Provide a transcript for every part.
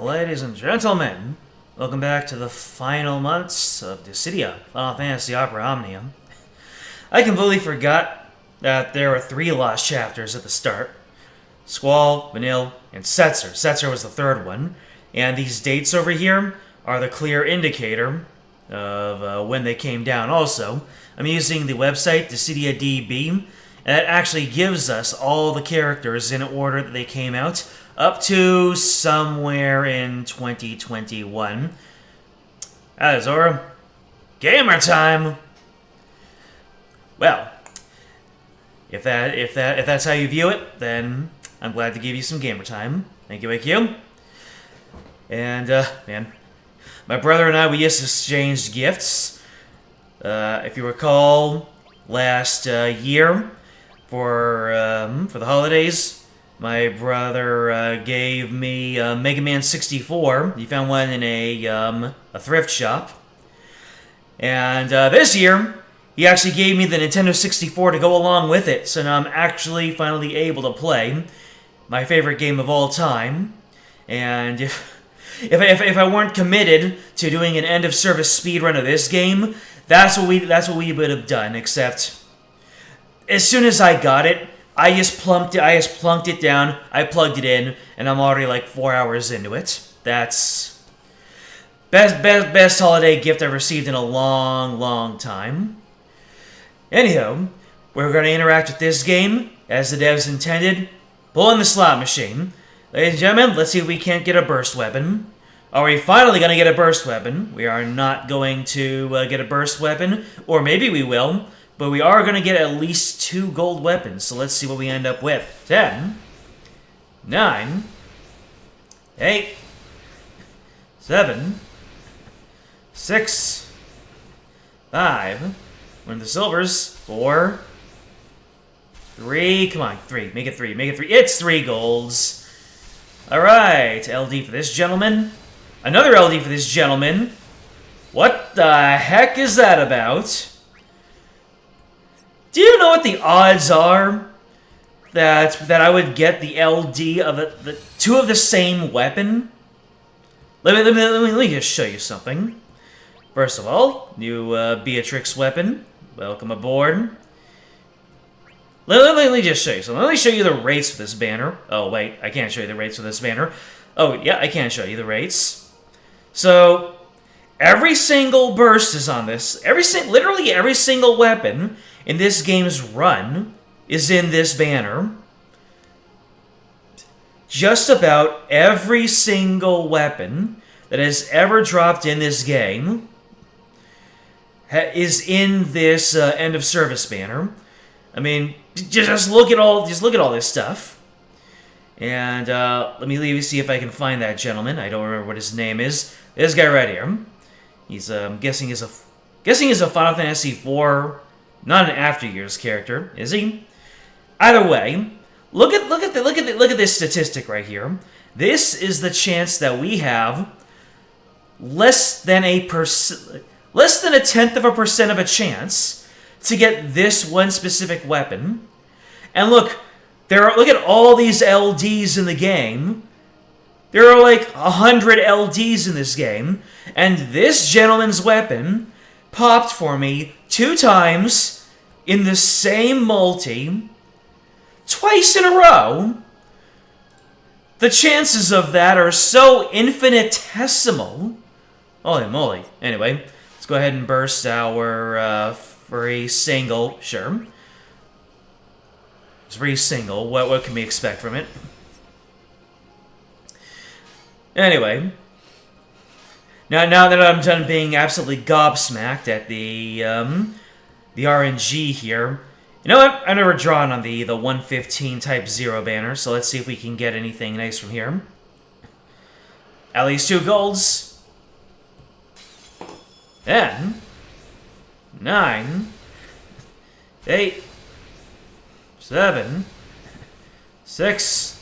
Ladies and gentlemen, welcome back to the final months of Dissidia Final Fantasy Opera Omnia. I completely forgot that there were 3 lost chapters at the start. Squall, Vanille, and Setzer. Setzer was the 3rd one. And these dates over here are the clear indicator of when they came down. Also, I'm using the website Dissidia DB, and that actually gives us all the characters in order that they came out, up to somewhere in 2021. That is our gamer time. Well, if that's how you view it, then I'm glad to give you some gamer time. Thank you, AQ. And man, my brother and I, we just exchanged gifts. If you recall, last year for the holidays, my brother gave me Mega Man 64. He found one in a thrift shop. And this year, he actually gave me the Nintendo 64 to go along with it. So now I'm actually finally able to play my favorite game of all time. And if I weren't committed to doing an end of service speedrun of this game, that's what we would have done. Except as soon as I got it, I just plunked it down, I plugged it in, and I'm already like 4 hours into it. That's best holiday gift I've received in a long time. Anyhow, we're going to interact with this game as the devs intended. Pull in the slot machine. Ladies and gentlemen, let's see if we can't get a burst weapon. Are we finally going to get a burst weapon? We are not going to get a burst weapon, or maybe we will. But we are going to get at least 2 gold weapons, so let's see what we end up with. 10, 9, 8, 7, 6, 5, we're in the silvers, 4, 3, come on, 3, make it 3, it's 3 golds. Alright, LD for this gentleman, another LD for this gentleman. What the heck is that about? Do you know what the odds are that I would get the LD of the 2 of the same weapon? Let me just show you something. First of all, new Beatrix weapon. Welcome aboard. Let me just show you something. Let me show you the rates for this banner. Oh wait, I can't show you the rates for this banner. Oh yeah, I can show you the rates. So every single burst is on this. Literally every single weapon in this game's run is in this banner. Just about every single weapon that has ever dropped in this game is in this end of service banner. I mean, just look at all this stuff. And let me see if I can find that gentleman. I don't remember what his name is. This guy right here. He's guessing is a Final Fantasy IV. Not an After Years character, is he? Either way, look at this statistic right here. This is the chance that we have less than a 1/10 of a percent of a chance to get this one specific weapon. And look at all these LDs in the game. There are like 100 LDs in this game, and this gentleman's weapon popped for me 2 times in the same multi, twice in a row. The chances of that are so infinitesimal. Holy moly. Anyway, let's go ahead and burst our free single. Sure. It's free single. What can we expect from it? Anyway, now that I'm done being absolutely gobsmacked at the RNG here, you know what? I've never drawn on the 115 type 0 banner, so let's see if we can get anything nice from here. At least 2 golds. 10, 9, 8, 7, 6,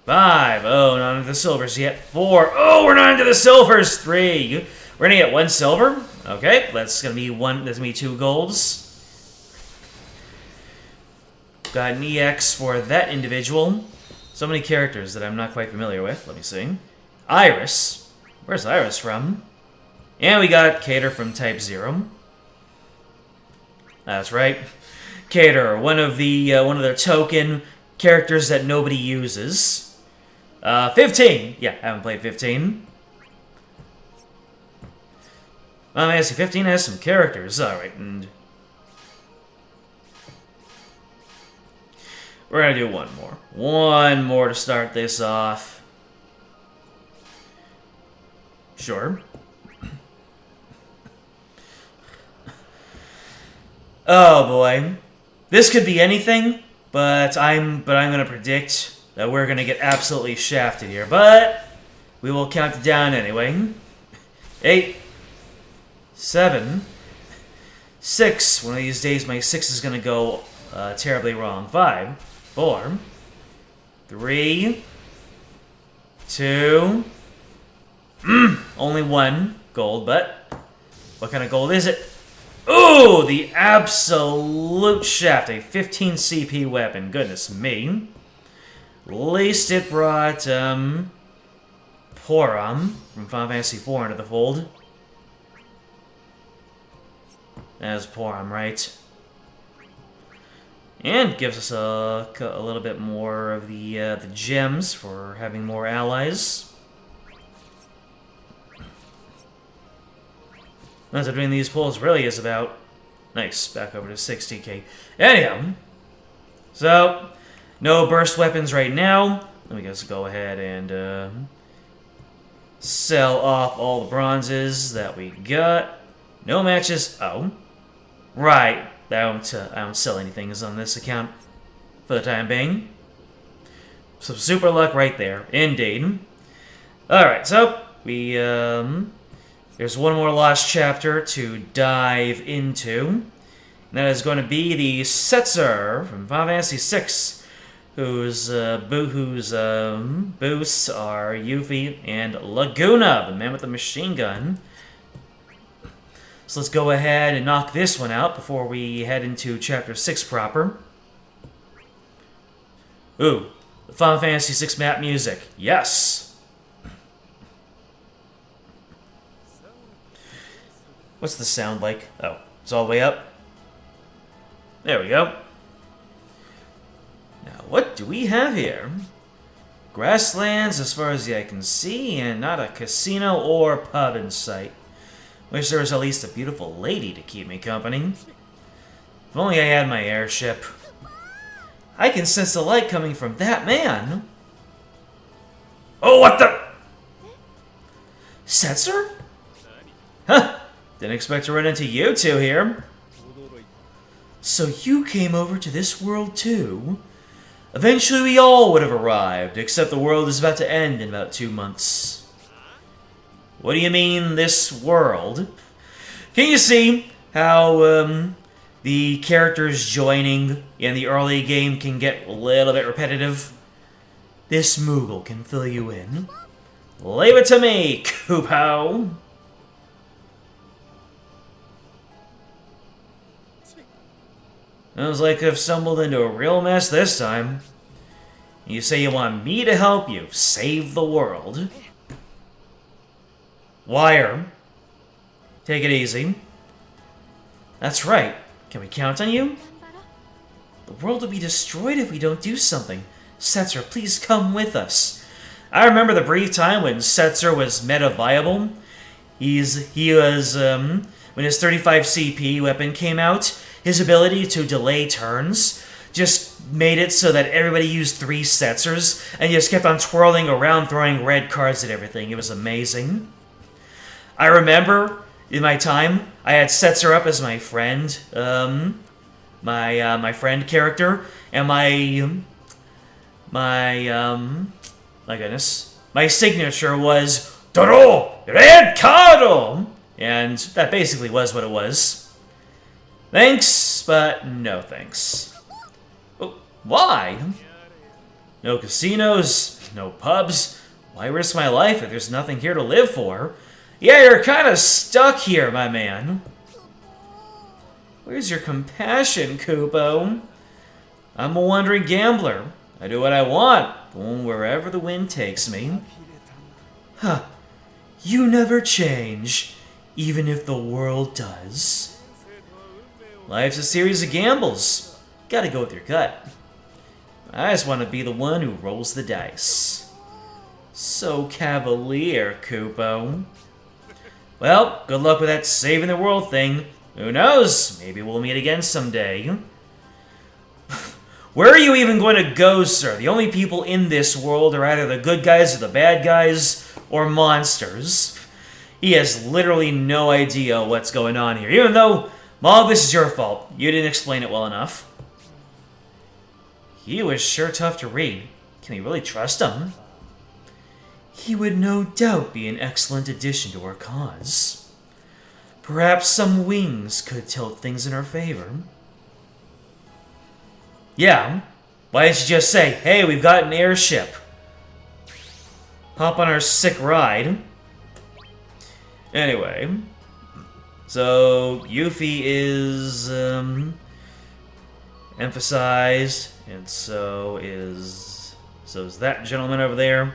5. Oh, not into the silvers yet. 4. Oh, we're not into the silvers. 3. We're gonna get 1 silver. Okay, that's gonna be 2 golds. Got an EX for that individual. So many characters that I'm not quite familiar with. Let me see. Iris. Where's Iris from? And we got Cater from Type 0. That's right. Cater, one of the token characters that nobody uses. 15. Yeah, I haven't played 15. Final Fantasy 15 has some characters. Alright, and we're gonna do one more. One more to start this off. Sure. Oh boy. This could be anything, but I'm gonna predict that we're gonna get absolutely shafted here. But we will count it down anyway. 8, 7, 6. One of these days my 6 is gonna go terribly wrong. 5, 4, 3, 2. Only 1 gold, but what kind of gold is it? Ooh, the absolute shaft. A 15 CP weapon. Goodness me. At least it brought, Poram from Final Fantasy 4 into the fold. That's Poram, right? And gives us a little bit more of the gems for having more allies. That's what doing these pulls really is about. Nice, back over to 60k. Anyhow, so no burst weapons right now. Let me just go ahead and sell off all the bronzes that we got. No matches. Oh, right. I don't sell anything on this account for the time being. Some super luck right there, indeed. All right, so we there's one more lost chapter to dive into. And that is going to be the Setzer from Final Fantasy 6, whose boosts are Yuffie and Laguna, the man with the machine gun. So let's go ahead and knock this one out before we head into Chapter 6 proper. Ooh, the Final Fantasy 6 map music. Yes! What's the sound like? Oh, it's all the way up. There we go. Now, what do we have here? Grasslands as far as the eye can see, and not a casino or pub in sight. Wish there was at least a beautiful lady to keep me company. If only I had my airship. I can sense the light coming from that man. Oh, what the? Setzer? Huh. Didn't expect to run into you two here. So you came over to this world too? Eventually we all would have arrived, except the world is about to end in about 2 months. What do you mean, this world? Can you see how the characters joining in the early game can get a little bit repetitive? This Moogle can fill you in. Leave it to me, Kupo! Sounds like I've stumbled into a real mess this time. You say you want me to help you save the world. Wire. Take it easy. That's right. Can we count on you? The world will be destroyed if we don't do something. Setzer, please come with us. I remember the brief time when Setzer was meta viable. He was when his 35 CP weapon came out. His ability to delay turns just made it so that everybody used 3 Setzers and just kept on twirling around, throwing red cards at everything. It was amazing. I remember in my time, I had Setzer up as my friend, my friend character, and my goodness, my signature was Doro Red Cardо, and that basically was what it was. Thanks, but no thanks. Oh, why? No casinos, no pubs. Why risk my life if there's nothing here to live for? Yeah, you're kind of stuck here, my man. Where's your compassion, Kupo? I'm a wandering gambler. I do what I want, going wherever the wind takes me. Huh. You never change, even if the world does. Life's a series of gambles. Gotta go with your gut. I just want to be the one who rolls the dice. So cavalier, Kupo. Well, good luck with that saving the world thing. Who knows? Maybe we'll meet again someday. Where are you even going to go, sir? The only people in this world are either the good guys or the bad guys, or monsters. He has literally no idea what's going on here, even though all of this is your fault. You didn't explain it well enough. He was sure tough to read. Can we really trust him? He would no doubt be an excellent addition to our cause. Perhaps some wings could tilt things in our favor. Yeah, why didn't you just say, hey, we've got an airship. Hop on our sick ride. Anyway, so Yuffie is emphasized, and so is that gentleman over there.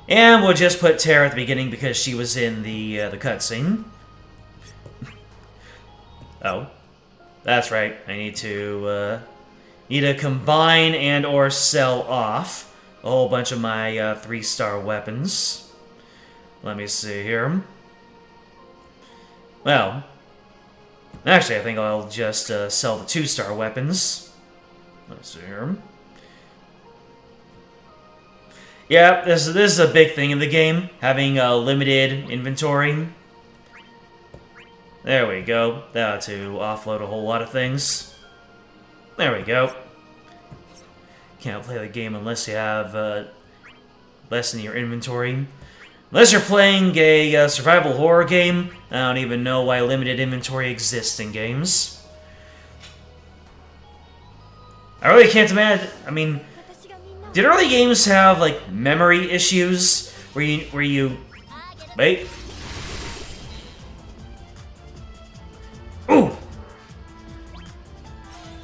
And we'll just put Terra at the beginning because she was in the cutscene. Oh, that's right. I need to combine and or sell off a whole bunch of my 3-star weapons. Let me see here. Well, actually, I think I'll just sell the 2-star weapons. Let's see here. Yeah, this is a big thing in the game, having a limited inventory. There we go. That to offload a whole lot of things. There we go. Can't play the game unless you have less in your inventory. Unless you're playing a survival horror game, I don't even know why limited inventory exists in games. I really can't imagine. I mean, did early games have like memory issues where you wait? Ooh!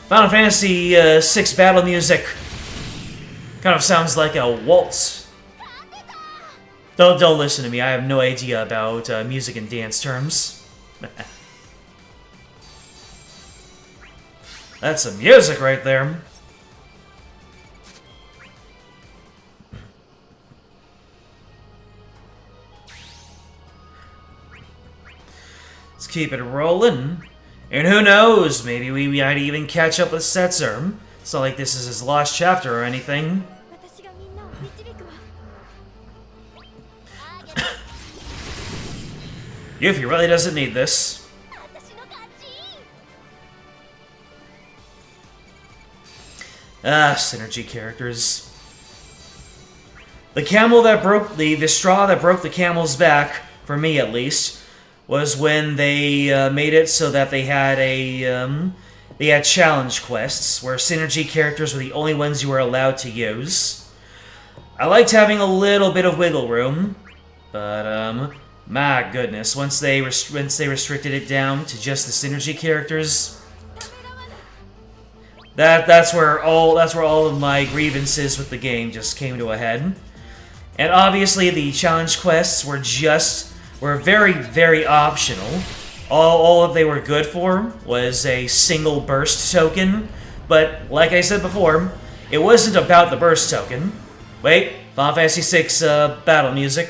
Final Fantasy VI battle music kind of sounds like a waltz. Don't listen to me. I have no idea about music and dance terms. That's some music right there. Let's keep it rolling. And who knows, maybe we might even catch up with Setzer. It's not like this is his lost chapter or anything. Yuffie really doesn't need this. Ah, synergy characters. The camel that broke the straw that broke the camel's back, for me at least, was when they made it so that they had they had challenge quests where synergy characters were the only ones you were allowed to use. I liked having a little bit of wiggle room, but my goodness, once they restricted it down to just the synergy characters, that's where all of my grievances with the game just came to a head. And obviously the challenge quests were very, very optional. All that they were good for was a single burst token, but like I said before, it wasn't about the burst token. Wait, Final Fantasy VI battle music.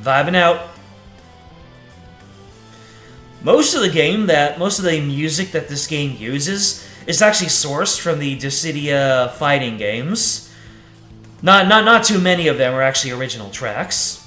Vibing out. Most of the music that this game uses is actually sourced from the Dissidia fighting games. Not too many of them are actually original tracks.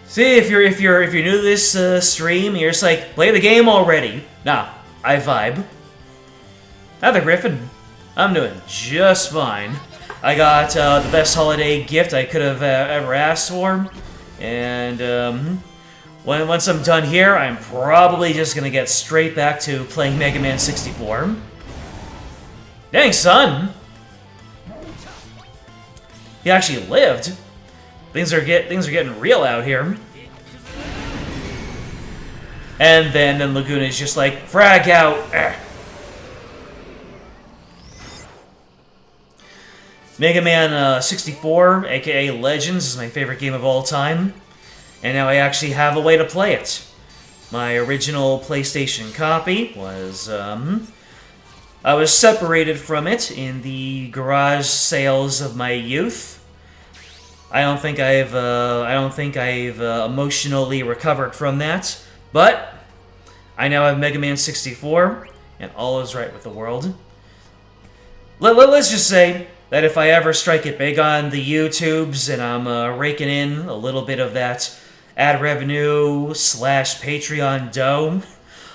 See, if you're new to this stream, you're just like, play the game already. Nah, I vibe. Hi Griffin. I'm doing just fine. I got the best holiday gift I could have ever asked for, and once I'm done here, I'm probably just gonna get straight back to playing Mega Man 64. Dang, son! He actually lived. Things are getting real out here. And then Laguna is just like, frag out. Mega Man 64, aka Legends, is my favorite game of all time. And now I actually have a way to play it. My original PlayStation copy was, I was separated from it in the garage sales of my youth. I don't think I've emotionally recovered from that, but I now have Mega Man 64, and all is right with the world. Let's just say that if I ever strike it big on the YouTubes and I'm raking in a little bit of that ad revenue / Patreon dough,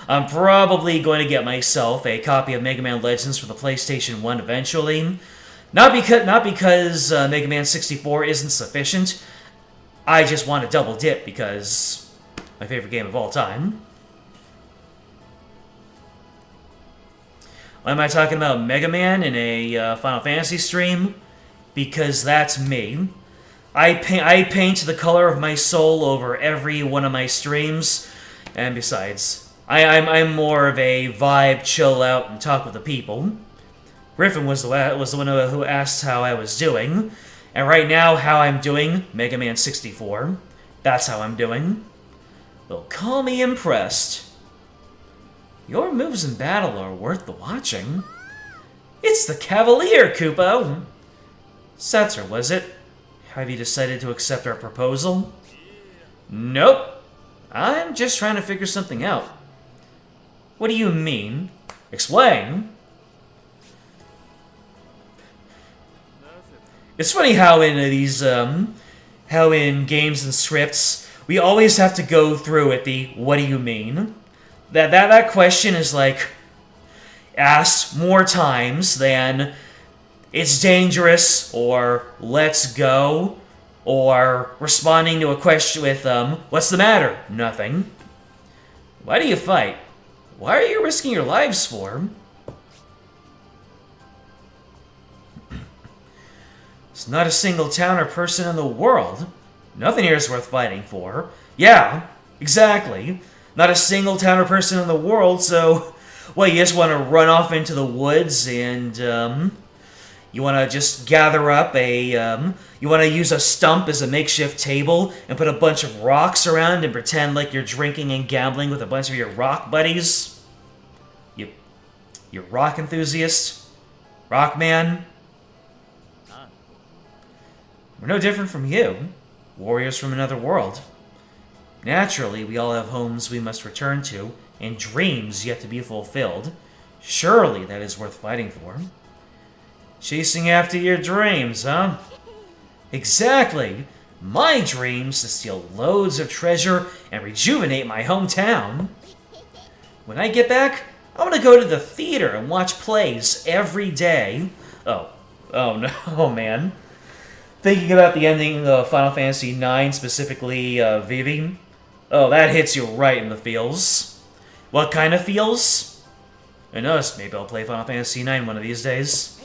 I'm probably going to get myself a copy of Mega Man Legends for the PlayStation 1 eventually. Not because Mega Man 64 isn't sufficient. I just want to double dip because my favorite game of all time. Why am I talking about Mega Man in a Final Fantasy stream? Because that's me. I paint the color of my soul over every one of my streams, and besides, I'm more of a vibe, chill out, and talk with the people. Griffin was the one who asked how I was doing, and right now, how I'm doing, Mega Man 64. That's how I'm doing. Well, call me impressed. Your moves in battle are worth the watching. It's the Cavalier, Koopo! Setzer, was it? Have you decided to accept our proposal? Nope. I'm just trying to figure something out. What do you mean? Explain. It's funny how in how in games and scripts, we always have to go through at the what do you mean? That question is like asked more times than it's dangerous or let's go or responding to a question with what's the matter? Nothing. Why do you fight? Why are you risking your lives for? It's not a single town or person in the world. Nothing here is worth fighting for. Yeah, exactly. Not a single town or person in the world, so, well, you just want to run off into the woods and, you want to just gather up you want to use a stump as a makeshift table and put a bunch of rocks around and pretend like you're drinking and gambling with a bunch of your rock buddies? You rock enthusiast? Rock man? We're no different from you. Warriors from another world. Naturally, we all have homes we must return to, and dreams yet to be fulfilled. Surely that is worth fighting for. Chasing after your dreams, huh? Exactly! My dreams to steal loads of treasure and rejuvenate my hometown. When I get back, I want to go to the theater and watch plays every day. Oh no, man. Thinking about the ending of Final Fantasy IX, specifically Vivi. Oh, that hits you right in the feels. What kind of feels? Who knows, maybe I'll play Final Fantasy IX one of these days.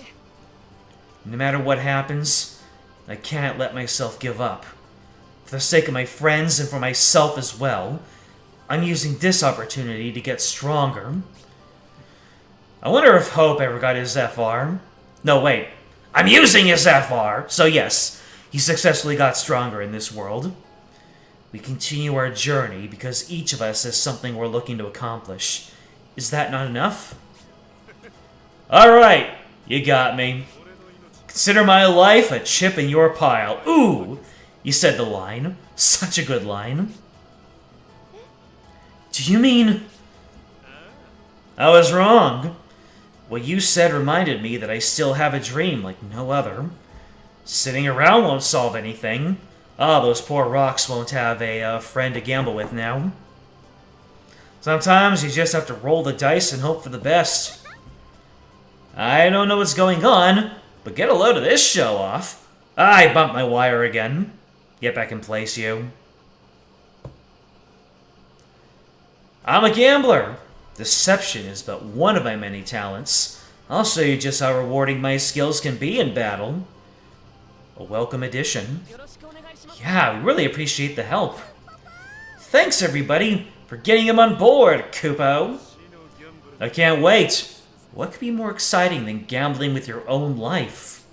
No matter what happens, I can't let myself give up. For the sake of my friends and for myself as well, I'm using this opportunity to get stronger. I wonder if Hope ever got his FR. No, wait. I'm using his FR! So yes, he successfully got stronger in this world. We continue our journey because each of us has something we're looking to accomplish. Is that not enough? Alright, you got me. Consider my life a chip in your pile. Ooh! You said the line. Such a good line. Do you mean... I was wrong. What you said reminded me that I still have a dream like no other. Sitting around won't solve anything. Ah, those poor rocks won't have a friend to gamble with now. Sometimes you just have to roll the dice and hope for the best. I don't know what's going on, but get a load of this show off. I bumped my wire again. Get back in place, you. I'm a gambler. Deception is but one of my many talents. I'll show you just how rewarding my skills can be in battle. A welcome addition. Yeah, we really appreciate the help. Thanks, everybody, for getting him on board, Kupo. I can't wait. What could be more exciting than gambling with your own life?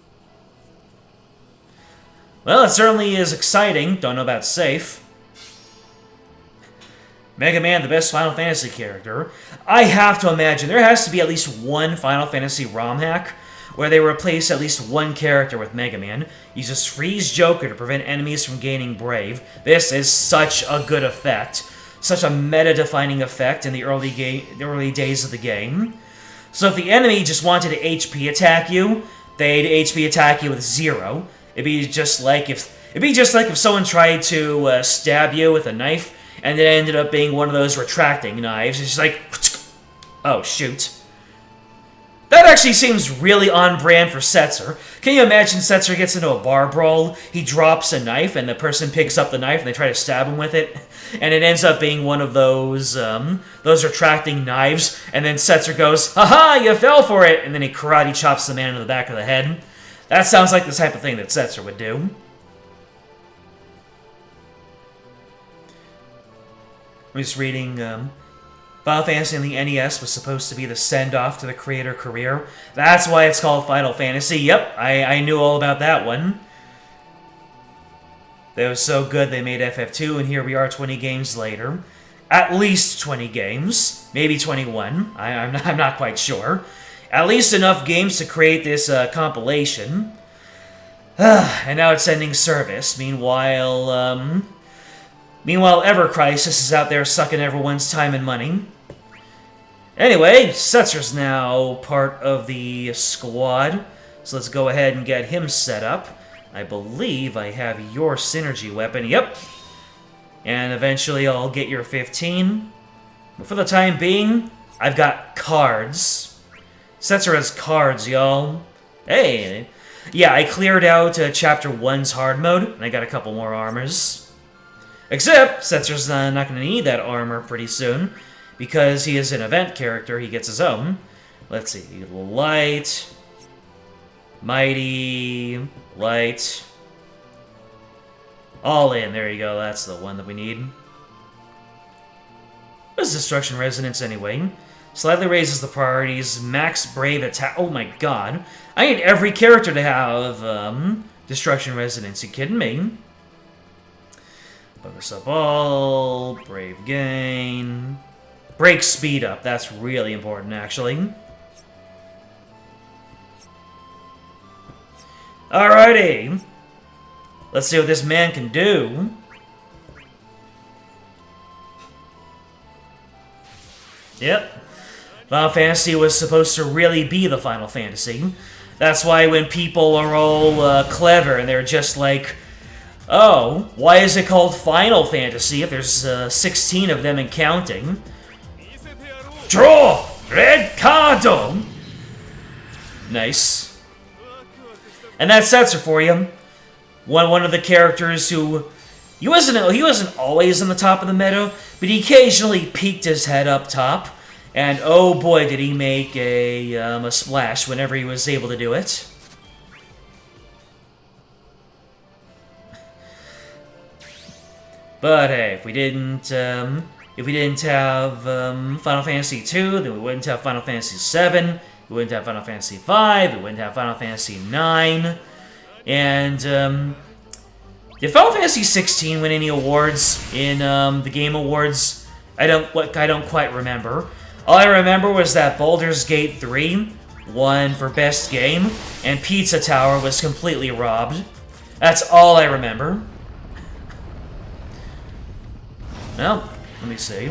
Well, it certainly is exciting. Don't know about safe. Mega Man, the best Final Fantasy character. I have to imagine there has to be at least one Final Fantasy ROM hack where they replace at least one character with Mega Man. Uses Freeze Joker to prevent enemies from gaining Brave. This is such a good effect. Such a meta-defining effect in the early days of the game. So if the enemy just wanted to HP attack you, they'd HP attack you with 0. It'd be just like if someone tried to stab you with a knife, and it ended up being one of those retracting knives. It's just like, oh shoot. That actually seems really on brand for Setzer. Can you imagine Setzer gets into a bar brawl, he drops a knife, and the person picks up the knife and they try to stab him with it, and it ends up being one of those retracting knives, and then Setzer goes, haha, you fell for it, and then he karate chops the man in the back of the head. That sounds like the type of thing that Setzer would do. I'm just reading, Final Fantasy on the NES was supposed to be the send-off to the creator career. That's why it's called Final Fantasy. Yep, I knew all about that one. That was so good they made FF2, and here we are 20 games later. At least 20 games. Maybe 21. I'm not quite sure. At least enough games to create this compilation. And now it's ending service. Meanwhile, Ever Crisis is out there sucking everyone's time and money. Anyway, Setzer's now part of the squad, so let's go ahead and get him set up. I believe I have your synergy weapon, yep. And eventually I'll get your 15. But for the time being, I've got cards. Setzer has cards, y'all. Hey, yeah, I cleared out Chapter 1's hard mode, and I got a couple more armors. Except, Setzer's not going to need that armor pretty soon, because he is an event character, he gets his own. Let's see, light, mighty, light, all in, there you go, that's the one that we need. What is Destruction Resonance anyway? Slightly raises the priorities, max brave attack, oh my god. I need every character to have Destruction Resonance, you kidding me? Bugger Sub All, Brave Gain, Break Speed Up, that's really important actually. Alrighty, let's see what this man can do. Yep, Final Fantasy was supposed to really be the Final Fantasy. That's why when people are all clever and they're just like, oh, why is it called Final Fantasy if there's 16 of them and counting? Draw! Red card! Nice. And that's Setzer for you. One of the characters who... He wasn't always on the top of the meta, but he occasionally peeked his head up top. And oh boy, did he make a splash whenever he was able to do it. But hey, if we didn't have Final Fantasy 2, then we wouldn't have Final Fantasy 7, we wouldn't have Final Fantasy 5, we wouldn't have Final Fantasy 9, and did Final Fantasy 16 win any awards in the Game Awards? I don't quite remember. All I remember was that Baldur's Gate 3 won for Best Game, and Pizza Tower was completely robbed. That's all I remember. Well, let me see.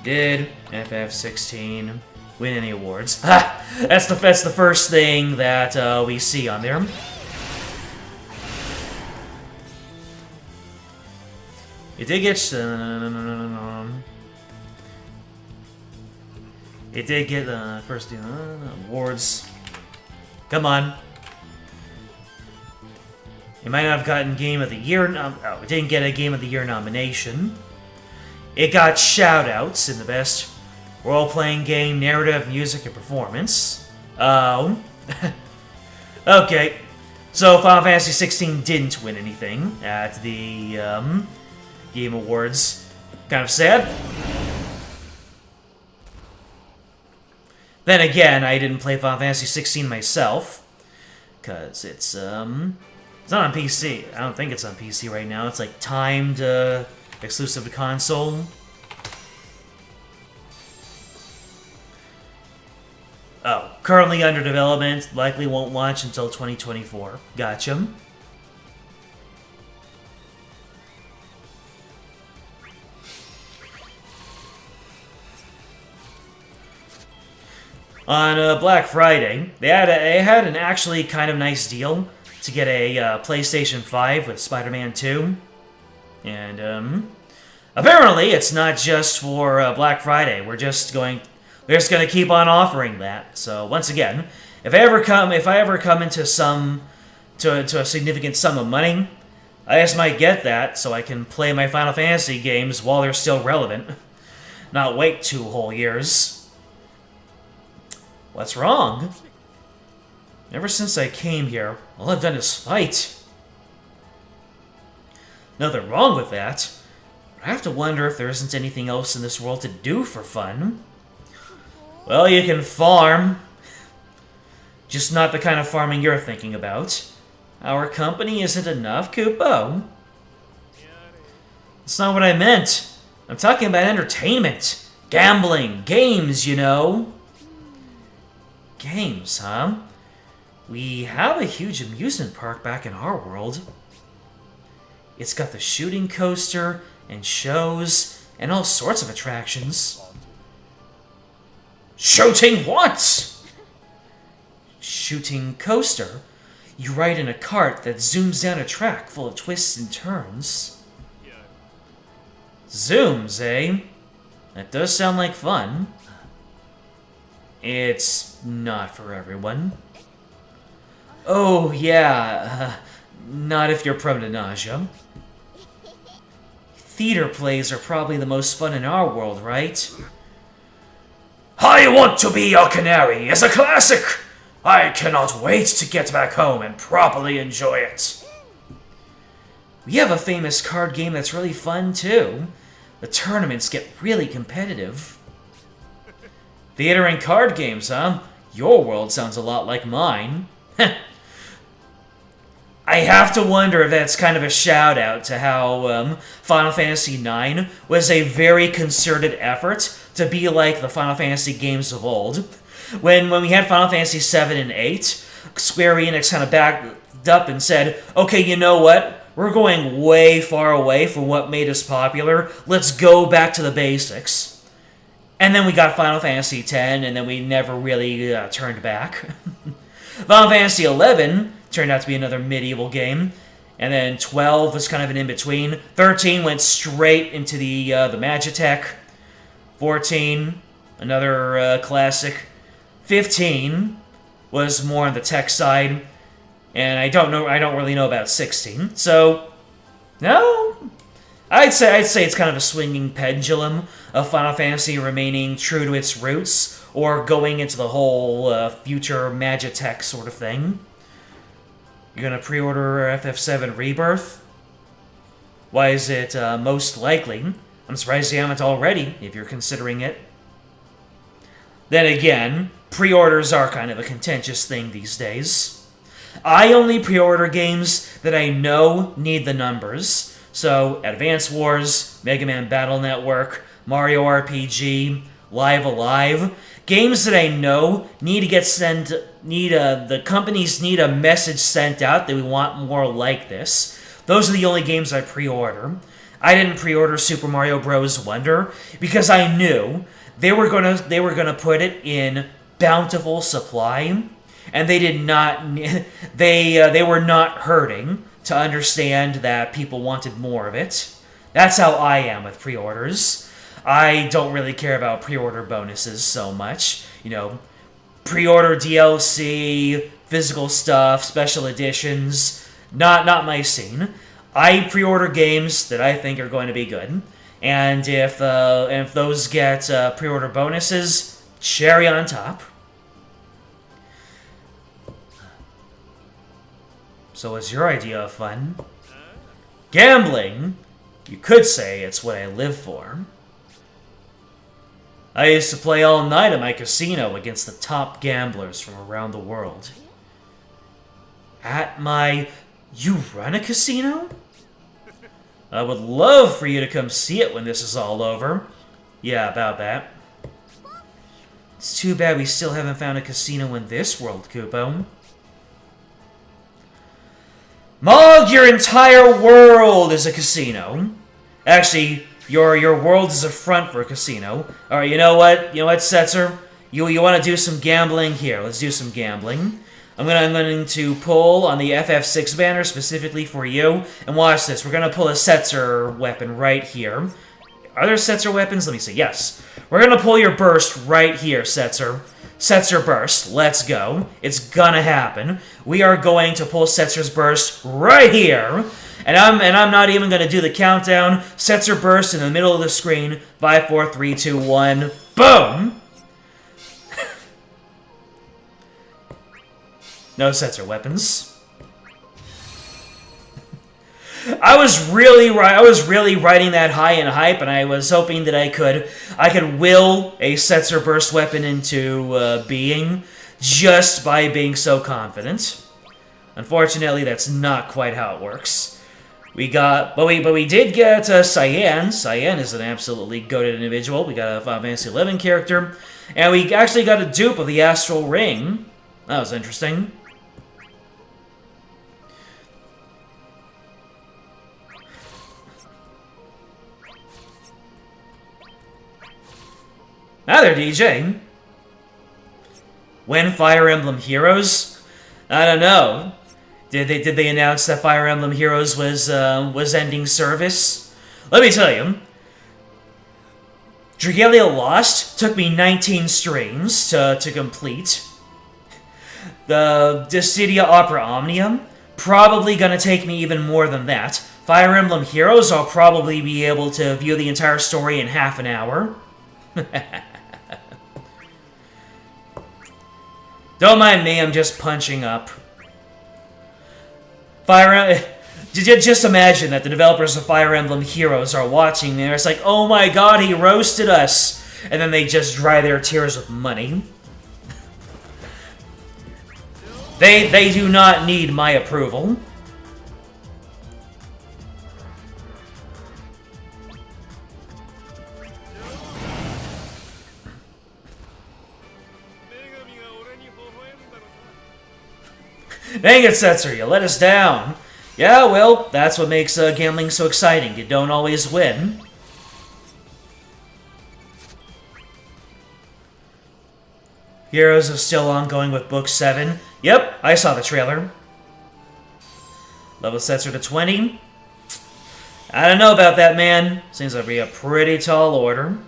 Did FF16 win any awards? Ha! That's the first thing that we see on there. It did get first awards. Come on. It might not have gotten Game of the Year. Oh, it didn't get a Game of the Year nomination. It got shoutouts in the best role-playing game, narrative, music, and performance. Oh. Okay. So Final Fantasy 16 didn't win anything at the Game Awards. Kind of sad. Then again, I didn't play Final Fantasy 16 myself, because it's not on PC. I don't think it's on PC right now. It's like timed exclusive to console. Oh, currently under development, likely won't launch until 2024. Gotcha. On Black Friday, they had an actually kind of nice deal to get a PlayStation 5 with Spider-Man 2. And apparently it's not just for Black Friday. We're just gonna keep on offering that. So once again, if I ever come into a significant sum of money, I just might get that so I can play my Final Fantasy games while they're still relevant. Not wait 2 whole years. What's wrong? Ever since I came here, all I've done is fight. Nothing wrong with that, but I have to wonder if there isn't anything else in this world to do for fun. Well, you can farm. Just not the kind of farming you're thinking about. Our company isn't enough, Kupo. That's not what I meant. I'm talking about entertainment. Gambling. Games, you know. Games, huh? We have a huge amusement park back in our world. It's got the shooting coaster, and shows, and all sorts of attractions. Shooting what? Shooting coaster. You ride in a cart that zooms down a track full of twists and turns. Zooms, eh? That does sound like fun. It's not for everyone. Oh, yeah. Not if you're prone to nausea. Theater plays are probably the most fun in our world, right? I Want to Be a Canary is a classic! I cannot wait to get back home and properly enjoy it. We have a famous card game that's really fun, too. The tournaments get really competitive. Theater and card games, huh? Your world sounds a lot like mine. I have to wonder if that's kind of a shout-out to how Final Fantasy IX was a very concerted effort to be like the Final Fantasy games of old. When we had Final Fantasy VII and VIII, Square Enix kind of backed up and said, okay, you know what? We're going way far away from what made us popular. Let's go back to the basics. And then we got Final Fantasy X, and then we never really turned back. Final Fantasy XI turned out to be another medieval game, and then 12 was kind of an in-between. 13 went straight into the Magitech. 14, another classic. 15 was more on the tech side, and I don't really know about 16. So, no, I'd say it's kind of a swinging pendulum of Final Fantasy remaining true to its roots, or going into the whole future Magitech sort of thing. You're gonna pre-order FF7 Rebirth? Why is it most likely? I'm surprised you haven't already, if you're considering it. Then again, pre-orders are kind of a contentious thing these days. I only pre-order games that I know need the numbers. So, Advance Wars, Mega Man Battle Network, Mario RPG, Live Alive. Games that I know need to get the companies need a message sent out that we want more like this. Those are the only games I pre-order. I didn't pre-order Super Mario Bros. Wonder because I knew they were gonna put it in bountiful supply, and they did not. They were not hurting to understand that people wanted more of it. That's how I am with pre-orders. I don't really care about pre-order bonuses so much. You know, pre-order DLC, physical stuff, special editions. Not my scene. I pre-order games that I think are going to be good, and if those get pre-order bonuses, cherry on top. So what's your idea of fun? Gambling? You could say it's what I live for. I used to play all night at my casino against the top gamblers from around the world. You run a casino? I would love for you to come see it when this is all over. Yeah, about that. It's too bad we still haven't found a casino in this world, Kupo. Mog, your entire world is a casino. Actually, your world is a front for a casino. Alright, you know what? You know what, Setzer? You want to do some gambling? Here, let's do some gambling. I'm going to pull on the FF6 banner specifically for you. And watch this. We're going to pull a Setzer weapon right here. Are there Setzer weapons? Let me see. Yes. We're going to pull your burst right here, Setzer. Setzer burst. Let's go. It's gonna happen. We are going to pull Setzer's burst right here. And I'm not even going to do the countdown. Setzer burst in the middle of the screen. 5, 4, 3, 2, 1. Boom! No Setzer weapons. I was really riding that high in hype, and I was hoping that I could will a Setzer burst weapon into being just by being so confident. Unfortunately, that's not quite how it works. We did get Cyan. Cyan is an absolutely goated individual. We got a Final Fantasy XI character, and we actually got a dupe of the Astral Ring. That was interesting. Hi there, DJ. When Fire Emblem Heroes? I don't know. Did they announce that Fire Emblem Heroes was ending service? Let me tell you, Dragalia Lost took me 19 streams to complete. The Dissidia Omnia probably gonna take me even more than that. Fire Emblem Heroes, I'll probably be able to view the entire story in half an hour. Don't mind me, I'm just punching up. Just imagine that the developers of Fire Emblem Heroes are watching there. It's like, oh my god, he roasted us! And then they just dry their tears with money. They do not need my approval. Dang it, Setzer, you let us down. Yeah, well, that's what makes gambling so exciting. You don't always win. Heroes is still ongoing with Book 7. Yep, I saw the trailer. Level Setzer to 20. I don't know about that, man. Seems like be a pretty tall order.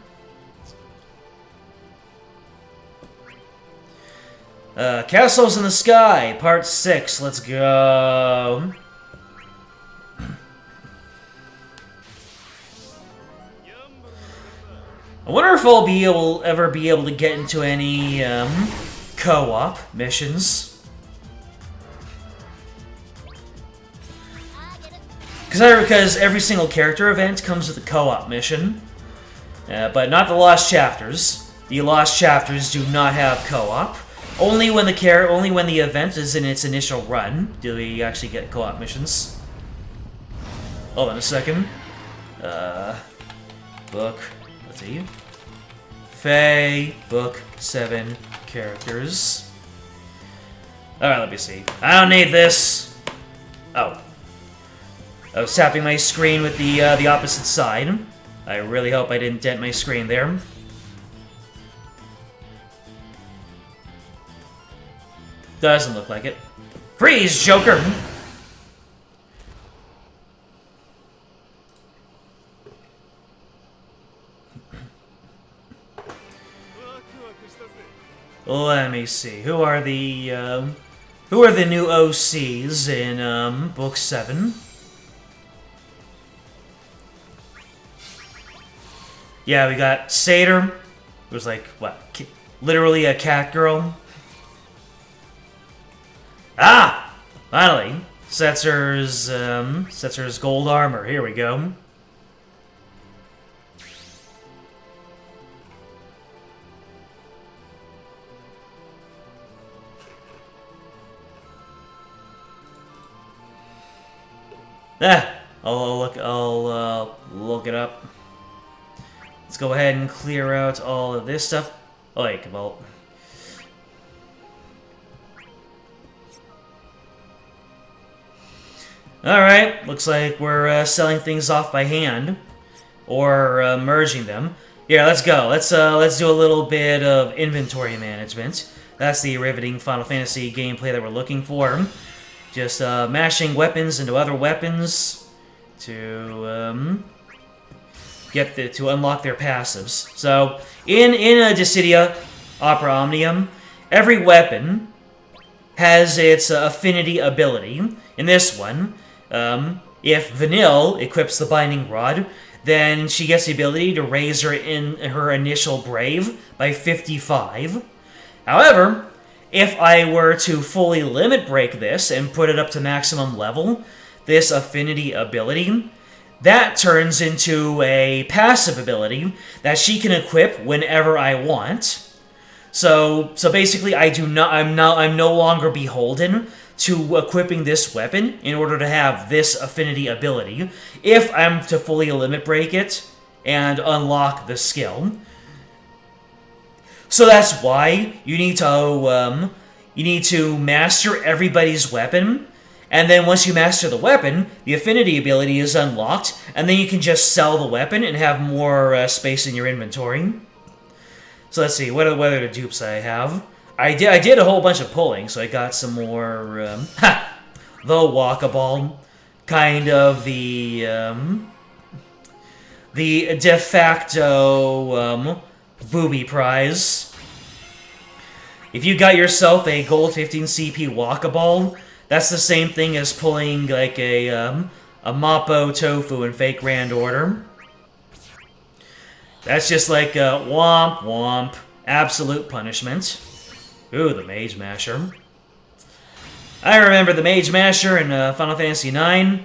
Castles in the Sky, Part 6. Let's go. I wonder if I'll ever be able to get into any co-op missions. Because every single character event comes with a co-op mission, but not the Lost Chapters. The Lost Chapters do not have co-op. Only when the event is in its initial run do we actually get co-op missions. Hold on a second. Book. Let's see. Faye, Book 7 characters. Alright, let me see. I don't need this. Oh. I was tapping my screen with the opposite side. I really hope I didn't dent my screen there. Doesn't look like it. Freeze, Joker! Let me see. Who are the new OCs in Book 7? Yeah, we got Satyr, who was like, what, literally a cat girl. Ah! Finally, Setzer's gold armor. Here we go. I'll look it up. Let's go ahead and clear out all of this stuff. Oh wait, well. Alright, looks like we're selling things off by hand. Or merging them. Yeah, let's go. Let's do a little bit of inventory management. That's the riveting Final Fantasy gameplay that we're looking for. Just mashing weapons into other weapons to to unlock their passives. So in Dissidia Opera Omnium, every weapon has its affinity ability. In this one, if Vanille equips the Binding Rod, then she gets the ability to raise her initial Brave by 55. However, if I were to fully limit break this and put it up to maximum level, this affinity ability, that turns into a passive ability that she can equip whenever I want. So basically, I'm no longer beholden to equipping this weapon in order to have this affinity ability if I'm to fully limit break it and unlock the skill. So that's why you need to master everybody's weapon, and then once you master the weapon, the affinity ability is unlocked, and then you can just sell the weapon and have more space in your inventory. So let's see, what are the dupes I have? I did a whole bunch of pulling, so I got some more, the Walkaball, kind of the de facto, booby prize. If you got yourself a gold 15 CP Walkaball, that's the same thing as pulling like a Mappo Tofu in Fake Grand Order. That's just like a womp womp, absolute punishment. Ooh, the Mage Masher. I remember the Mage Masher in Final Fantasy IX.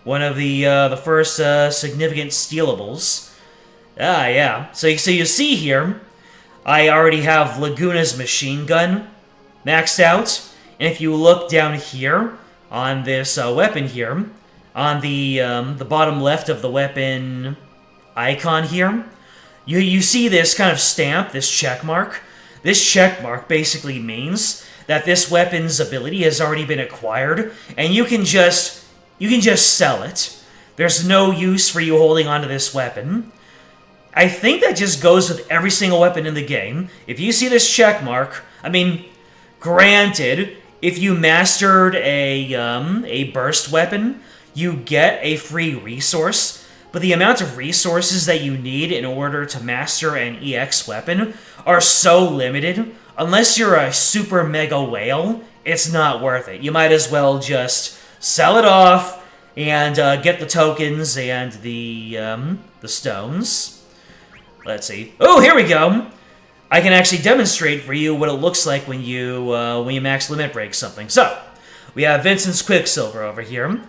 One of the first significant stealables. Ah, yeah. So you see here, I already have Laguna's machine gun maxed out. And if you look down here on this weapon here, on the bottom left of the weapon icon here, you see this kind of stamp, this check mark. This check mark basically means that this weapon's ability has already been acquired, and you can just sell it. There's no use for you holding onto this weapon. I think that just goes with every single weapon in the game. If you see this check mark, I mean, granted, if you mastered a burst weapon, you get a free resource, but the amount of resources that you need in order to master an EX weapon are so limited. Unless you're a super mega whale, it's not worth it. You might as well just sell it off and get the tokens and the stones. Let's see. Oh, here we go. I can actually demonstrate for you what it looks like when you max limit break something. So we have Vincent's Quicksilver over here.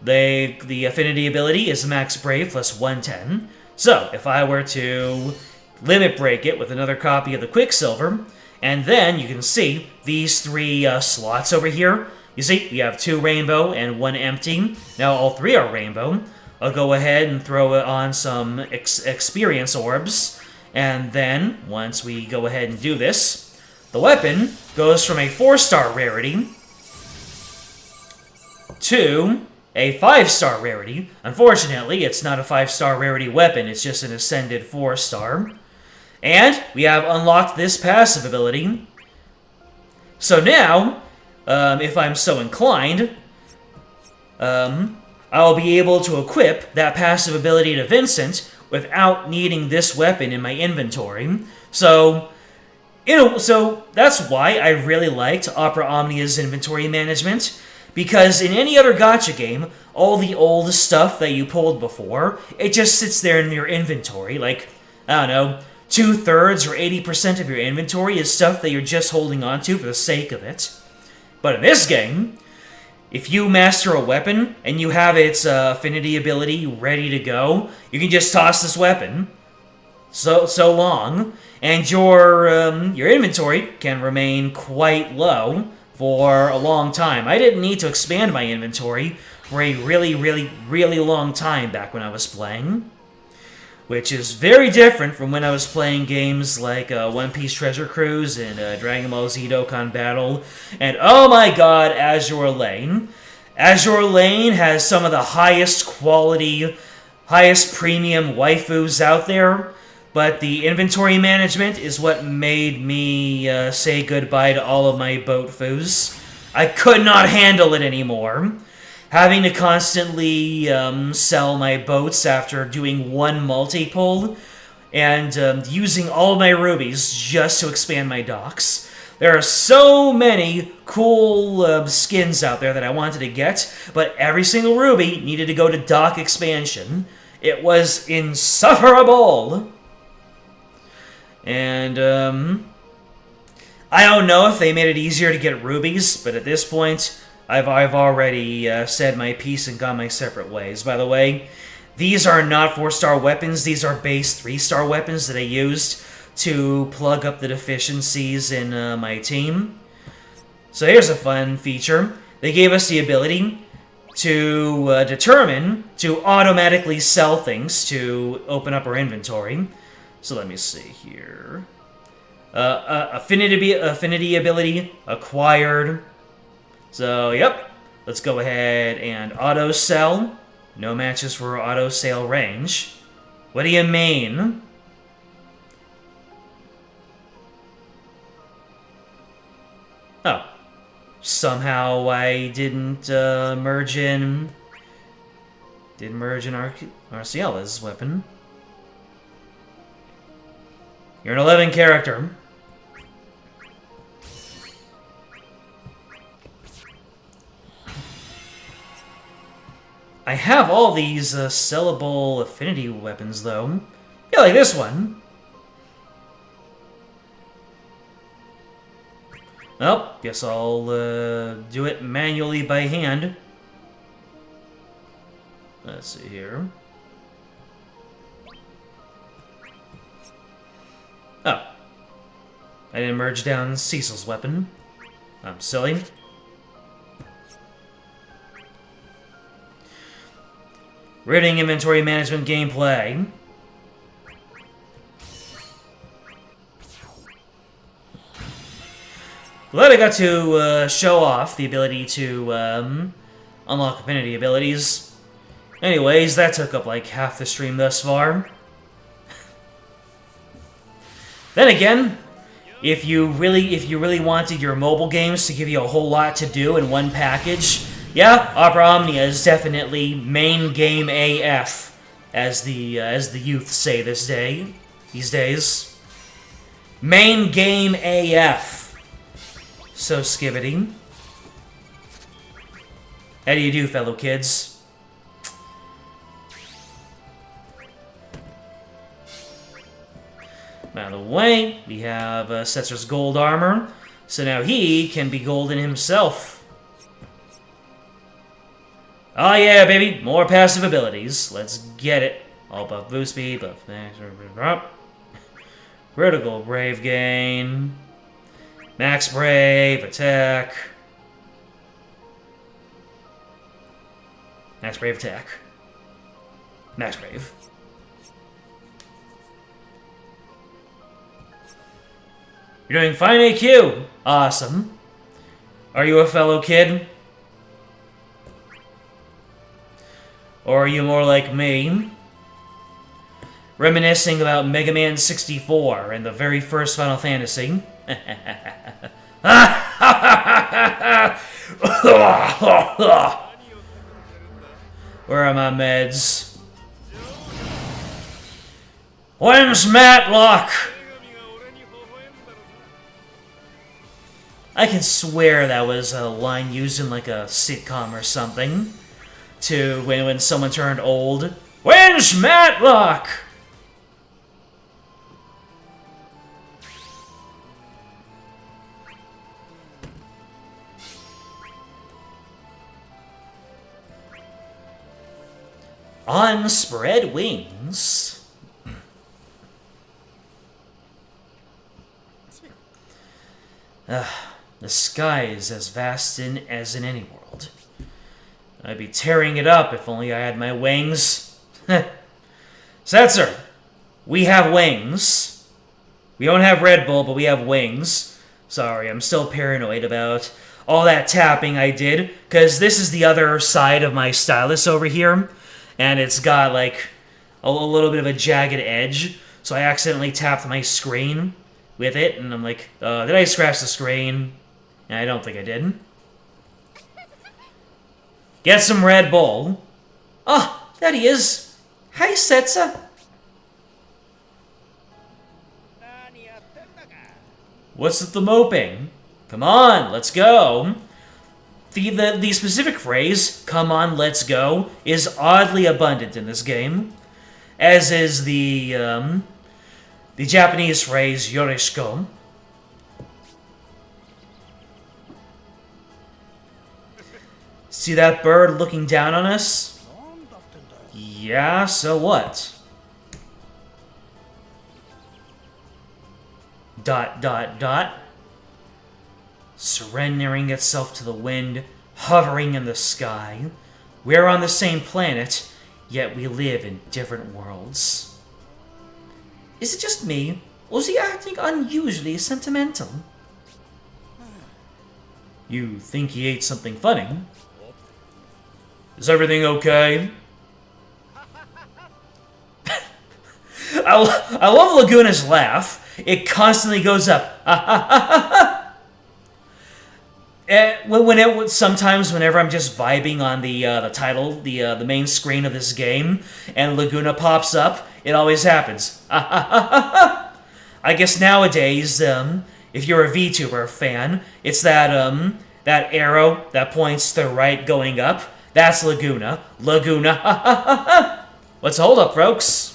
The affinity ability is Max Brave plus 110. So if I were to limit break it with another copy of the Quicksilver, and then you can see these three slots over here. You see, we have 2 rainbow and 1 empty. Now all 3 are rainbow. I'll go ahead and throw it on some experience orbs. And then, once we go ahead and do this, the weapon goes from a 4-star rarity to a 5-star rarity. Unfortunately, it's not a 5-star rarity weapon, it's just an ascended 4-star. And we have unlocked this passive ability. So now, if I'm so inclined, I'll be able to equip that passive ability to Vincent without needing this weapon in my inventory. So that's why I really liked Opera Omnia's inventory management, because in any other gacha game, all the old stuff that you pulled before, it just sits there in your inventory. Like, I don't know, 2/3 or 80% of your inventory is stuff that you're just holding on to for the sake of it. But in this game, if you master a weapon and you have its affinity ability ready to go, you can just toss this weapon so long, and your inventory can remain quite low for a long time. I didn't need to expand my inventory for a really, really, really long time back when I was playing, which is very different from when I was playing games like One Piece Treasure Cruise and Dragon Ball Z Dokkan Battle, and oh my god, Azure Lane. Azure Lane has some of the highest quality, highest premium waifus out there, but the inventory management is what made me say goodbye to all of my boat foos. I could not handle it anymore. Having to constantly sell my boats after doing one multi-pull, and using all of my rubies just to expand my docks. There are so many cool skins out there that I wanted to get, but every single ruby needed to go to dock expansion. It was insufferable! And, I don't know if they made it easier to get rubies, but at this point, I've already said my piece and gone my separate ways. By the way, these are not 4-star weapons. These are base 3-star weapons that I used to plug up the deficiencies in my team. So here's a fun feature. They gave us the ability to determine to automatically sell things to open up our inventory. So let me see here. Affinity ability acquired. So, yep. Let's go ahead and auto-sell. No matches for auto-sale range. What do you mean? Oh. Somehow I didn't merge in... Didn't merge in Arciela's weapon. You're an 11 character. I have all these sellable affinity weapons, though. Yeah, like this one. Well, guess I'll do it manually by hand. Let's see here. Oh. I didn't merge down Cecil's weapon. I'm silly. Riveting inventory management gameplay. Glad I got to show off the ability to unlock affinity abilities. Anyways, that took up like half the stream thus far. Then again, if you really wanted your mobile games to give you a whole lot to do in one package, yeah, Opera Omnia is definitely main game AF, as the youth say these days. Main game AF. So skibbity. How do you do, fellow kids? By the way, we have Setzer's gold armor, so now he can be golden himself. Oh yeah, baby! More passive abilities. Let's get it. All buff boost speed, buff drop. Critical brave gain. Max brave, attack. Max brave, attack. Max brave. You're doing fine, AQ! Awesome. Are you a fellow kid? Or are you more like me? Reminiscing about Mega Man 64 and the very first Final Fantasy. Where are my meds? When's Matlock? I can swear that was a line used in like a sitcom or something. To when someone turned old. When's Matlock? On spread wings. The sky is as vast as in any world. I'd be tearing it up if only I had my wings. Setzer, we have wings. We don't have Red Bull, but we have wings. Sorry, I'm still paranoid about all that tapping I did, because this is the other side of my stylus over here, and it's got, like, a little bit of a jagged edge, so I accidentally tapped my screen with it, and I'm like, did I scratch the screen? And I don't think I did. Get some Red Bull. Oh, that he is. Hi, Setsa. What's with the moping? Come on, let's go. The specific phrase, come on, let's go, is oddly abundant in this game, as is the Japanese phrase, yorishiko. See that bird looking down on us? Yeah, so what? Dot, dot, dot. Surrendering itself to the wind, hovering in the sky. We're on the same planet, yet we live in different worlds. Is it just me, or is he acting unusually sentimental? You think he ate something funny? Is everything okay? I love Laguna's laugh. It constantly goes up. Sometimes whenever I'm just vibing on the title, the main screen of this game, and Laguna pops up, it always happens. I guess nowadays, if you're a VTuber fan, it's that that arrow that points to the right going up. That's Laguna. Laguna. What's the hold up, folks?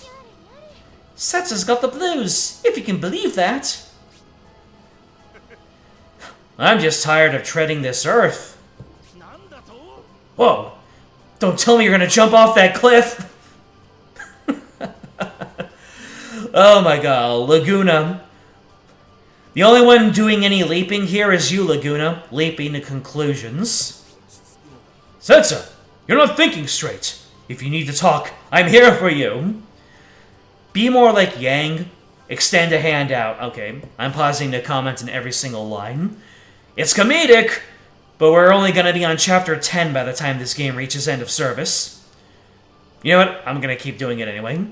Setsa's got the blues, if you can believe that. I'm just tired of treading this earth. Whoa! Don't tell me you're gonna jump off that cliff! Oh my god, Laguna. The only one doing any leaping here is you, Laguna, leaping to conclusions. Setsa, you're not thinking straight. If you need to talk, I'm here for you. Be more like Yang. Extend a hand out. Okay, I'm pausing to comment in every single line. It's comedic, but we're only going to be on Chapter 10 by the time this game reaches end of service. You know what? I'm going to keep doing it anyway.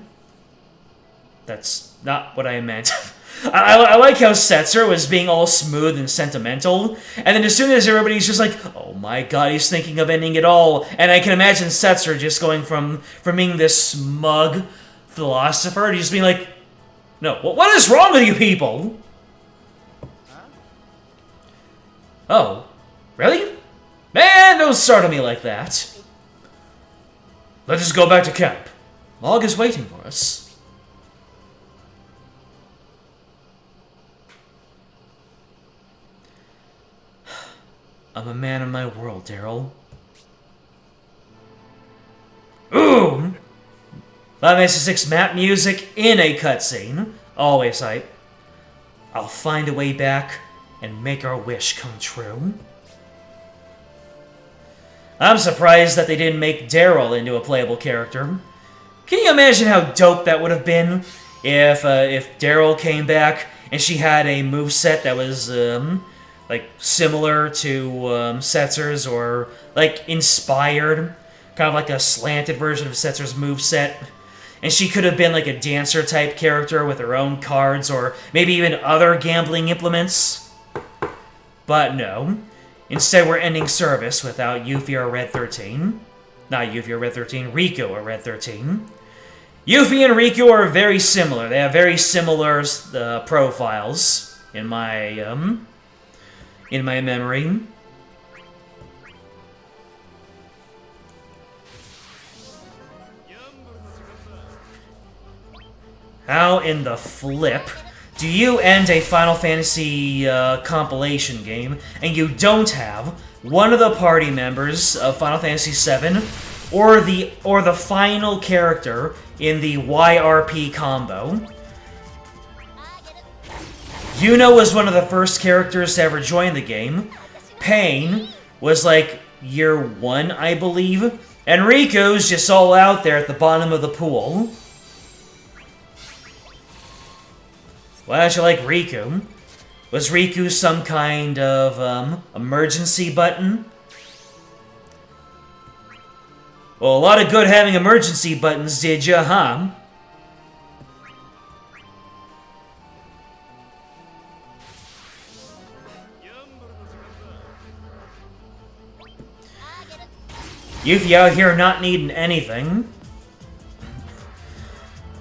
That's not what I meant. I like how Setzer was being all smooth and sentimental, and then as soon as everybody's just like, oh my god, he's thinking of ending it all, and I can imagine Setzer just going from being this smug philosopher to just being like, no, what is wrong with you people? Oh, really? Man, don't start on me like that. Let's just go back to camp. Log is waiting for us. I'm a man of my world, Daryl. Ooh! Final Fantasy VI map music in a cutscene. Always hype. I'll find a way back and make our wish come true. I'm surprised that they didn't make Daryl into a playable character. Can you imagine how dope that would have been if Daryl came back and she had a moveset that was like similar to Setzer's, or like inspired, kind of like a slanted version of Setzer's moveset. And she could have been like a dancer type character with her own cards, or maybe even other gambling implements. But no. Instead, we're ending service without Yuffie or Red 13. Not Yuffie or Red 13, Riku or Red 13. Yuffie and Riku are very similar. They have very similar profiles in my memory. How in the flip do you end a Final Fantasy compilation game and you don't have one of the party members of Final Fantasy VII or the final character in the YRP combo. Yuna was one of the first characters to ever join the game. Pain was like year 1, I believe. And Riku's just all out there at the bottom of the pool. Why don't you like Riku? Was Riku some kind of emergency button? Well, a lot of good having emergency buttons, did ya, huh? Yuffie out here not needing anything.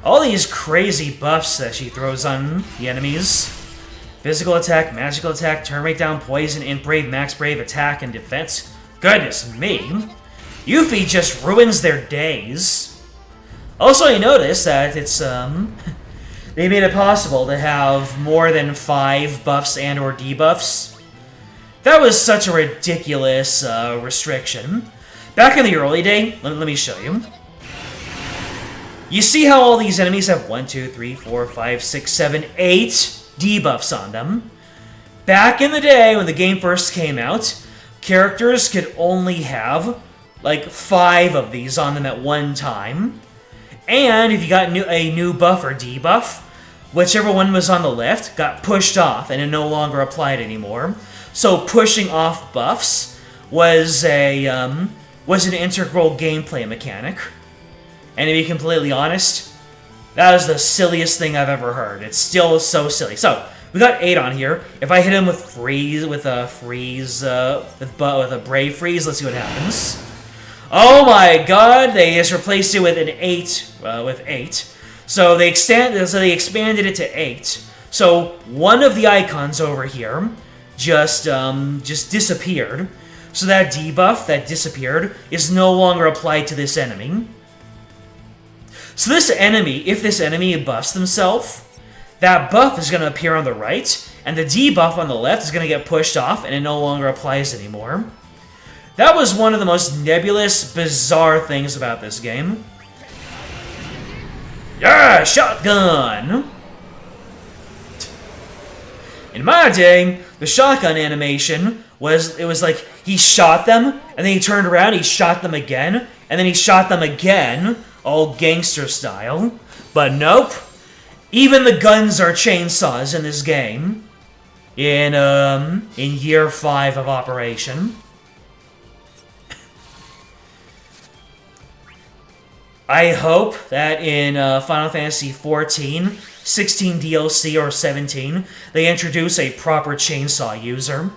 All these crazy buffs that she throws on the enemies. Physical attack, magical attack, turn rate down, poison, int brave, max brave, attack, and defense. Goodness me. Yuffie just ruins their days. Also, I noticed that it's, they made it possible to have more than 5 buffs and or debuffs. That was such a ridiculous restriction. Back in the early day, let me show you. You see how all these enemies have 1, 2, 3, 4, 5, 6, 7, 8 debuffs on them? Back in the day, when the game first came out, characters could only have, like, 5 of these on them at one time. And if you got a new buff or debuff, whichever one was on the left got pushed off and it no longer applied anymore. So pushing off buffs was an integral gameplay mechanic. And to be completely honest, that was the silliest thing I've ever heard. It's still so silly. So, we got 8 on here. If I hit him with a brave freeze, let's see what happens. Oh my god, they just replaced it with an 8, with 8. So they expanded it to 8. So one of the icons over here just disappeared. So that debuff that disappeared is no longer applied to this enemy. So this enemy, if this enemy buffs themselves, that buff is going to appear on the right, and the debuff on the left is going to get pushed off, and it no longer applies anymore. That was one of the most nebulous, bizarre things about this game. Yeah, shotgun! In my day, the shotgun animation was like, he shot them, and then he turned around, he shot them again, and then he shot them again, all gangster style. But nope. Even the guns are chainsaws in this game. In year 5 of operation. I hope that in Final Fantasy 14, 16 DLC, or 17, they introduce a proper chainsaw user.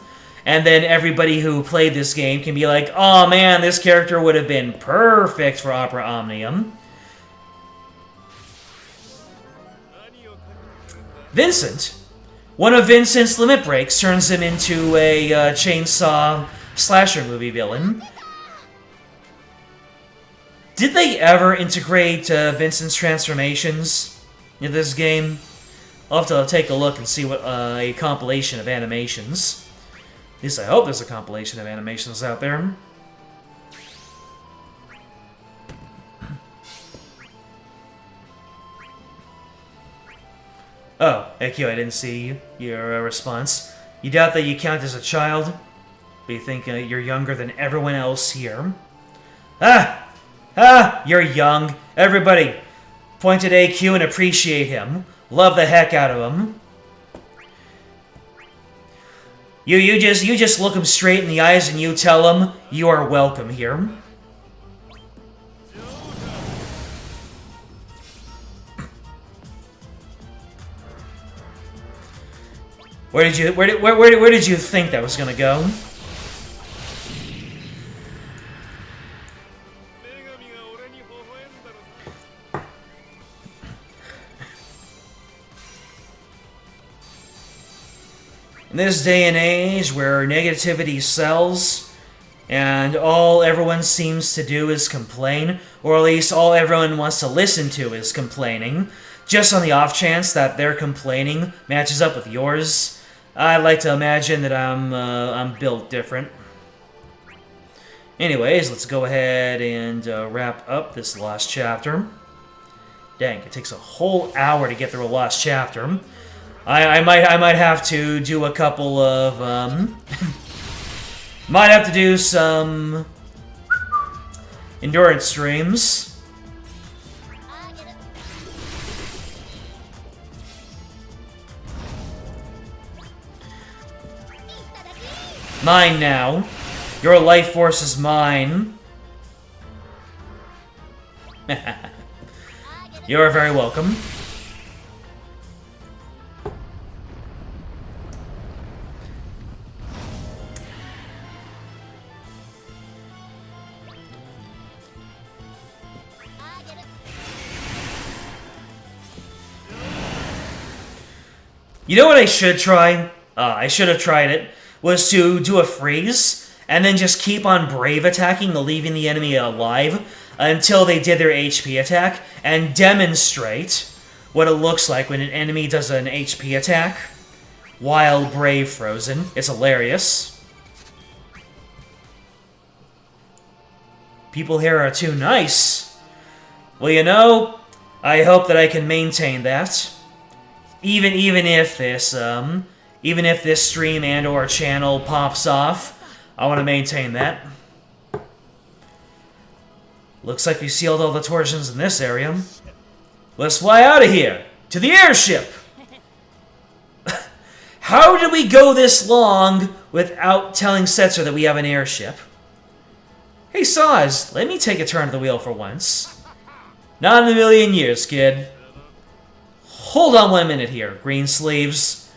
And then everybody who played this game can be like, oh man, this character would have been perfect for Opera Omnium. Vincent. One of Vincent's limit breaks turns him into a chainsaw slasher movie villain. Did they ever integrate Vincent's transformations in this game? I'll have to take a look and see what a compilation of animations. At least I hope there's a compilation of animations out there. Oh, AQ, I didn't see your response. You doubt that you count as a child? But you think you're younger than everyone else here? You're young. Everybody, point at AQ and appreciate him. Love the heck out of him. You just look him straight in the eyes and you tell him you are welcome here. Where did you think that was gonna go? In this day and age where negativity sells, and all everyone seems to do is complain, or at least all everyone wants to listen to is complaining, just on the off chance that their complaining matches up with yours, I like to imagine that I'm built different. Anyways, let's go ahead and wrap up this last chapter. Dang, it takes a whole hour to get through a last chapter. I might have to do a couple of might have to do some endurance streams. Mine now. Your life force is mine. You're very welcome. You know what I should try? I should have tried it. Was to do a freeze, and then just keep on brave attacking, leaving the enemy alive, until they did their HP attack, and demonstrate what it looks like when an enemy does an HP attack while brave frozen. It's hilarious. People here are too nice. Well, you know, I hope that I can maintain that. Even if this stream and/or channel pops off, I want to maintain that. Looks like we sealed all the torsions in this area. Let's fly out of here to the airship. How did we go this long without telling Setzer that we have an airship? Hey, Saz, let me take a turn at the wheel for once. Not in a million years, kid. Hold on 1 minute here, Greensleeves.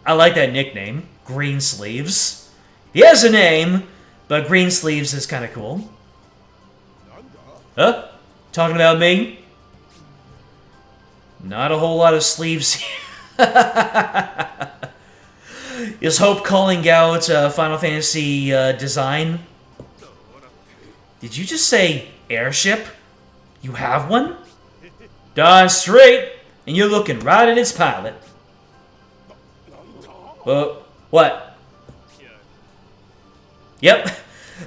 I like that nickname, Greensleeves. He has a name, but Greensleeves is kind of cool. Huh? Talking about me? Not a whole lot of sleeves here. Is Hope calling out Final Fantasy design? Did you just say airship? You have one? Darn straight, and you're looking right at its pilot. What? Yep.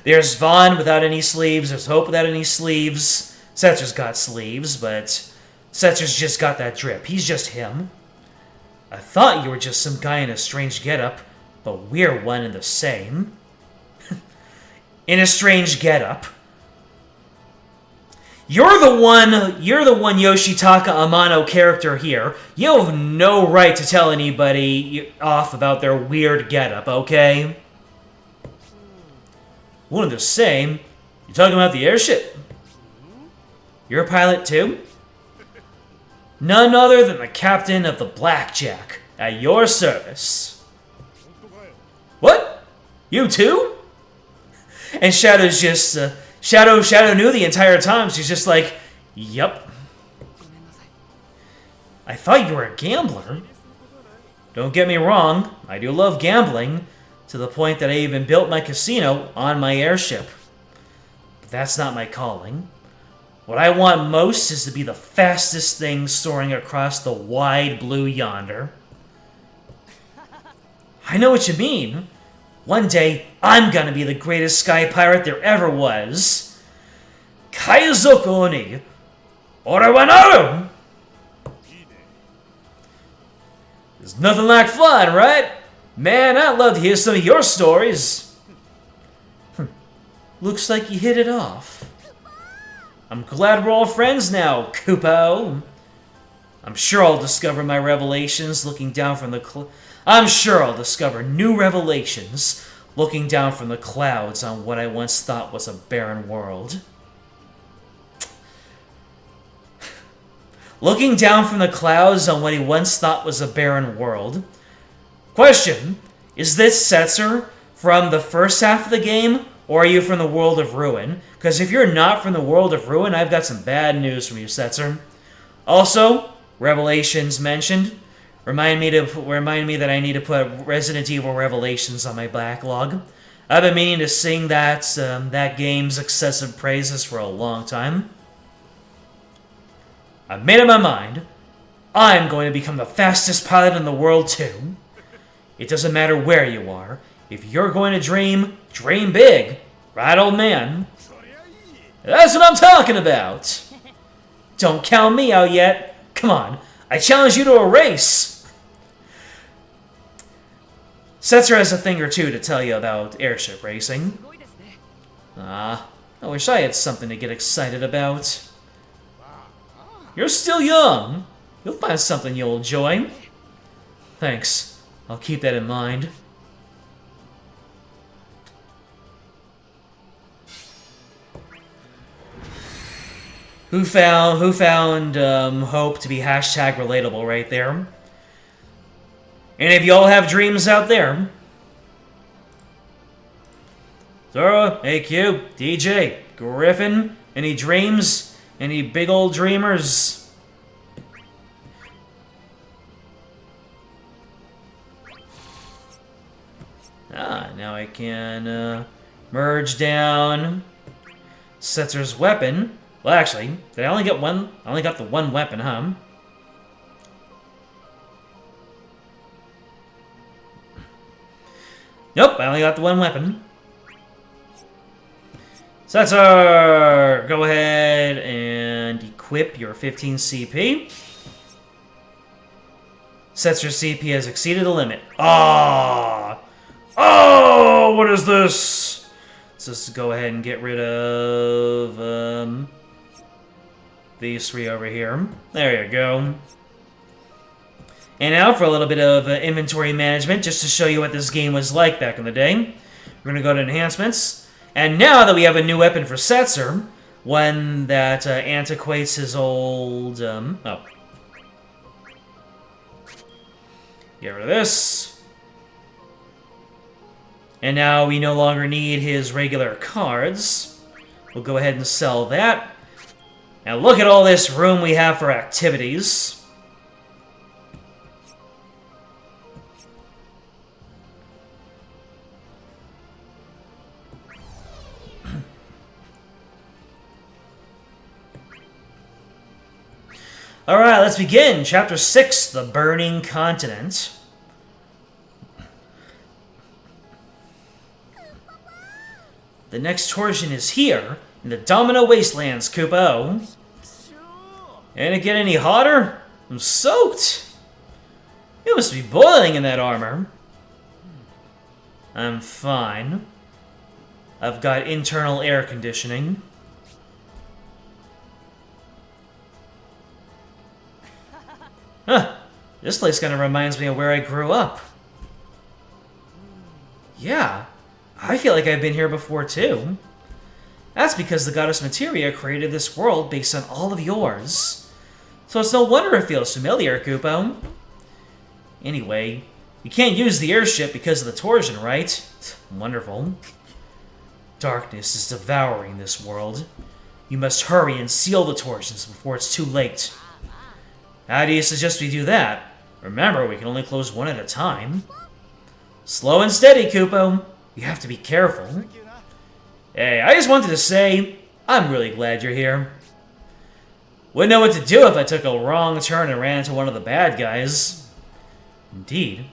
There's Vaughn without any sleeves. There's Hope without any sleeves. Setzer's got sleeves, but Setzer's just got that drip. He's just him. I thought you were just some guy in a strange getup, but we're one and the same. In a strange getup. You're the one Yoshitaka Amano character here. You have no right to tell anybody off about their weird getup, okay? One and the same? You're talking about the airship? You're a pilot too? None other than the captain of the Blackjack, at your service. What? You too? And Shadow's just, Shadow knew the entire time. She's just like, yup. I thought you were a gambler. Don't get me wrong, I do love gambling, to the point that I even built my casino on my airship. But that's not my calling. What I want most is to be the fastest thing soaring across the wide blue yonder. I know what you mean. One day, I'm gonna be the greatest sky pirate there ever was. Kaizoku ni ore wa naru! There's nothing like fun, right? Man, I'd love to hear some of your stories. Looks like you hit it off. I'm glad we're all friends now, Kupo. I'm sure I'll discover my revelations looking down from the I'm sure I'll discover new revelations looking down from the clouds on what I once thought was a barren world. Looking down from the clouds on what he once thought was a barren world. Question, is this Setzer from the first half of the game, or are you from the World of Ruin? Because if you're not from the World of Ruin, I've got some bad news from you, Setzer. Also, Revelations mentioned. Remind me that I need to put Resident Evil Revelations on my backlog. I've been meaning to sing that game's excessive praises for a long time. I've made up my mind. I'm going to become the fastest pilot in the world too. It doesn't matter where you are. If you're going to dream, Dream big. Right, old man? That's what I'm talking about. Don't count me out yet. Come on, I challenge you to a race. Setzer has a thing or two to tell you about airship racing. I wish I had something to get excited about. You're still young. You'll find something you'll enjoy. Thanks. I'll keep that in mind. Who found hope to be hashtag relatable right there? Any of y'all have dreams out there? Zora, AQ, DJ, Griffin, any dreams? Any big old dreamers? Now I can merge down Setzer's weapon. Well, actually, did I only get one? I only got the one weapon, huh? Nope, I only got the one weapon. Setzer! Go ahead and equip your 15 CP. Setzer's CP has exceeded the limit. Ah! Oh, what is this? Let's just go ahead and get rid of these three over here. There you go. And now for a little bit of inventory management, just to show you what this game was like back in the day. We're going to go to enhancements. And now that we have a new weapon for Setzer, one that antiquates his old... Get rid of this. And now we no longer need his regular cards. We'll go ahead and sell that. And look at all this room we have for activities. Alright, let's begin. Chapter 6, The Burning Continent. The next torsion is here, in the Domino Wastelands, Kupo. Ain't it get any hotter? I'm soaked. You must be boiling in that armor. I'm fine. I've got internal air conditioning. Huh. This place kind of reminds me of where I grew up. Yeah. I feel like I've been here before, too. That's because the goddess Materia created this world based on all of yours. So it's no wonder it feels familiar, Kupo. Anyway, you can't use the airship because of the torsion, right? Wonderful. Darkness is devouring this world. You must hurry and seal the torsions before it's too late. How do you suggest we do that? Remember, we can only close one at a time. Slow and steady, Kupo. You have to be careful. Hey, I just wanted to say, I'm really glad you're here. Wouldn't know what to do if I took a wrong turn and ran into one of the bad guys. Indeed.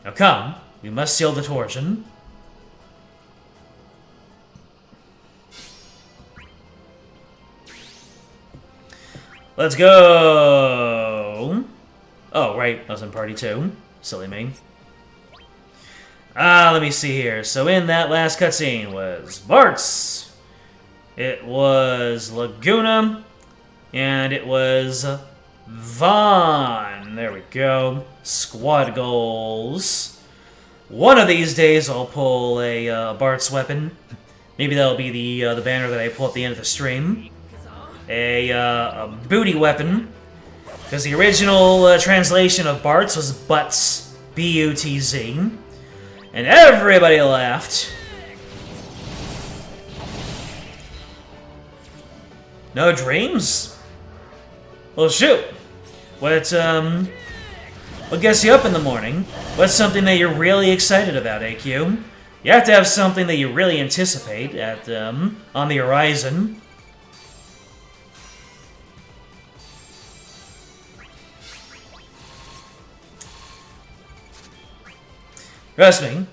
Now come, we must seal the torsion. Let's go! Oh, right, I was in party 2. Silly me. Let me see here. So in that last cutscene was Bartz, it was Laguna, and it was Vaughn. There we go. Squad goals. One of these days I'll pull a Bartz weapon. Maybe that'll be the banner that I pull at the end of the stream. A booty weapon. Because the original translation of Bartz was Butts. B-U-T-Z. And everybody laughed. No dreams? Well, shoot. What gets you up in the morning? What's something that you're really excited about, AQ? You have to have something that you really anticipate at on the horizon. Trust me,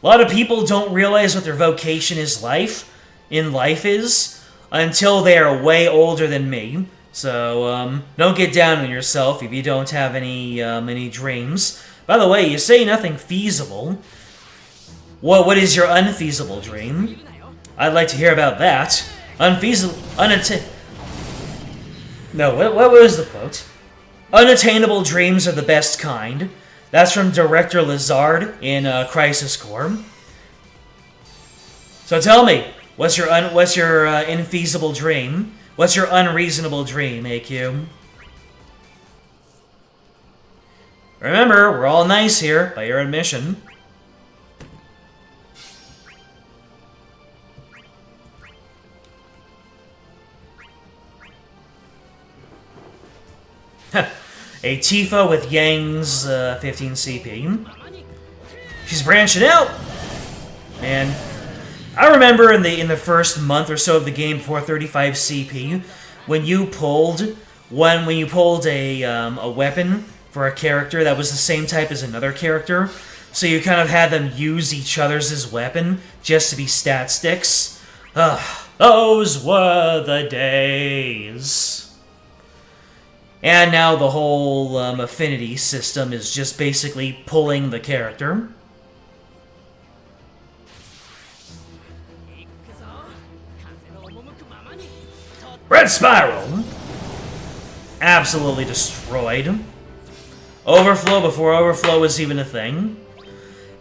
A lot of people don't realize what their vocation in life is, until they are way older than me. So, don't get down on yourself if you don't have any dreams. By the way, you say nothing feasible. What is your unfeasible dream? I'd like to hear about that. Unfeasible... No, what was the quote? Unattainable dreams are the best kind. That's from Director Lazard in Crisis Core. So tell me, what's your infeasible dream? What's your unreasonable dream, AQ? Remember, we're all nice here, by your admission. A Tifa with Yang's 15 CP. She's branching out! Man, I remember in the first month or so of the game before 35 CP, when you pulled a weapon for a character that was the same type as another character, so you kind of had them use each other's as weapon just to be stat sticks. Ugh, those were the days. And now the whole affinity system is just basically pulling the character. Red Spiral! Absolutely destroyed. Overflow before Overflow was even a thing.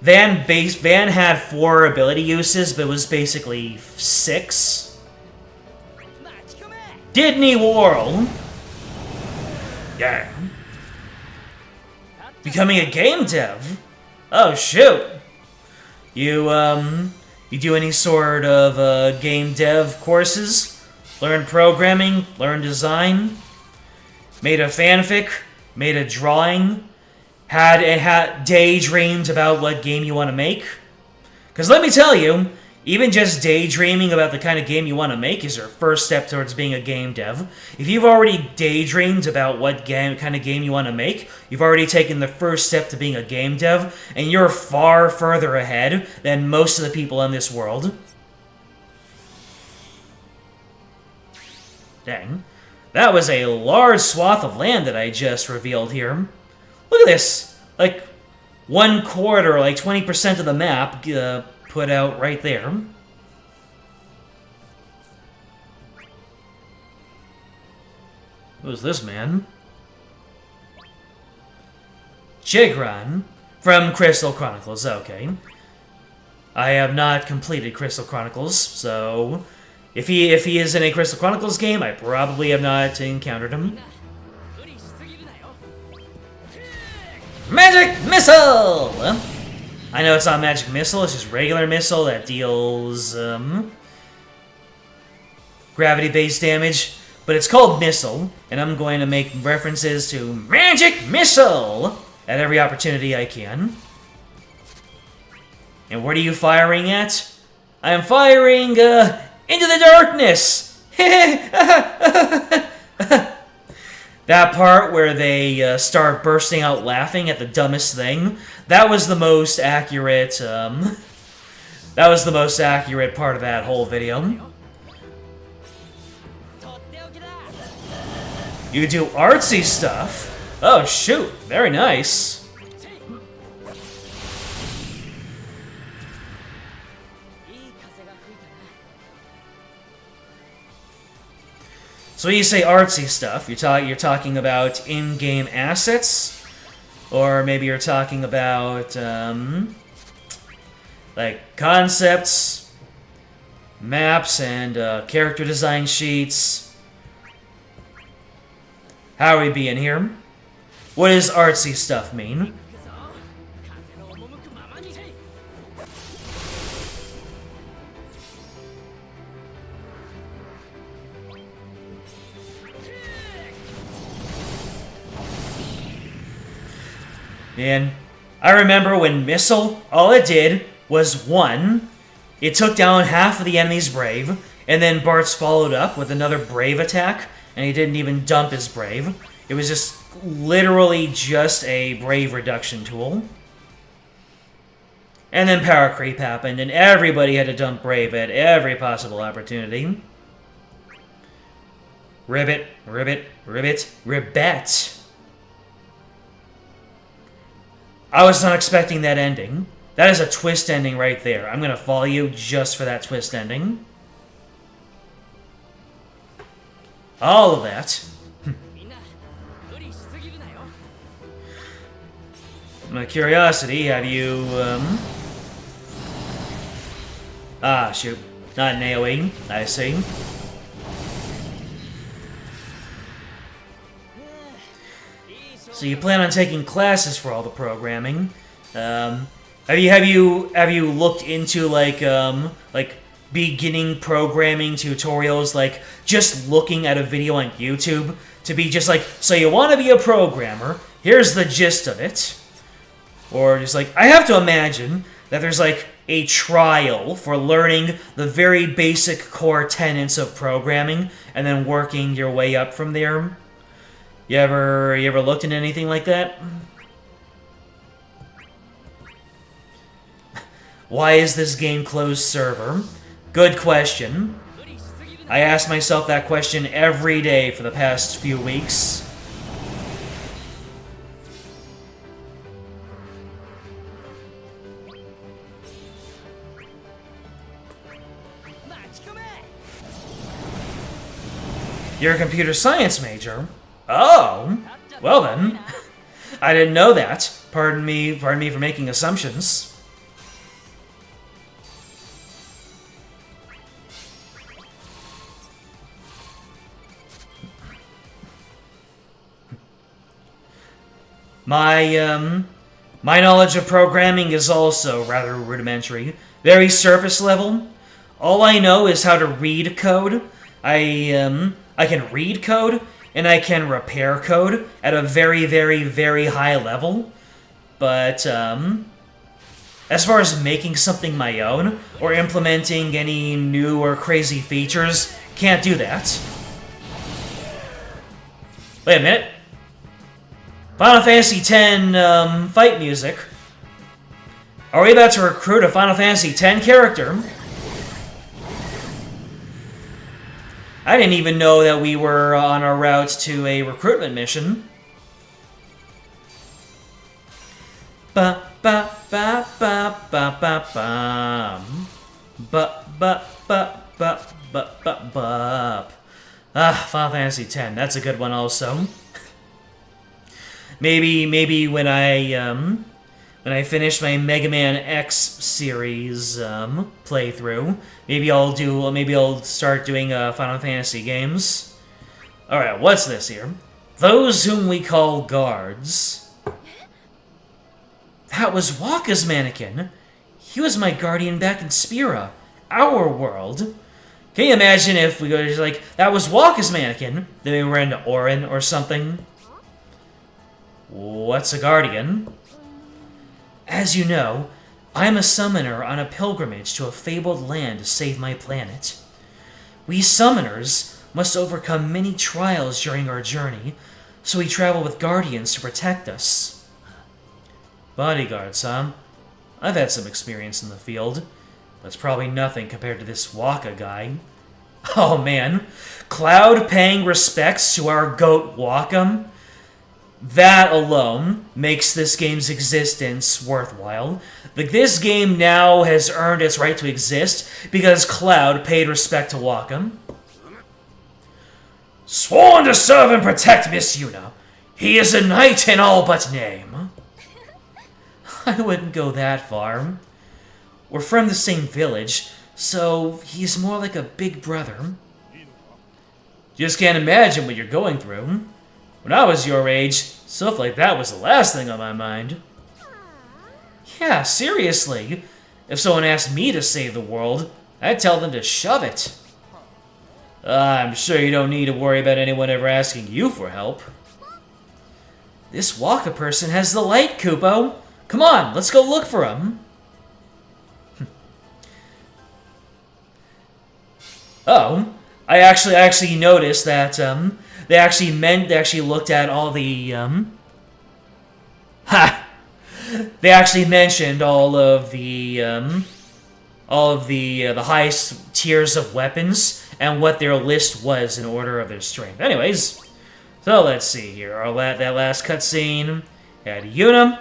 Van had 4 ability uses, but was basically 6. Didn't Whirl? Yeah. Becoming a game dev? Oh, shoot. You do any sort of game dev courses? Learn programming? Learn design? Made a fanfic? Made a drawing? Had daydreamed about what game you want to make? Because let me tell you, even just daydreaming about the kind of game you want to make is your first step towards being a game dev. If you've already daydreamed about what kind of game you want to make, you've already taken the first step to being a game dev, and you're far further ahead than most of the people in this world. Dang. That was a large swath of land that I just revealed here. Look at this! Like, 1/4, like 20% of the map, put out right there. Who's this man? Jigran from Crystal Chronicles, okay. I have not completed Crystal Chronicles, so if he is in a Crystal Chronicles game, I probably have not encountered him. Magic Missile! I know it's not Magic Missile, it's just regular missile that deals gravity-based damage, but it's called Missile, and I'm going to make references to Magic Missile at every opportunity I can. And what are you firing at? I am firing into the darkness! That part where they start bursting out laughing at the dumbest thing, that was the most accurate, that was the most accurate part of that whole video. You do artsy stuff? Oh shoot, very nice. So when you say artsy stuff, you're talking about in-game assets, or maybe you're talking about like concepts, maps, and character design sheets. How are we being here? What does artsy stuff mean? And I remember when Missile, all it did was one. It took down half of the enemy's Brave, and then Bartz followed up with another Brave attack, and he didn't even dump his Brave. It was just literally just a Brave reduction tool. And then power creep happened, and everybody had to dump Brave at every possible opportunity. Ribbit, ribbit, ribbit, ribbet. I was not expecting that ending. That is a twist ending right there. I'm gonna follow you just for that twist ending. All of that. My curiosity, have you, Ah, shoot. Not an AoE. I see. So you plan on taking classes for all the programming. Have you looked into like beginning programming tutorials, like just looking at a video on YouTube to be just like, so you want to be a programmer, here's the gist of it. Or just like, I have to imagine that there's like a trial for learning the very basic core tenets of programming and then working your way up from there. You ever looked into anything like that? Why is this game closed server? Good question. I ask myself that question every day for the past few weeks. You're a computer science major? Oh, well then. I didn't know that. Pardon me for making assumptions. My knowledge of programming is also rather rudimentary, very surface level. All I know is how to read code. I can read code, and I can repair code at a very, very, very high level. But, as far as making something my own, or implementing any new or crazy features, can't do that. Wait a minute. Final Fantasy X, fight music. Are we about to recruit a Final Fantasy X character? I didn't even know that we were on our route to a recruitment mission. Ba ba ba ba ba ba ba ba ba ba ba ba ba ba. Ah, Final Fantasy X. That's a good one also. Maybe when I finish my Mega Man X series playthrough, maybe I'll start doing Final Fantasy games. All right, what's this here? Those whom we call guards. That was Wakka's mannequin. He was my guardian back in Spira, our world. Can you imagine if we go to like, that was Wakka's mannequin, then we ran to Orin or something? What's a guardian? As you know, I'm a summoner on a pilgrimage to a fabled land to save my planet. We summoners must overcome many trials during our journey, so we travel with guardians to protect us. Bodyguards, huh? I've had some experience in the field, but it's probably nothing compared to this Wakka guy. Oh man, Cloud paying respects to our goat Wakka? That alone makes this game's existence worthwhile. Like, this game now has earned its right to exist because Cloud paid respect to Wakka. Sworn to serve and protect Miss Yuna. He is a knight in all but name. I wouldn't go that far. We're from the same village, so he's more like a big brother. Just can't imagine what you're going through. When I was your age, stuff like that was the last thing on my mind. Yeah, seriously. If someone asked me to save the world, I'd tell them to shove it. I'm sure you don't need to worry about anyone ever asking you for help. This Wakka person has the light, Kupo. Come on, let's go look for him. Oh, I actually noticed that they actually looked at all the they actually mentioned all of the highest tiers of weapons and what their list was in order of their strength. Anyways, so let's see here. That last cutscene had Yuna,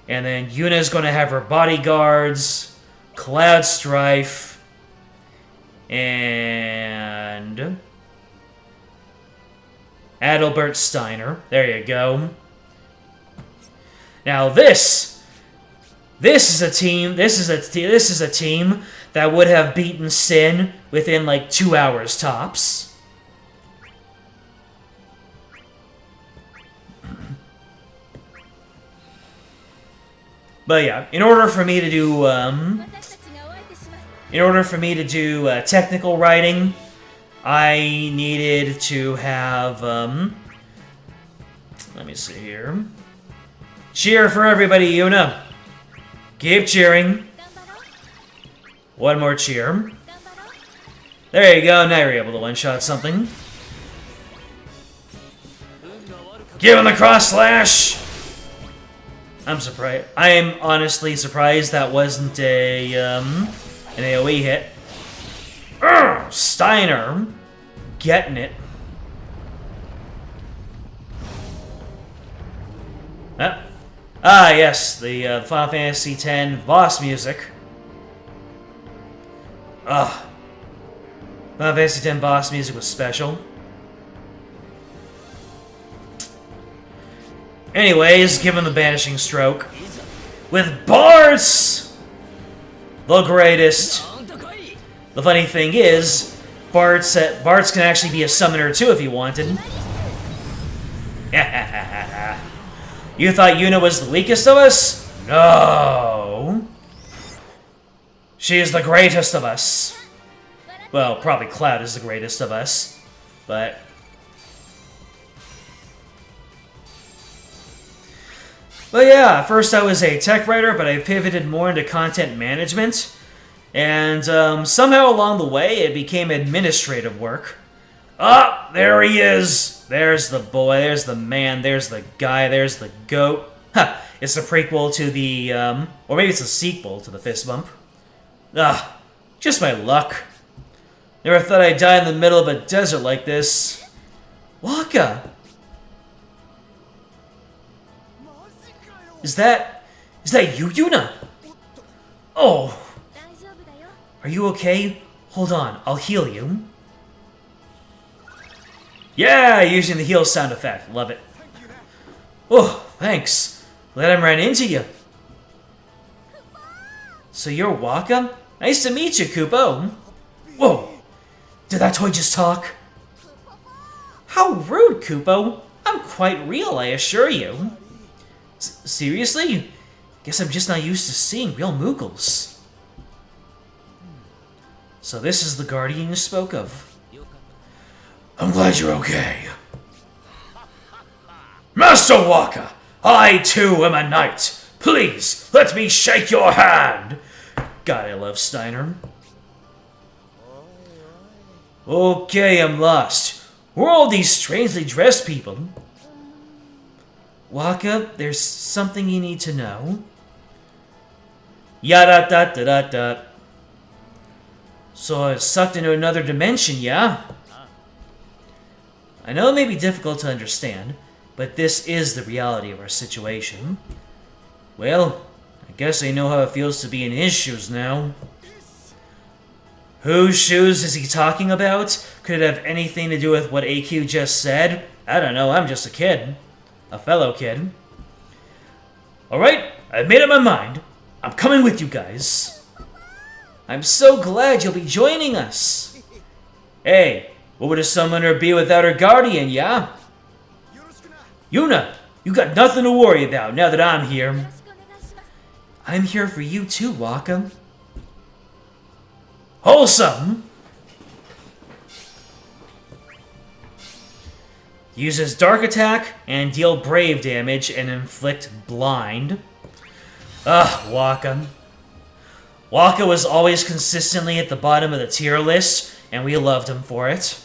and then Yuna's going to have her bodyguards, Cloud Strife, and Adalbert Steiner. There you go. Now this is a team. This is a team that would have beaten Sin within like 2 hours tops. But yeah, in order for me to do technical writing, I needed to have let me see here. Cheer for everybody, Yuna. Keep cheering. One more cheer. There you go, now you're able to one-shot something. Give him the cross slash! I'm surprised. I am honestly surprised that wasn't an AoE hit. Steiner. Getting it. Yes, the Final Fantasy X boss music. Final Fantasy X boss music was special. Anyways, give him the Banishing Stroke. With Bartz! The greatest. The funny thing is, Bartz can actually be a summoner too if he wanted. You thought Yuna was the weakest of us? No. She is the greatest of us. Well, probably Cloud is the greatest of us, but... But yeah, at first I was a tech writer, but I pivoted more into content management. And somehow along the way, it became administrative work. Ah, there he is! There's the boy, there's the man, there's the guy, there's the goat. Ha! It's a prequel to the, or maybe it's a sequel to the Fist Bump. Ah, just my luck. Never thought I'd die in the middle of a desert like this. Waka! Is that you, Yuna? Oh! Are you okay? Hold on, I'll heal you. Yeah, using the heal sound effect. Love it. Oh, thanks. Glad I ran into you. So you're Waka? Nice to meet you, Kupo. Whoa! Did that toy just talk? How rude, Kupo. I'm quite real, I assure you. Seriously? Guess I'm just not used to seeing real Moogles. So this is the Guardian you spoke of. I'm glad you're okay. Master Waka, I too am a knight. Please, let me shake your hand. God, I love Steiner. Okay, I'm lost. Who are all these strangely dressed people? Waka, there's something you need to know. Yada-da-da-da-da. So I was sucked into another dimension, yeah? I know it may be difficult to understand, but this is the reality of our situation. Well, I guess I know how it feels to be in his shoes now. Whose shoes is he talking about? Could it have anything to do with what AQ just said? I don't know, I'm just a kid. A fellow kid. Alright, I've made up my mind. I'm coming with you guys. I'm so glad you'll be joining us. Hey, what would a summoner be without her guardian, yeah? Yuna, you got nothing to worry about now that I'm here. I'm here for you too, Waka. Wholesome! Uses Dark Attack and deal Brave damage and inflict Blind. Ugh, Waka. Waka was always consistently at the bottom of the tier list, and we loved him for it.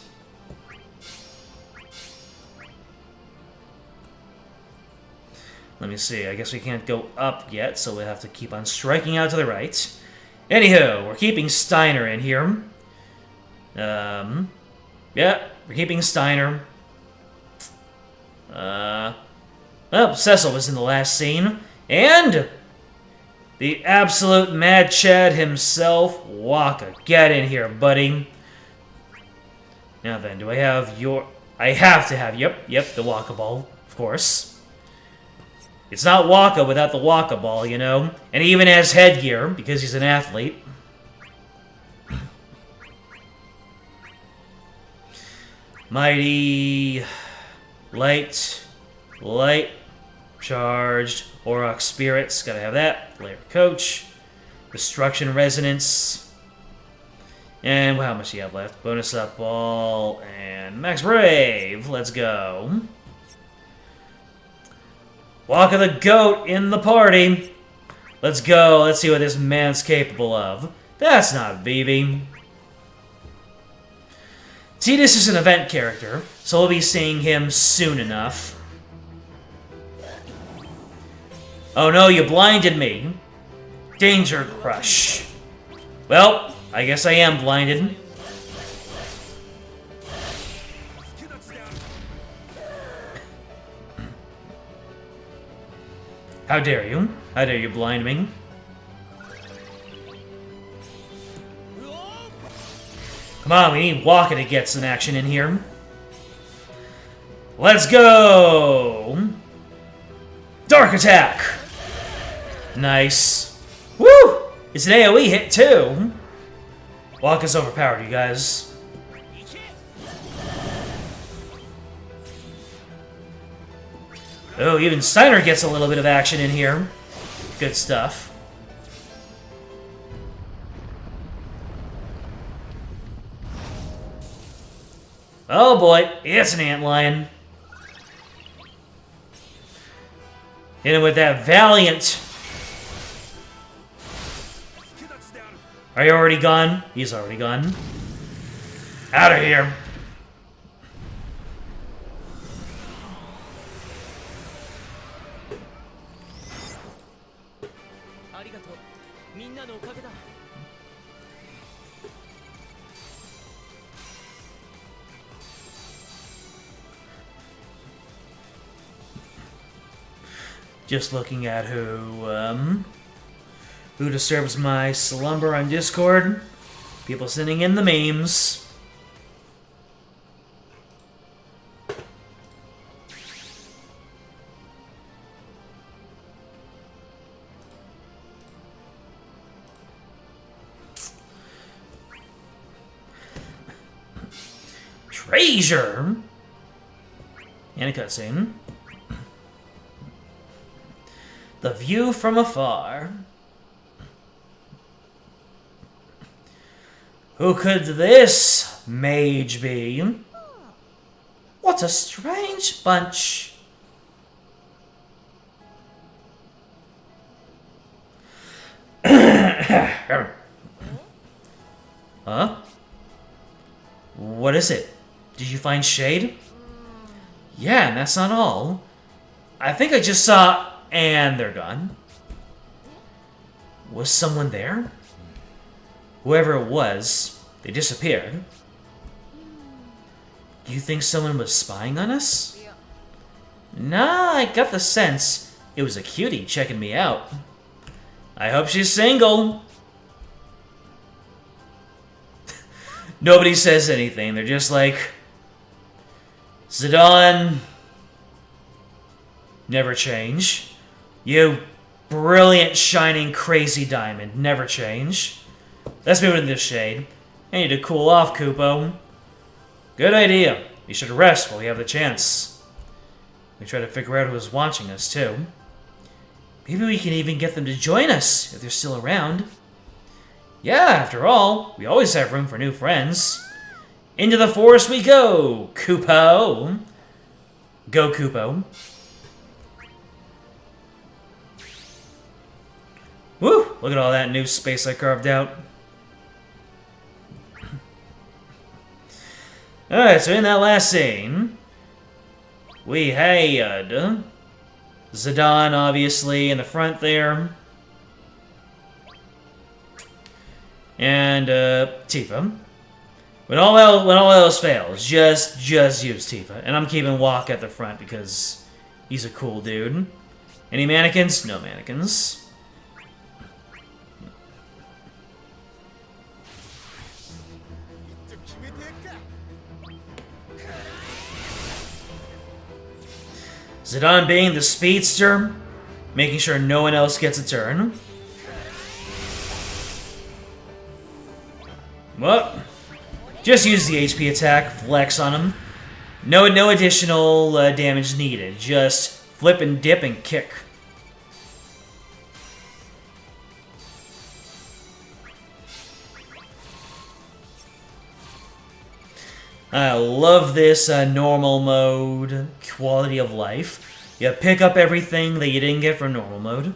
Let me see. I guess we can't go up yet, so we'll have to keep on striking out to the right. Anywho, we're keeping Steiner in here. Yeah, we're keeping Steiner. Well, Cecil was in the last scene. And the absolute Mad Chad himself, Waka. Get in here, buddy. Now then, do I have your... I have to have... Yep, the Waka Ball, of course. It's not Waka without the Waka Ball, you know? And he even has headgear, because he's an athlete. Mighty... Light... Charged... Auroch Spirits, gotta have that. Player Coach. Destruction Resonance. And how much do you have left? Bonus Up Ball and Max Brave. Let's go. Walk of the Goat in the party. Let's go. Let's see what this man's capable of. That's not Vivi. Tidus is an event character, so we'll be seeing him soon enough. Oh no, you blinded me. Danger Crush. Well, I guess I am blinded. How dare you? How dare you blind me? Come on, we need Waka to get some action in here. Let's go! Dark Attack! Nice. Woo! It's an AoE hit, too. Waka's overpowered, you guys. Oh, even Steiner gets a little bit of action in here. Good stuff. Oh boy, it's an antlion. Hit him with that Valiant. Are you already gone? He's already gone. Out of here. Just looking at who disturbs my slumber on Discord. People sending in the memes. Treasure! And a cutscene. The view from afar. Who could this mage be? What a strange bunch. Huh? What is it? Did you find shade? Yeah, and that's not all. I think I just saw... And they're gone. Was someone there? Whoever it was, they disappeared. Do you think someone was spying on us? Nah, I got the sense it was a cutie checking me out. I hope she's single. Nobody says anything. They're just like... Zidane... Never change. You brilliant, shining, crazy diamond. Never change. Let's move into this shade. I need to cool off, Kupo. Good idea. We should rest while we have the chance. We try to figure out who's watching us, too. Maybe we can even get them to join us, if they're still around. Yeah, after all, we always have room for new friends. Into the forest we go, Kupo. Go, Kupo. Woo! Look at all that new space I carved out. Alright, so in that last scene, we had Zidane, obviously, in the front there. And, Tifa. When all else fails, just use Tifa. And I'm keeping Walk at the front because he's a cool dude. Any mannequins? No mannequins. Zidane being the speedster, making sure no one else gets a turn. Well, just use the HP attack, flex on him. No additional damage needed. Just flip and dip and kick. I love this normal mode quality of life. You pick up everything that you didn't get from normal mode.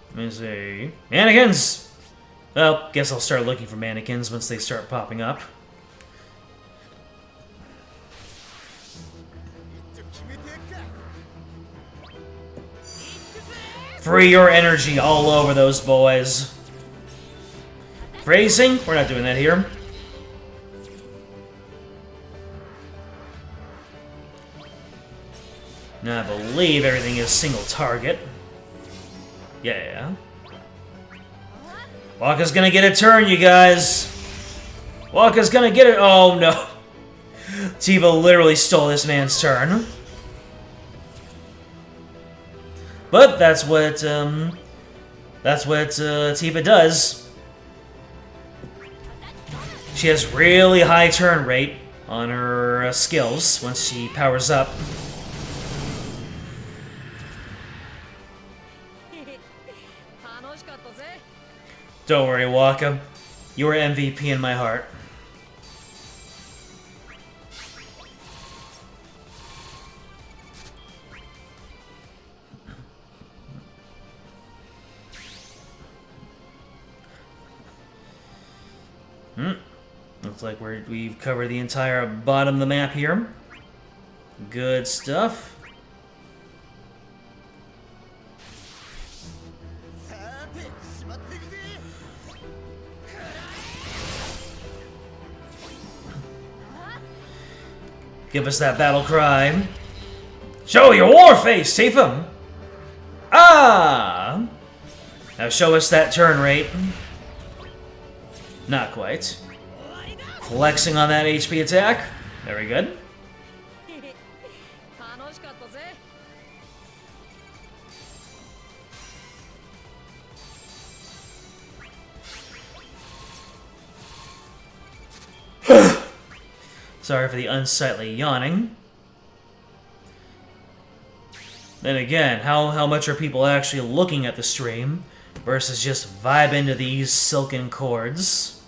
Let me see. Mannequins! Well, guess I'll start looking for mannequins once they start popping up. Free your energy all over those boys. Phrasing? We're not doing that here. Now I believe everything is single target. Yeah. Wakka's gonna get a turn, you guys. Wakka's gonna get it. Oh no. Tifa literally stole this man's turn. But that's what Tifa does. She has really high turn rate on her skills once she powers up. Don't worry, Wakka. You are MVP in my heart. Looks like we've covered the entire bottom of the map here. Good stuff. Give us that battle cry. Show your war face, Tifa! Ah! Now show us that turn rate. Not quite. Flexing on that HP attack. Very good. Sorry for the unsightly yawning. Then again, how much are people actually looking at the stream versus just vibing to these silken chords?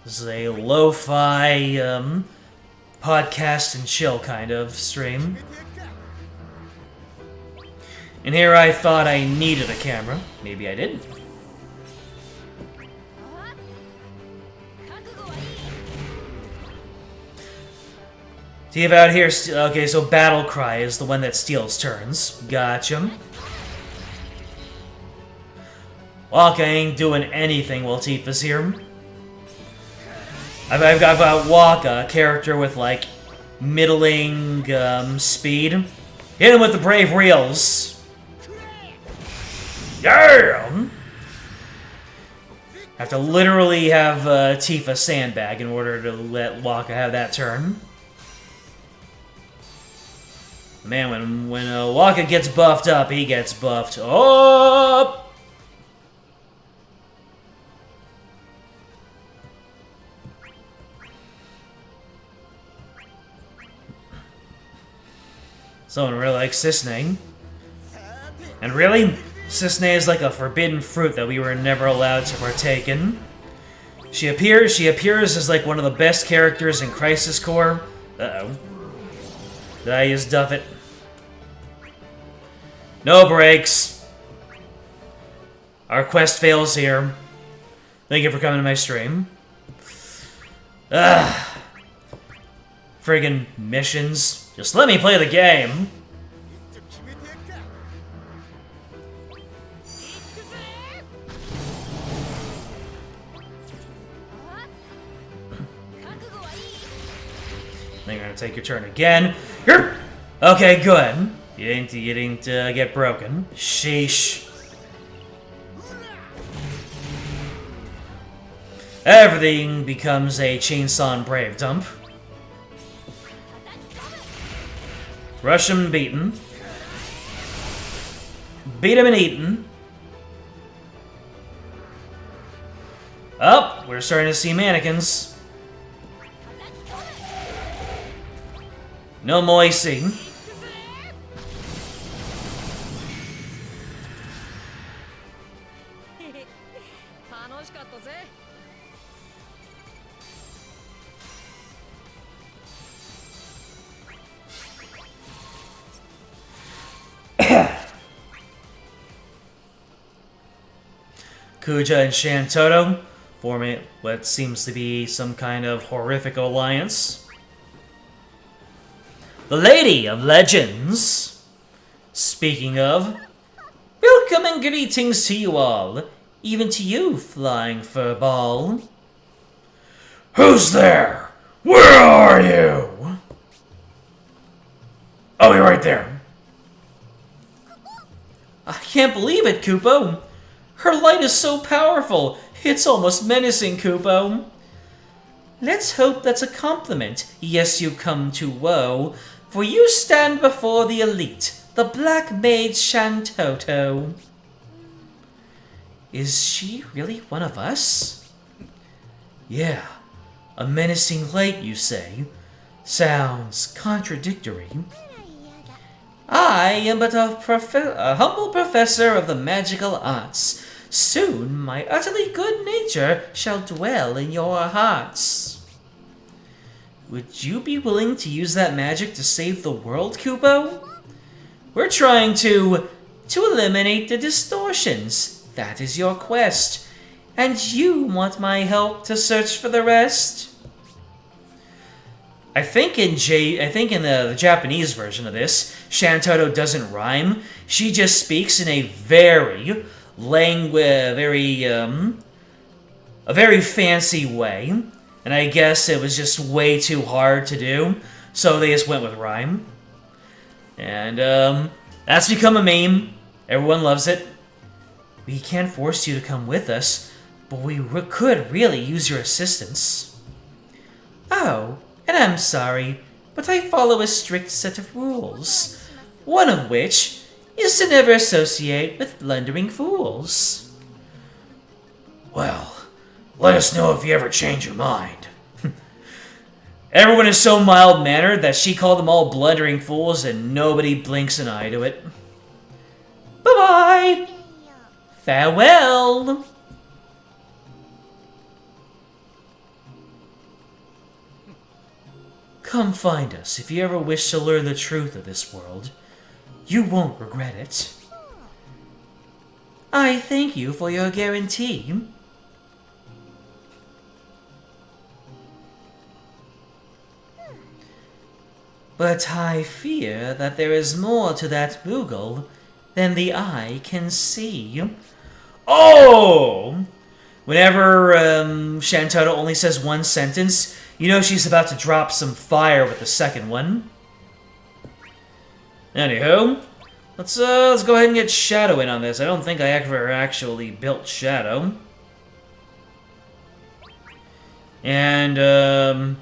This is a lo-fi podcast and chill kind of stream. And here I thought I needed a camera. Maybe I didn't. Tifa out here. Okay, so Battle Cry is the one that steals turns. Gotcha. Wakka ain't doing anything while Tifa's here. I've got Wakka, a character with like middling speed. Hit him with the brave reels. Yeah! Have to literally have Tifa sandbag in order to let Wakka have that turn. Man, when Wakka gets buffed up, he gets buffed up! Someone really likes Cisne. And really, Cisne is like a forbidden fruit that we were never allowed to partake in. She appears as like one of the best characters in Crisis Core. Uh-oh. Did I use Duff It? No breaks. Our quest fails here. Thank you for coming to my stream. Ugh. Friggin' missions. Just let me play the game. Then you're gonna take your turn again. Here. Okay, good. You didn't get broken. Sheesh. Everything becomes a chainsaw and brave dump. Rush him, beaten. Beat him and eaten. Oh, we're starting to see mannequins. No moisting. Kuja and Shantoto forming what seems to be some kind of horrific alliance. The Lady of Legends. Speaking of, welcome and greetings to you all, even to you, Flying Furball. Who's there? Where are you? Oh, you're right there. I can't believe it, Kupo. Her light is so powerful, it's almost menacing, Kupo. Let's hope that's a compliment, yes you come to woe, for you stand before the elite, the Black Maid Shantoto. Is she really one of us? Yeah, a menacing light, you say. Sounds contradictory. I am but a humble professor of the magical arts. Soon my utterly good nature shall dwell in your hearts. Would you be willing to use that magic to save the world, Kupo? We're trying to eliminate the distortions. That is your quest. And you want my help to search for the rest? I think in the Japanese version of this, Shantoto doesn't rhyme. She just speaks in a very a very fancy way. And I guess it was just way too hard to do, so they just went with rhyme. And that's become a meme. Everyone loves it. We can't force you to come with us, but we could really use your assistance. Oh, and I'm sorry, but I follow a strict set of rules, one of which is to never associate with blundering fools. Well, let us know if you ever change your mind. Everyone is so mild-mannered that she called them all blundering fools and nobody blinks an eye to it. Bye-bye! Farewell! Come find us if you ever wish to learn the truth of this world. You won't regret it. I thank you for your guarantee. But I fear that there is more to that Moogle than the eye can see. Oh! Whenever Shantoto only says one sentence, you know she's about to drop some fire with the second one. Anywho, let's go ahead and get Shadow in on this. I don't think I ever actually built Shadow. And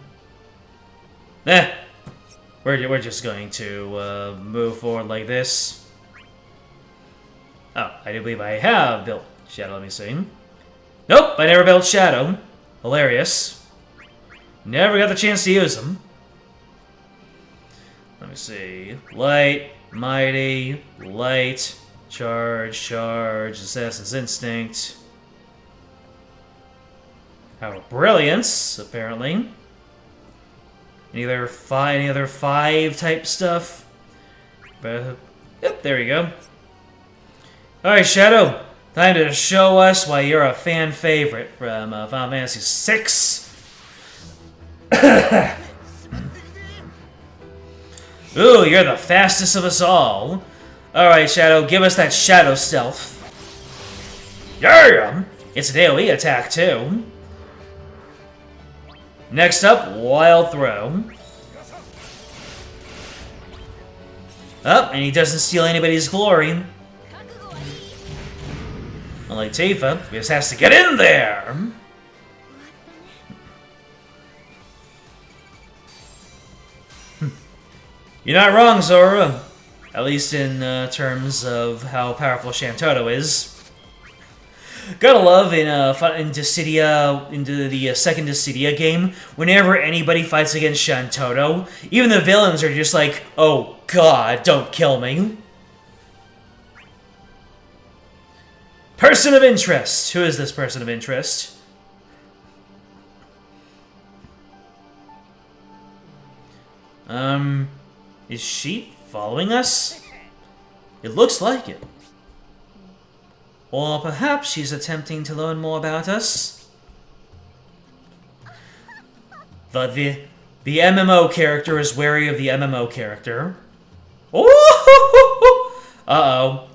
we're just going to move forward like this. Oh, I do believe I have built Shadow. Let me see. Nope, I never built Shadow. Hilarious. Never got the chance to use them. Let me see. Light, Mighty, Light, Charge, Assassin's Instinct. Our Brilliance, apparently. Any other five type stuff? Yep, there we go. Alright, Shadow. Time to show us why you're a fan favorite from Final Fantasy VI. Ooh, you're the fastest of us all. Alright, Shadow, give us that Shadow Stealth. Yeah! It's an AoE attack, too. Next up, Wild Throw. Oh, and he doesn't steal anybody's glory. Unlike Tifa, he just has to get in there! You're not wrong, Zora. At least in terms of how powerful Shantotto is. Gotta love in Dissidia, into the second Dissidia game, whenever anybody fights against Shantotto, even the villains are just like, oh god, don't kill me. Person of interest. Who is this person of interest? Is she following us? It looks like it. Or perhaps she's attempting to learn more about us. The MMO character is wary of the MMO character. Oh! Uh-oh.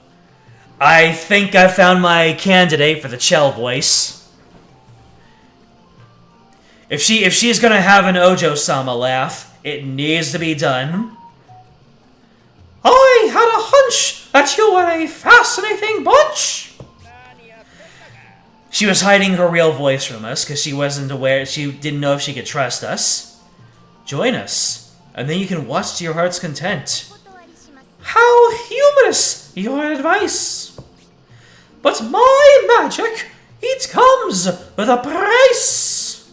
I think I found my candidate for the Chell voice. If she's gonna have an Ojo-sama laugh, it needs to be done. I had a hunch that you were a fascinating bunch! She was hiding her real voice from us because she wasn't aware, she didn't know if she could trust us. Join us, and then you can watch to your heart's content. How humorous your advice! But my magic, it comes with a price!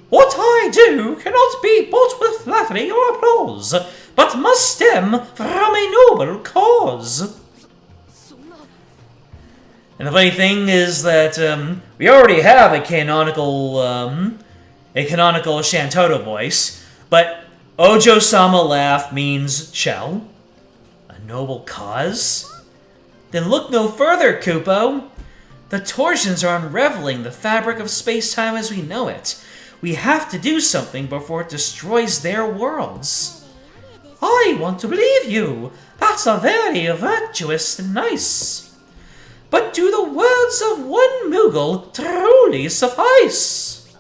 What I do cannot be bought with flattery or applause, but must stem from a noble cause. And the funny thing is that we already have a canonical Shantotto voice, but Ojo-sama laugh means Chell, a noble cause. Then look no further, Kupo. The torsions are unraveling the fabric of space-time as we know it. We have to do something before it destroys their worlds. I want to believe you. That's a very virtuous and nice. But do the words of one Moogle truly suffice?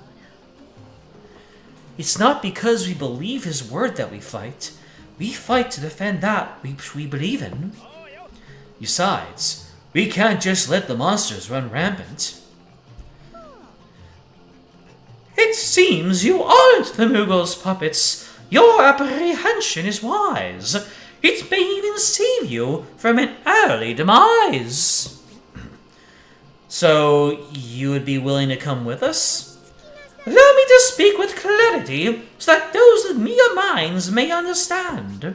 It's not because we believe his word that we fight. We fight to defend that which we believe in. Besides, we can't just let the monsters run rampant. It seems you aren't the Moogle's puppets. Your apprehension is wise. It may even save you from an early demise. So, you would be willing to come with us? Allow me to speak with clarity, so that those with mere minds may understand.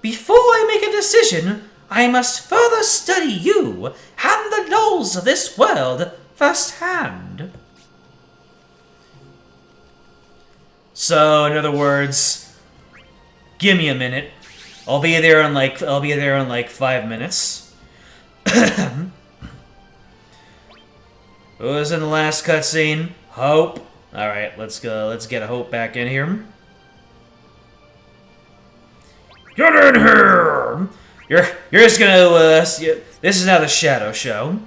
Before I make a decision, I must further study you and the laws of this world firsthand. So, in other words, give me a minute. I'll be there in like 5 minutes. Who was in the last cutscene? Hope. All right, let's go. Let's get a Hope back in here. Get in here! You're just gonna. This is now the Shadow Show.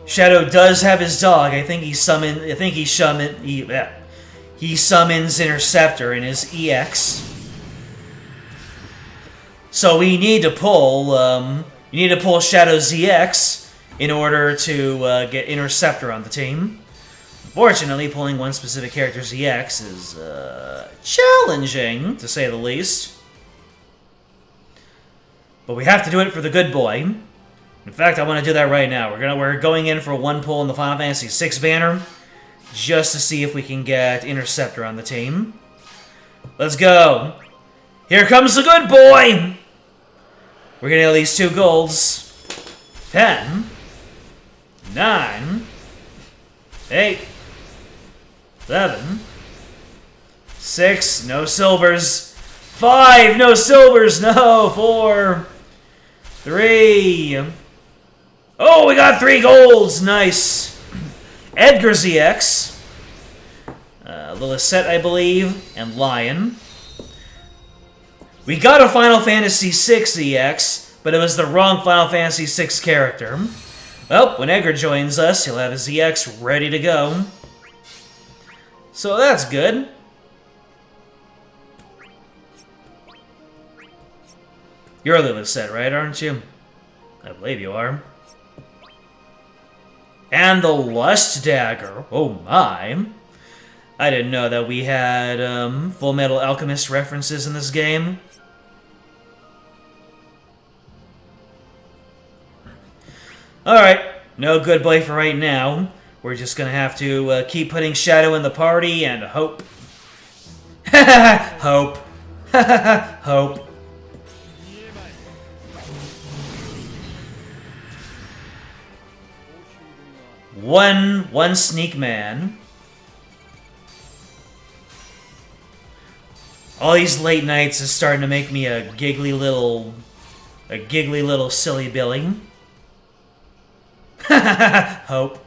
Shadow does have his dog. I think he summons Interceptor in his EX. So we need to pull Shadow's EX in order to get Interceptor on the team. Unfortunately, pulling one specific character's EX is challenging, to say the least. But we have to do it for the good boy. In fact, I want to do that right now. We're going in for one pull in the Final Fantasy VI banner, just to see if we can get Interceptor on the team. Let's go. Here comes the good boy. We're getting at least 2 golds. 10, 9, 8, 7, 6, no silvers. 5, no silvers. No, 4, 3. Oh, we got 3 golds! Nice. Edgar's EX. Lilithette, I believe, and Lion. We got a Final Fantasy VI EX, but it was the wrong Final Fantasy VI character. Well, when Edgar joins us, he'll have his EX ready to go. So that's good. You're Lilithette, right, aren't you? I believe you are. And the Lust Dagger. Oh my. I didn't know that we had Full Metal Alchemist references in this game. Alright, no good boy for right now. We're just gonna have to keep putting Shadow in the party and hope. Hope. Hope. One sneak man. All these late nights is starting to make me a giggly little silly Billy. Hope.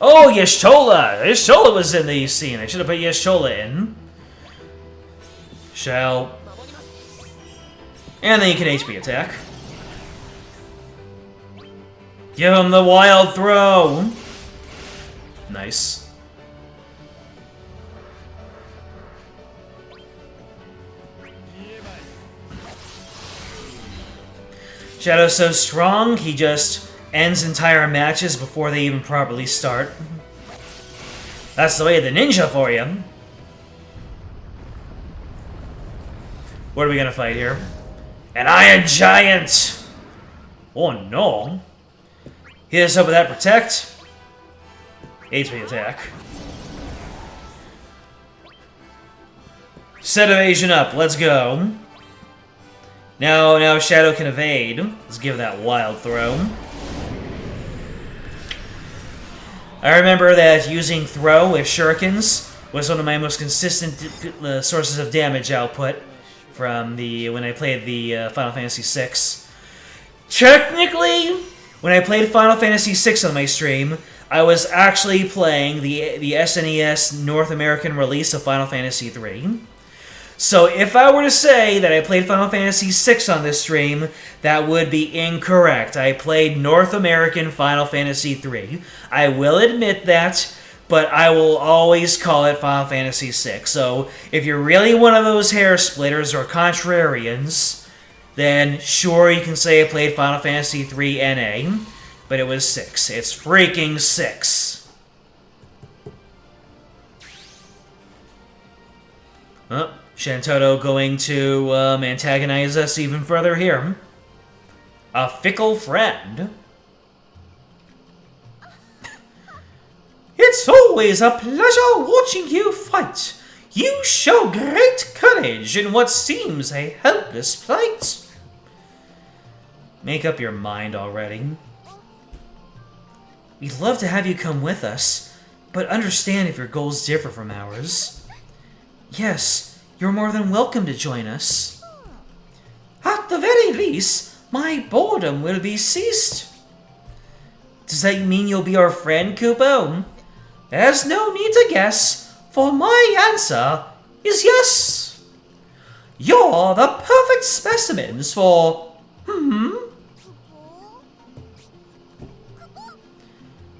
Oh, Yashola! Yashola was in the scene. I should have put Yashola in. Shall. And then you can HP attack. Give him the wild throw! Nice. Shadow's so strong, he just ends entire matches before they even properly start. That's the way of the ninja for you. What are we gonna fight here? An Iron Giant! Oh no. Hit us up with that Protect. HP attack. Set evasion up, let's go. Now Shadow can evade. Let's give that wild throw. I remember that using throw with shurikens was one of my most consistent sources of damage output from when I played the Final Fantasy VI. Technically, when I played Final Fantasy VI on my stream, I was actually playing the SNES North American release of Final Fantasy III. So if I were to say that I played Final Fantasy VI on this stream, that would be incorrect. I played North American Final Fantasy III. I will admit that, but I will always call it Final Fantasy VI. So if you're really one of those hair splitters or contrarians, then sure, you can say I played Final Fantasy III NA, but it was 6. It's freaking 6. Oh, Shantoto going to antagonize us even further here. A fickle friend. It's always a pleasure watching you fight. You show great courage in what seems a helpless plight. Make up your mind already. We'd love to have you come with us, but understand if your goals differ from ours. Yes, you're more than welcome to join us. At the very least, my boredom will be ceased. Does that mean you'll be our friend, Kupo? There's no need to guess, for my answer is yes. You're the perfect specimens for...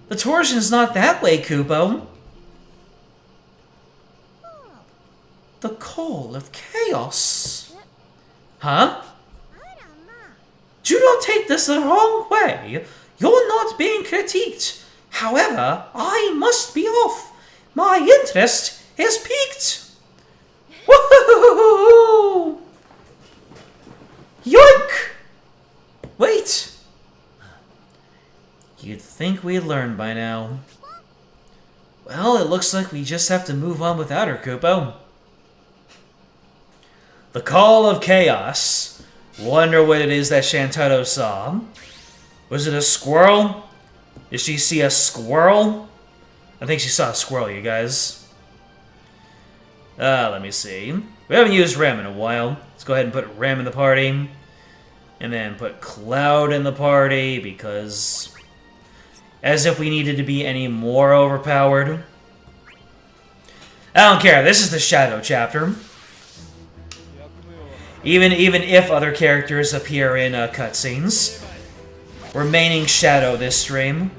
The torsion's not that way, Kupo. The call of chaos. Huh? Do not take this the wrong way. You're not being critiqued. However, I must be off. My interest is piqued. Woohoo! Yoink! Wait. You'd think we'd learn by now. Well, it looks like we just have to move on without her, Kupo. The Call of Chaos. Wonder what it is that Shantoto saw. Was it a squirrel? Did she see a squirrel? I think she saw a squirrel, you guys. Let me see. We haven't used Rem in a while. Let's go ahead and put Rem in the party. And then put Cloud in the party, because... as if we needed to be any more overpowered. I don't care. This is the Shadow chapter. Even if other characters appear in cutscenes. Remaining Shadow this stream.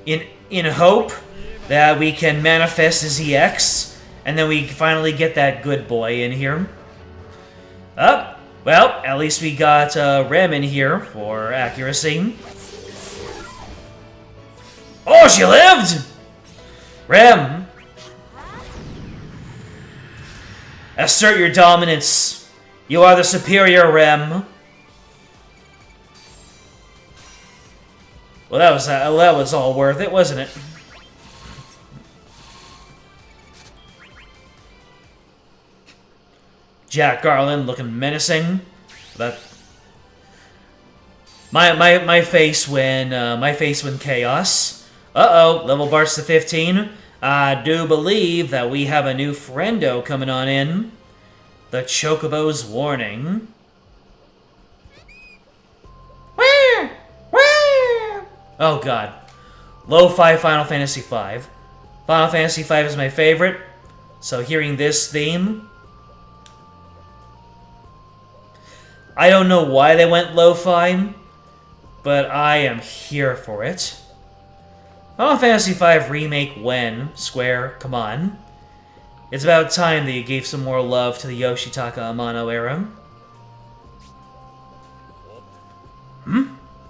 In hope that we can manifest as EX, and then we finally get that good boy in here. Oh, well, at least we got Rem in here for accuracy. Oh, she lived! Rem! Assert your dominance. You are the superior, Rem. Well, that was all worth it, wasn't it? Jack Garland looking menacing. That my face when chaos. Uh-oh, level bars to 15. I do believe that we have a new friendo coming on in. The Chocobo's Warning. Oh god. Lo-fi Final Fantasy V. Final Fantasy V is my favorite, so hearing this theme... I don't know why they went lo-fi, but I am here for it. Final Fantasy V Remake when? Square, come on. It's about time that you gave some more love to the Yoshitaka Amano era.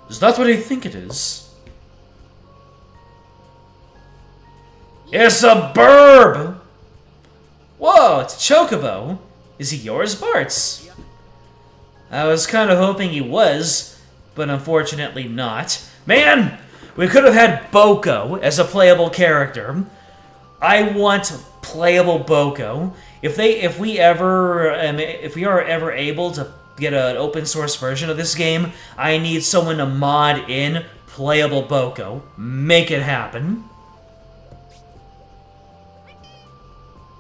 Is that what I think it is? It's a burb! Whoa, it's a Chocobo. Is he yours, Bart's? I was kind of hoping he was, but unfortunately not. Man, we could have had Boko as a playable character. I want playable Boko. If we are ever able to get an open source version of this game, I need someone to mod in playable Boko. Make it happen.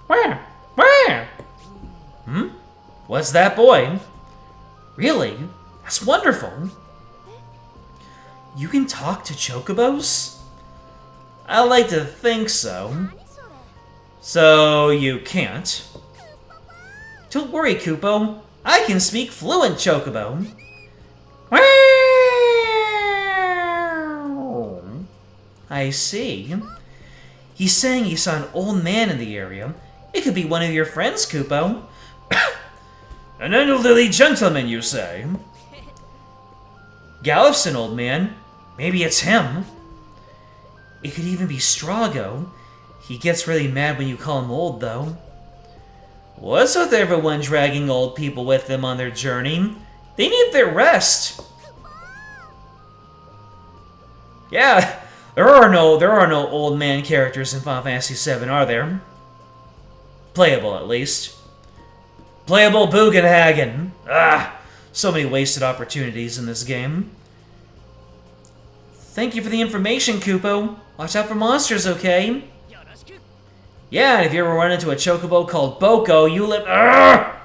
Where? What's that boy? Really? That's wonderful. You can talk to Chocobos? I like to think so. So, you can't. Don't worry, Kupo. I can speak fluent Chocobo. I see. He's saying he saw an old man in the area. It could be one of your friends, Kupo. An elderly gentleman, you say? Galifson, old man. Maybe it's him. It could even be Strago. He gets really mad when you call him old, though. What's with everyone dragging old people with them on their journey? They need their rest. Yeah, there are no old man characters in Final Fantasy VII, are there? Playable, at least. Playable Bugenhagen. Ah, so many wasted opportunities in this game. Thank you for the information, Kupo. Watch out for monsters, okay? Yeah, and if you ever run into a Chocobo called Boko, you let... Arrgh!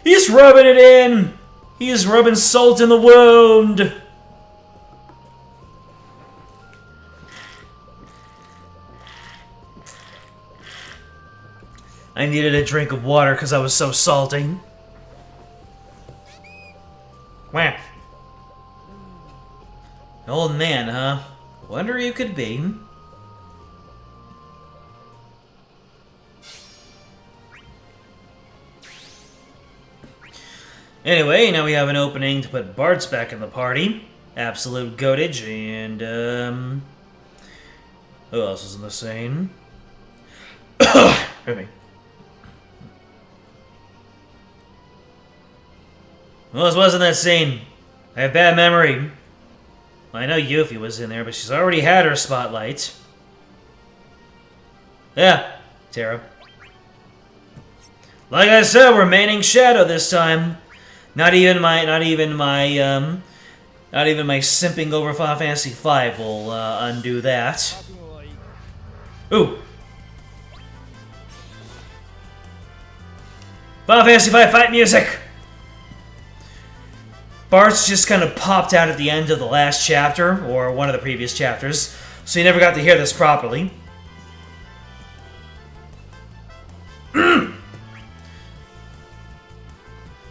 He's rubbing it in! He's rubbing salt in the wound! I needed a drink of water because I was so salty. Wah. Old man, huh? Wonder who you could be. Anyway, now we have an opening to put Bart's back in the party. Absolute goatage, and, who else is in the scene? Hit me. Who else was in that scene? I have bad memory. I know Yuffie was in there, but she's already had her spotlight. Yeah, Terra. Like I said, remaining Shadow this time. Not even my simping over Final Fantasy V will undo that. Ooh. Final Fantasy V fight music! Bart's just kind of popped out at the end of the last chapter, or one of the previous chapters, so you never got to hear this properly.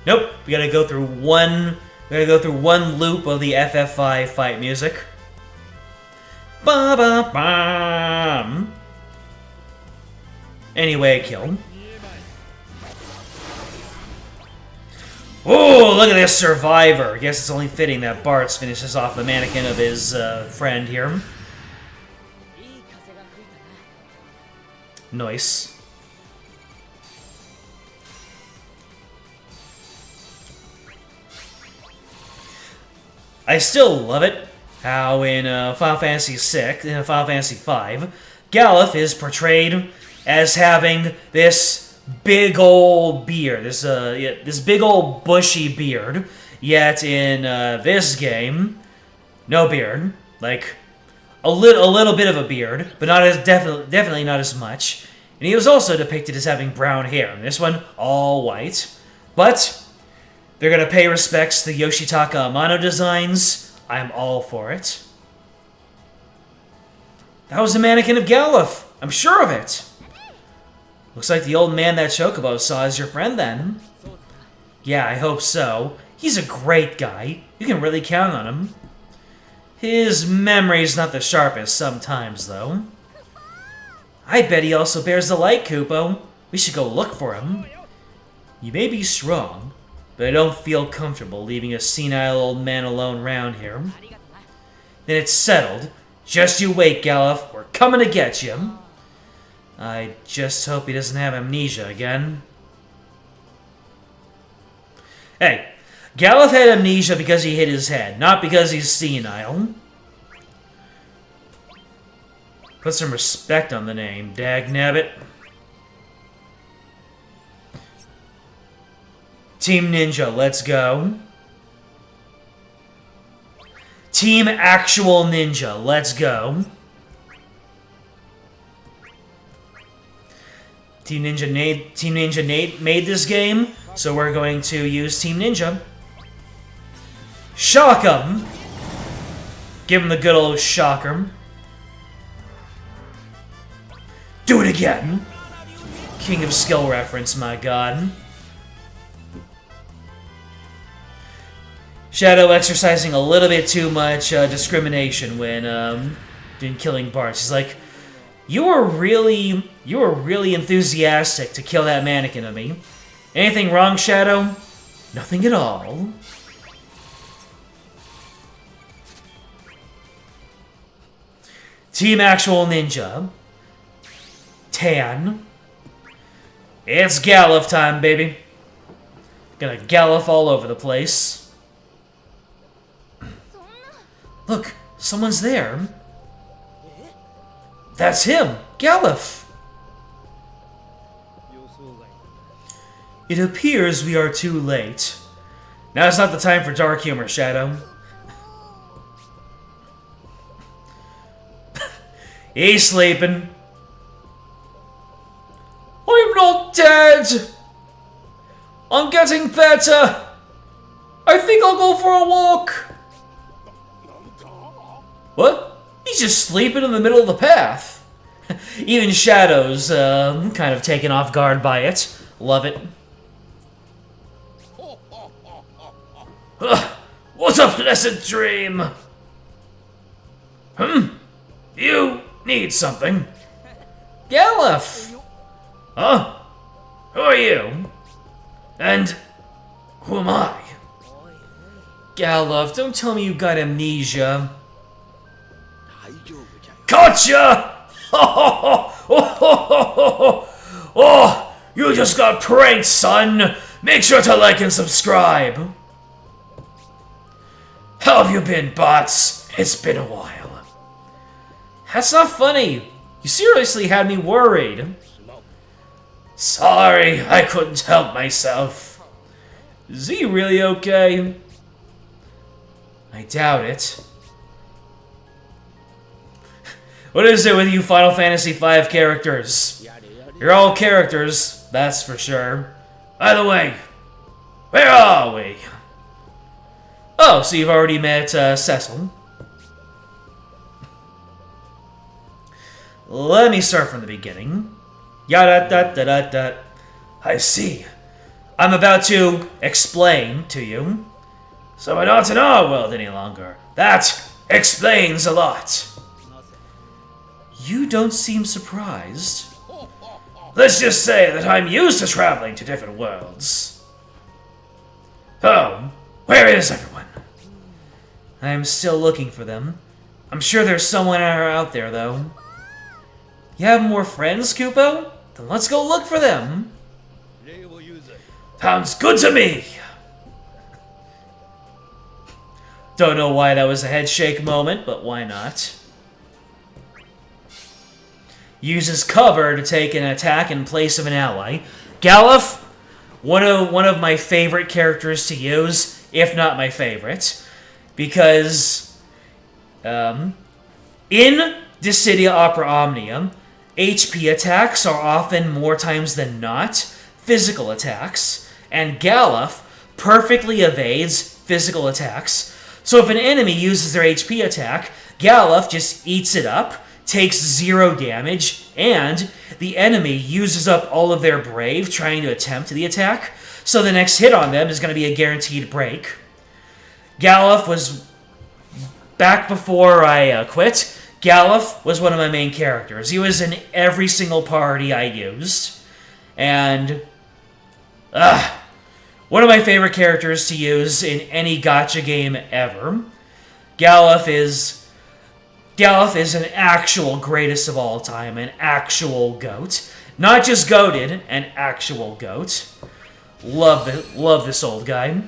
Nope, we gotta go through one loop of the FF5 fight music. Ba ba bam. Anyway, kill. Oh, look at this survivor. I guess it's only fitting that Bartz finishes off the mannequin of his friend here. Nice. I still love it how in Final Fantasy VI, in Final Fantasy V, Galuf is portrayed as having this big old beard, this big old bushy beard. Yet in this game, no beard, like a little bit of a beard, but not as definitely not as much. And he was also depicted as having brown hair. In this one, all white, but they're gonna pay respects to Yoshitaka Amano designs. I'm all for it. That was the mannequin of Galuf. I'm sure of it. Looks like the old man that Chocobo saw is your friend then. Yeah, I hope so. He's a great guy. You can really count on him. His memory's not the sharpest sometimes, though. I bet he also bears the light, Kupo. We should go look for him. You may be strong, but I don't feel comfortable leaving a senile old man alone around here. Then it's settled. Just you wait, Galuf. We're coming to get you. I just hope he doesn't have amnesia again. Hey, Galuf had amnesia because he hit his head, not because he's senile. Put some respect on the name, dagnabbit. Team Ninja, let's go. Team Actual Ninja, let's go. Team Ninja Nate made this game, so we're going to use Team Ninja. Shock 'em! Give him the good old shocker. Do it again! King of skill reference, my god. Shadow exercising a little bit too much discrimination when killing Bart. He's like, you were really enthusiastic to kill that mannequin of me. Anything wrong, Shadow? Nothing at all. Team Actual Ninja. Tan. It's Galuf time, baby. Gonna Galuf all over the place. Look, someone's there. That's him, Galuf. It appears we are too late. Now's not the time for dark humor, Shadow. He's sleeping. I'm not dead. I'm getting better. I think I'll go for a walk. What? He's just sleeping in the middle of the path. Even Shadow's kind of taken off guard by it. Love it. What a pleasant dream. You need something. Galuf! Huh? Who are you? And who am I? Galuf, don't tell me you got amnesia. Gotcha! Oh, you just got pranked, son! Make sure to like and subscribe! How have you been, bots? It's been a while. That's not funny. You seriously had me worried. Sorry, I couldn't help myself. Is he really okay? I doubt it. What is it with you Final Fantasy V characters? You're all characters, that's for sure. By the way, where are we? Oh, so you've already met Cecil. Let me start from the beginning. Yada da da da da. I see. I'm about to explain to you. So we're not in our world any longer. That explains a lot. You don't seem surprised. Let's just say that I'm used to traveling to different worlds. Oh, where is everyone? I'm still looking for them. I'm sure there's someone out there, though. You have more friends, Kupo? Then let's go look for them. Sounds good to me! Don't know why that was a head shake moment, but why not? Uses cover to take an attack in place of an ally. Galuf, one of my favorite characters to use, if not my favorite, because in Dissidia Omnia, HP attacks are often more times than not physical attacks, and Galuf perfectly evades physical attacks. So if an enemy uses their HP attack, Galuf just eats it up, takes 0 damage, and the enemy uses up all of their brave trying to attempt the attack, so the next hit on them is going to be a guaranteed break. Galuf was, back before I quit, Galuf was one of my main characters. He was in every single party I used, and one of my favorite characters to use in any gacha game ever. Galuf is an actual greatest of all time, an actual GOAT. Not just goated, an actual GOAT. Love this old guy.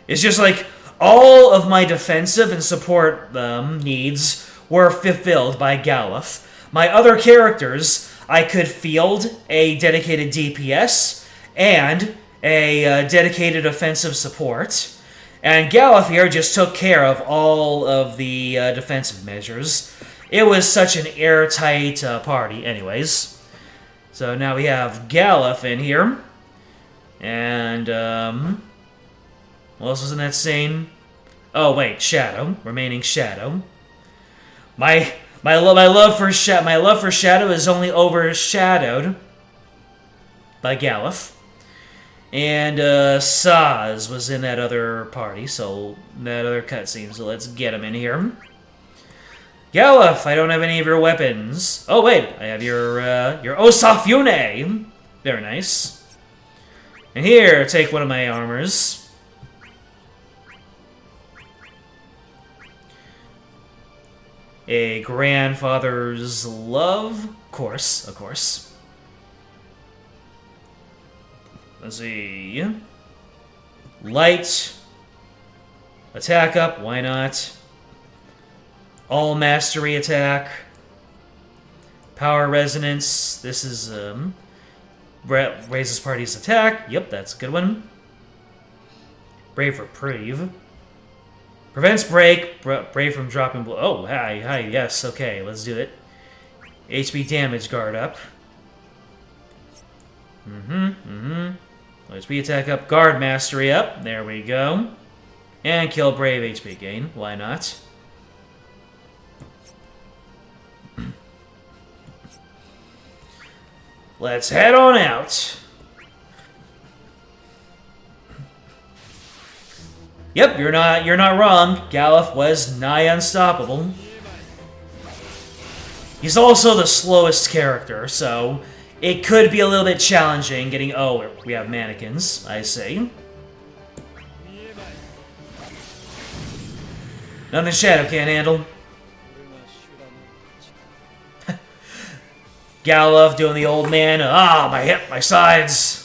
It's just like, all of my defensive and support needs were fulfilled by Galuf. My other characters, I could field a dedicated DPS and a dedicated offensive support. And Galuf here just took care of all of the defensive measures. It was such an airtight party anyways. So now we have Galuf in here. And, what else was in that scene? Oh wait, Shadow. Remaining Shadow. My love for Shadow is only overshadowed by Galuf. And Saz was in that other party, so that other cutscene, so let's get him in here. Galuf, I don't have any of your weapons. Oh wait, I have your Osafune. Very nice. And here, take one of my armors. A grandfather's love? Of course. Let's see. Light. Attack up, why not? All mastery attack. Power resonance. This is, raises party's attack. Yep, that's a good one. Brave reprieve. Prevents break, brave from dropping blow. Oh, hi, yes, okay, let's do it. HP damage guard up. HP attack up, guard mastery up. There we go. And kill brave HP gain. Why not? Let's head on out. Yep, you're not wrong. Galuf was nigh unstoppable. He's also the slowest character, so it could be a little bit challenging getting... Oh, we have mannequins, I see. Nothing Shadow can't handle. Galuf doing the old man. Ah, my hip, my sides.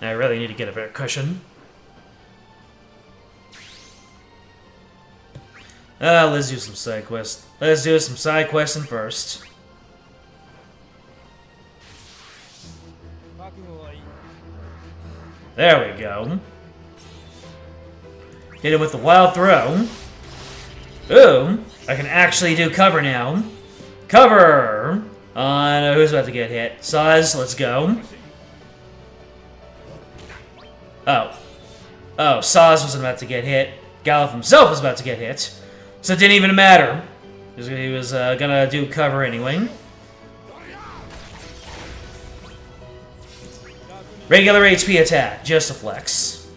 I really need to get a better cushion. Let's do some side quests. Let's do some side questing first. There we go. Hit him with the wild throw. Ooh, I can actually do cover now. Cover! Who's about to get hit? Saz, let's go. Oh. Oh, Saz wasn't about to get hit. Galuf himself was about to get hit. So it didn't even matter. He was gonna do cover anyway. Regular HP attack, just a flex.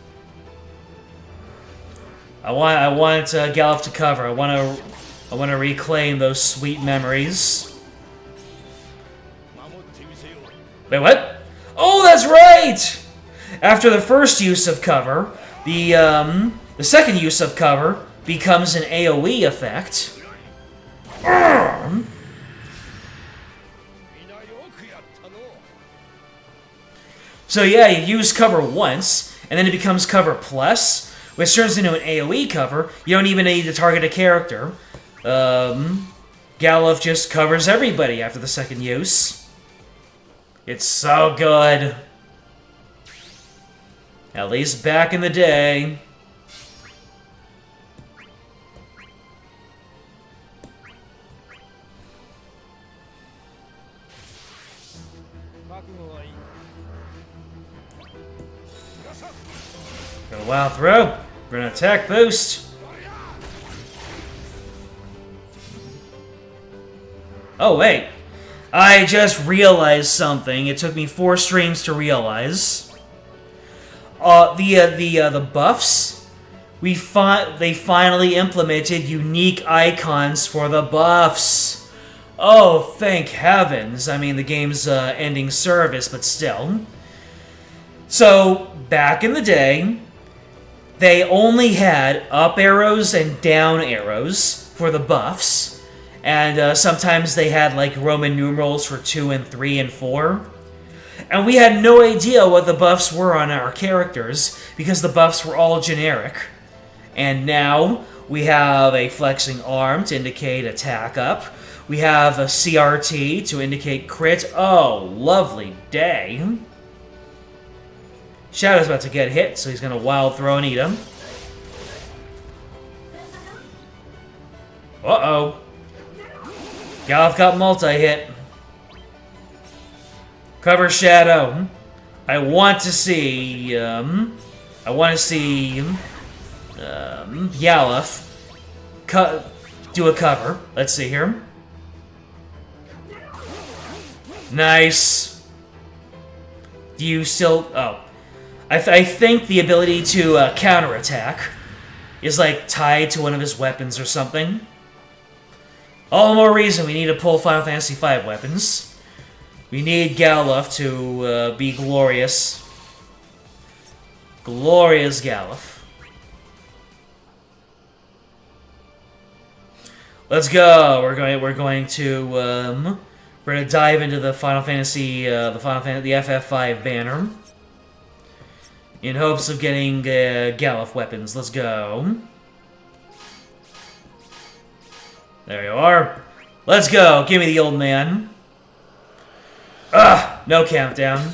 I want Galuf to cover. I want to reclaim those sweet memories. Wait, what? Oh, that's right! After the first use of cover, the second use of cover becomes an AoE effect. So yeah, you use cover once, and then it becomes cover plus, which turns into an AoE cover. You don't even need to target a character. Galuf just covers everybody after the second use. It's so good. At least back in the day. Got a wild throw. We're gonna attack boost. Oh wait. I just realized something. It took me 4 streams to realize. The buffs, they finally implemented unique icons for the buffs. Oh, thank heavens. I mean, the game's ending service, but still. So, back in the day, they only had up arrows and down arrows for the buffs. And sometimes they had like Roman numerals for 2 and 3 and 4. And we had no idea what the buffs were on our characters because the buffs were all generic. And now we have a flexing arm to indicate attack up. We have a CRT to indicate crit. Oh, lovely day. Shadow's about to get hit, so he's going to wild throw and eat him. Uh-oh. Galuf got multi-hit. Cover Shadow. I want to see Galuf do a cover. Let's see here. Nice. Do you still... Oh. I think the ability to counterattack is like tied to one of his weapons or something. All the more reason we need to pull Final Fantasy V weapons. We need Galuf to be glorious. Glorious Galuf. Let's go. We're going to dive into the Final Fantasy the FF5 banner in hopes of getting Galuf weapons. Let's go. There you are. Let's go. Give me the old man. No countdown.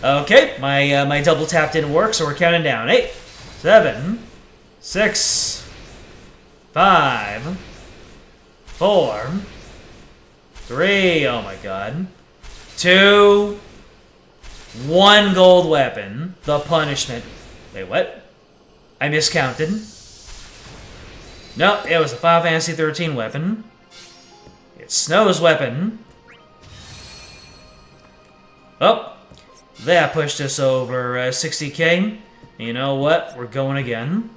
Okay, my double tap didn't work, so we're counting down. 8, 7, 6, 5, 4, 3. Oh my god. 2, 1 gold weapon. The punishment. Wait, what? I miscounted. No, it was a Final Fantasy 13 weapon. It's Snow's weapon. Oh, that pushed us over 60k. You know what? We're going again.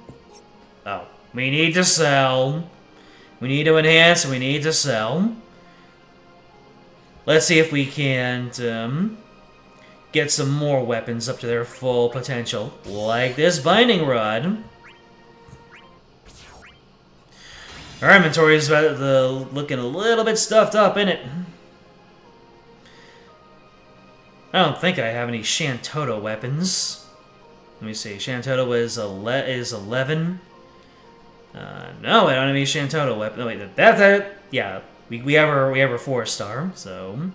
Oh, we need to sell. We need to enhance, we need to sell. Let's see if we can't get some more weapons up to their full potential. Like this binding rod. Our inventory is looking a little bit stuffed up, isn't it? I don't think I have any Shantoto weapons. Let me see. Shantoto is 11. No, I don't have any Shantoto weapons. No, wait, that yeah, we have our 4-star. So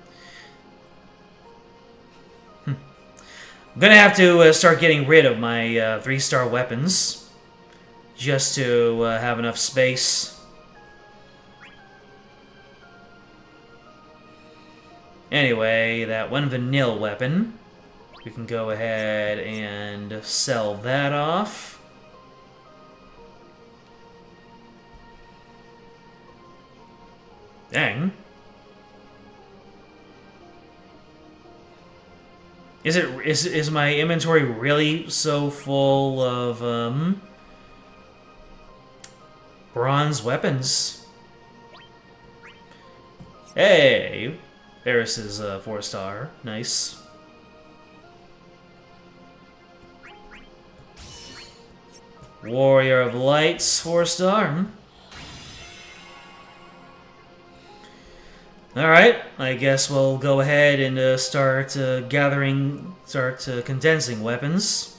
I'm gonna have to start getting rid of my 3-star weapons just to have enough space. Anyway, that one vanilla weapon, we can go ahead and sell that off. Dang. Is my inventory really so full of bronze weapons? Hey, Eris is 4-star. Nice. Warrior of Lights, 4-star. Alright, I guess we'll go ahead and start condensing weapons.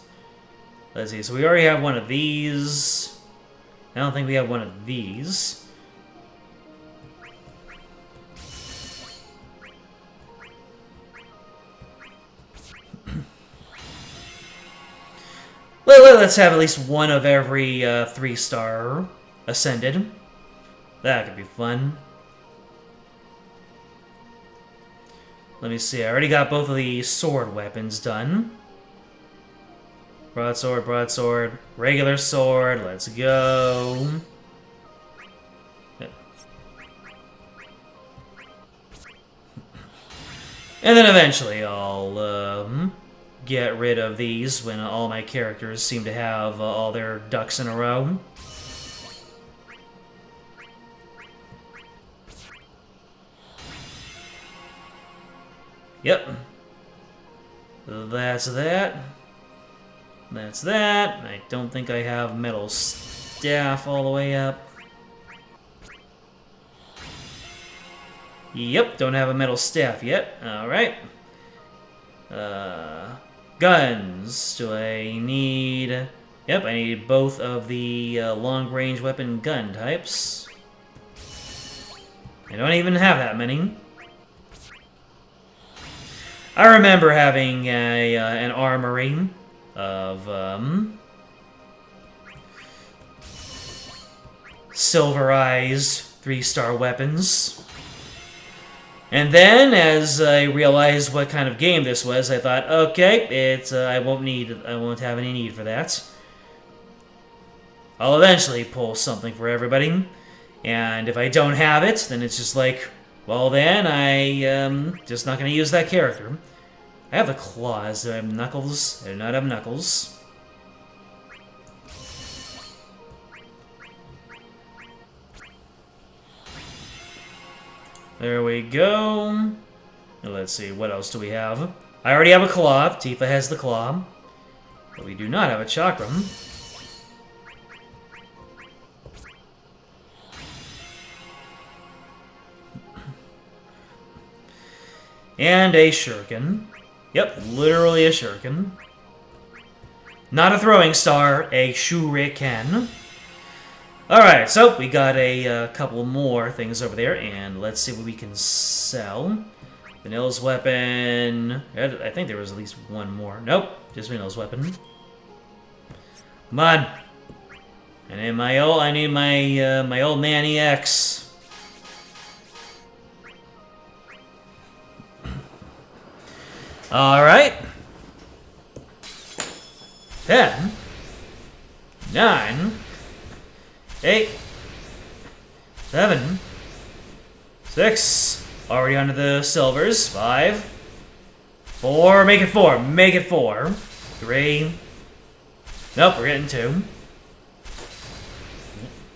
Let's see, so we already have one of these. I don't think we have one of these. Let's have at least one of every 3-star ascended. That could be fun. Let me see, I already got both of the sword weapons done. Broadsword, broadsword, regular sword, let's go. And then eventually I'll get rid of these when all my characters seem to have all their ducks in a row. Yep. That's that. That's that. I don't think I have metal staff all the way up. Yep, don't have a metal staff yet. Alright. Guns. Do I need... Yep, I need both of the long-range weapon gun types. I don't even have that many. I remember having an armory of silverized 3-star weapons. And then, as I realized what kind of game this was, I thought, okay, I won't have any need for that. I'll eventually pull something for everybody, and if I don't have it, then it's just like, well then, I'm just not going to use that character. I have the claws. Do I have knuckles? I do not have knuckles. There we go. Let's see, what else do we have? I already have a claw. Tifa has the claw. But we do not have a chakram. And a shuriken. Yep, literally a shuriken. Not a throwing star, a shuriken. Alright, so we got a couple more things over there, and let's see what we can sell. Vanilla's weapon. I think there was at least one more. Nope, just Vanilla's weapon. Come on. I need my old man EX. Alright. 10. 9. 8. 7. 6. Already under the silvers. 5. 4. Make it 4. Make it 4. 3. Nope, we're getting 2.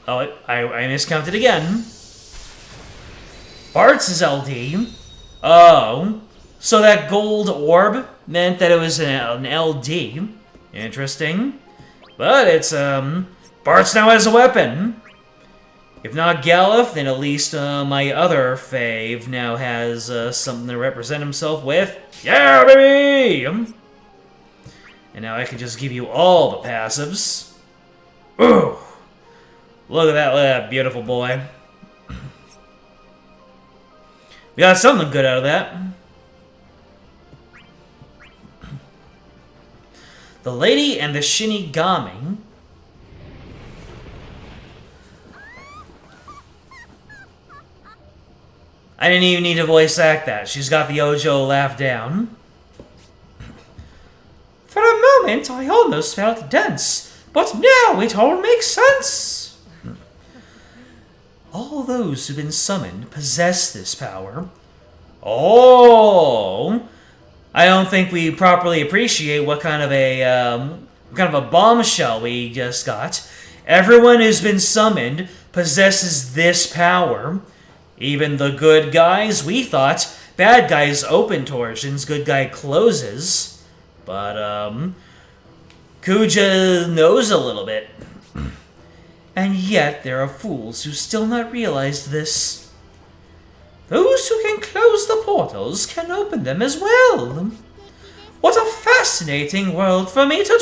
Oh, I miscounted again. Bart's is LD. Oh. So that gold orb meant that it was an LD. Interesting. But it's, Bart's now has a weapon. If not Galuf, then at least my other fave now has something to represent himself with. Yeah, baby! And now I can just give you all the passives. Ooh! Look at that beautiful boy. We got something good out of that. The Lady and the Shinigami. I didn't even need to voice act that. She's got the Ojo laugh down. For a moment, I almost felt dense, but now it all makes sense. All those who've been summoned possess this power. Oh, I don't think we properly appreciate what kind of a bombshell we just got. Everyone who's been summoned possesses this power. Even the good guys. We thought bad guys open torsions, good guy closes. But, Kuja knows a little bit. And yet there are fools who still not realized this. Those who can close the portals can open them as well. What a fascinating world for me to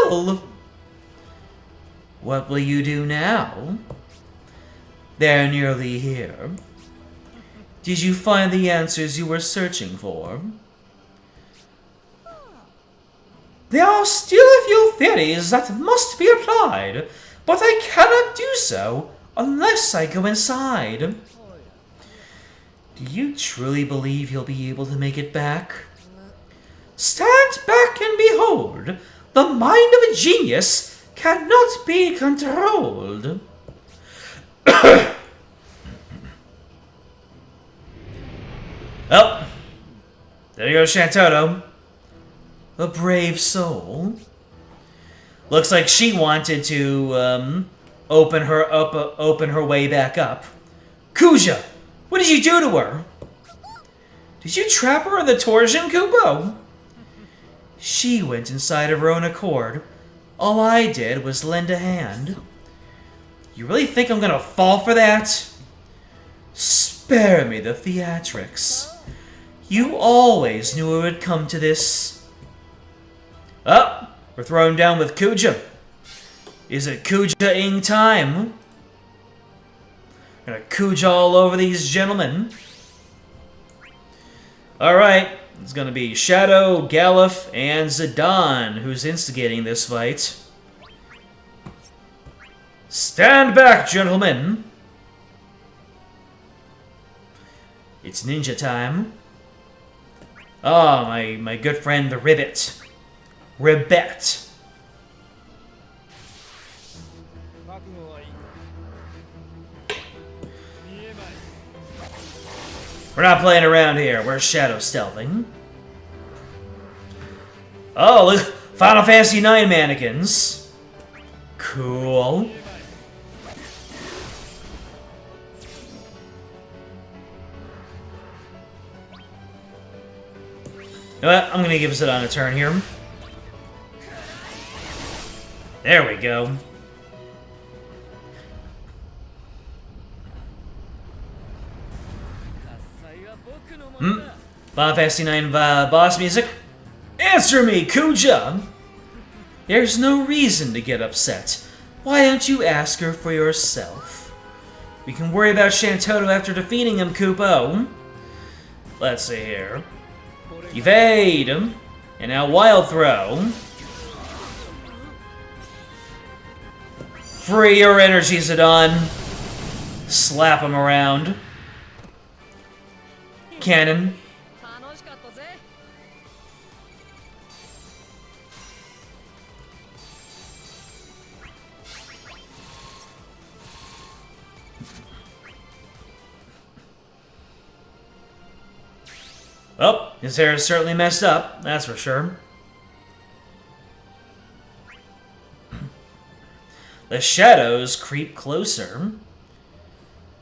dwell. What will you do now? They're nearly here. Did you find the answers you were searching for? There are still a few theories that must be applied, but I cannot do so unless I go inside. Do you truly believe you'll be able to make it back? Stand back and behold. The mind of a genius cannot be controlled. Oh, there you go, Shantoto. A brave soul. Looks like she wanted to open her way back up. Kuja, what did you do to her? Did you trap her in the torsion, Kubo? She went inside of her own accord. All I did was lend a hand. You really think I'm gonna fall for that? Spare me the theatrics. You always knew it would come to this. Oh, we're throwing down with Kuja. Is it Kuja-ing time? Gonna Kuja all over these gentlemen. Alright, it's gonna be Shadow, Galuf, and Zidane who's instigating this fight. Stand back, gentlemen. It's ninja time. Oh, my good friend, the Ribbit. Ribbit. We're not playing around here. We're shadow stealthing. Oh, look. Final Fantasy IX mannequins. Cool. You know what? I'm gonna give Zidane a turn here. There we go. Final Fantasy IX boss music. Answer me, Kuja! There's no reason to get upset. Why don't you ask her for yourself? We can worry about Shantoto after defeating him, Kupo. Let's see here. Evade! And now Wild Throw. Free your energy, Zidane. Slap him around. Cannon. Oh, his hair is certainly messed up, that's for sure. The shadows creep closer.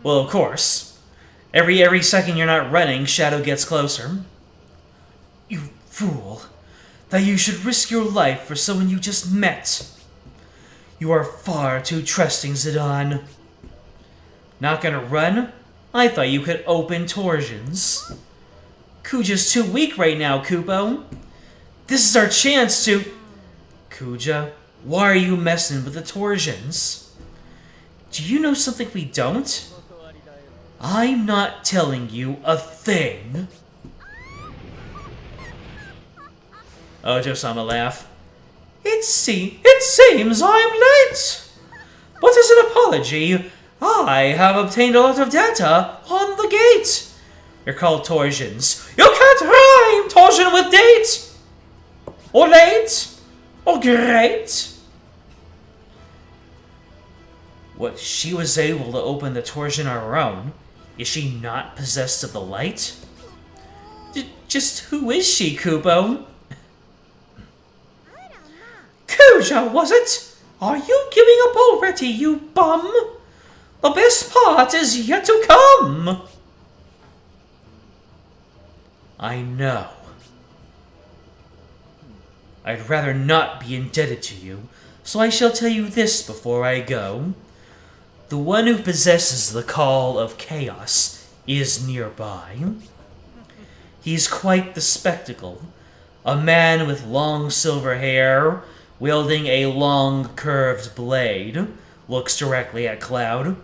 Well, of course. Every second you're not running, Shadow gets closer. You fool. That you should risk your life for someone you just met. You are far too trusting, Zidane. Not gonna run? I thought you could open torsions. Kuja's too weak right now, Kupo. This is our chance to... Kuja, why are you messing with the torsions? Do you know something we don't? I'm not telling you a thing. Ojo-sama laugh. It seems I'm late. But as an apology, I have obtained a lot of data on the gate. You're called torsions. You can't rhyme torsion with date! Or late! Or great! What, she was able to open the torsion on her own? Is she not possessed of the light? Just who is she, Kupo? Kuja, was it? Are you giving up already, you bum? The best part is yet to come! I know. I'd rather not be indebted to you, so I shall tell you this before I go. The one who possesses the call of chaos is nearby. He's quite the spectacle. A man with long silver hair, wielding a long curved blade, looks directly at Cloud.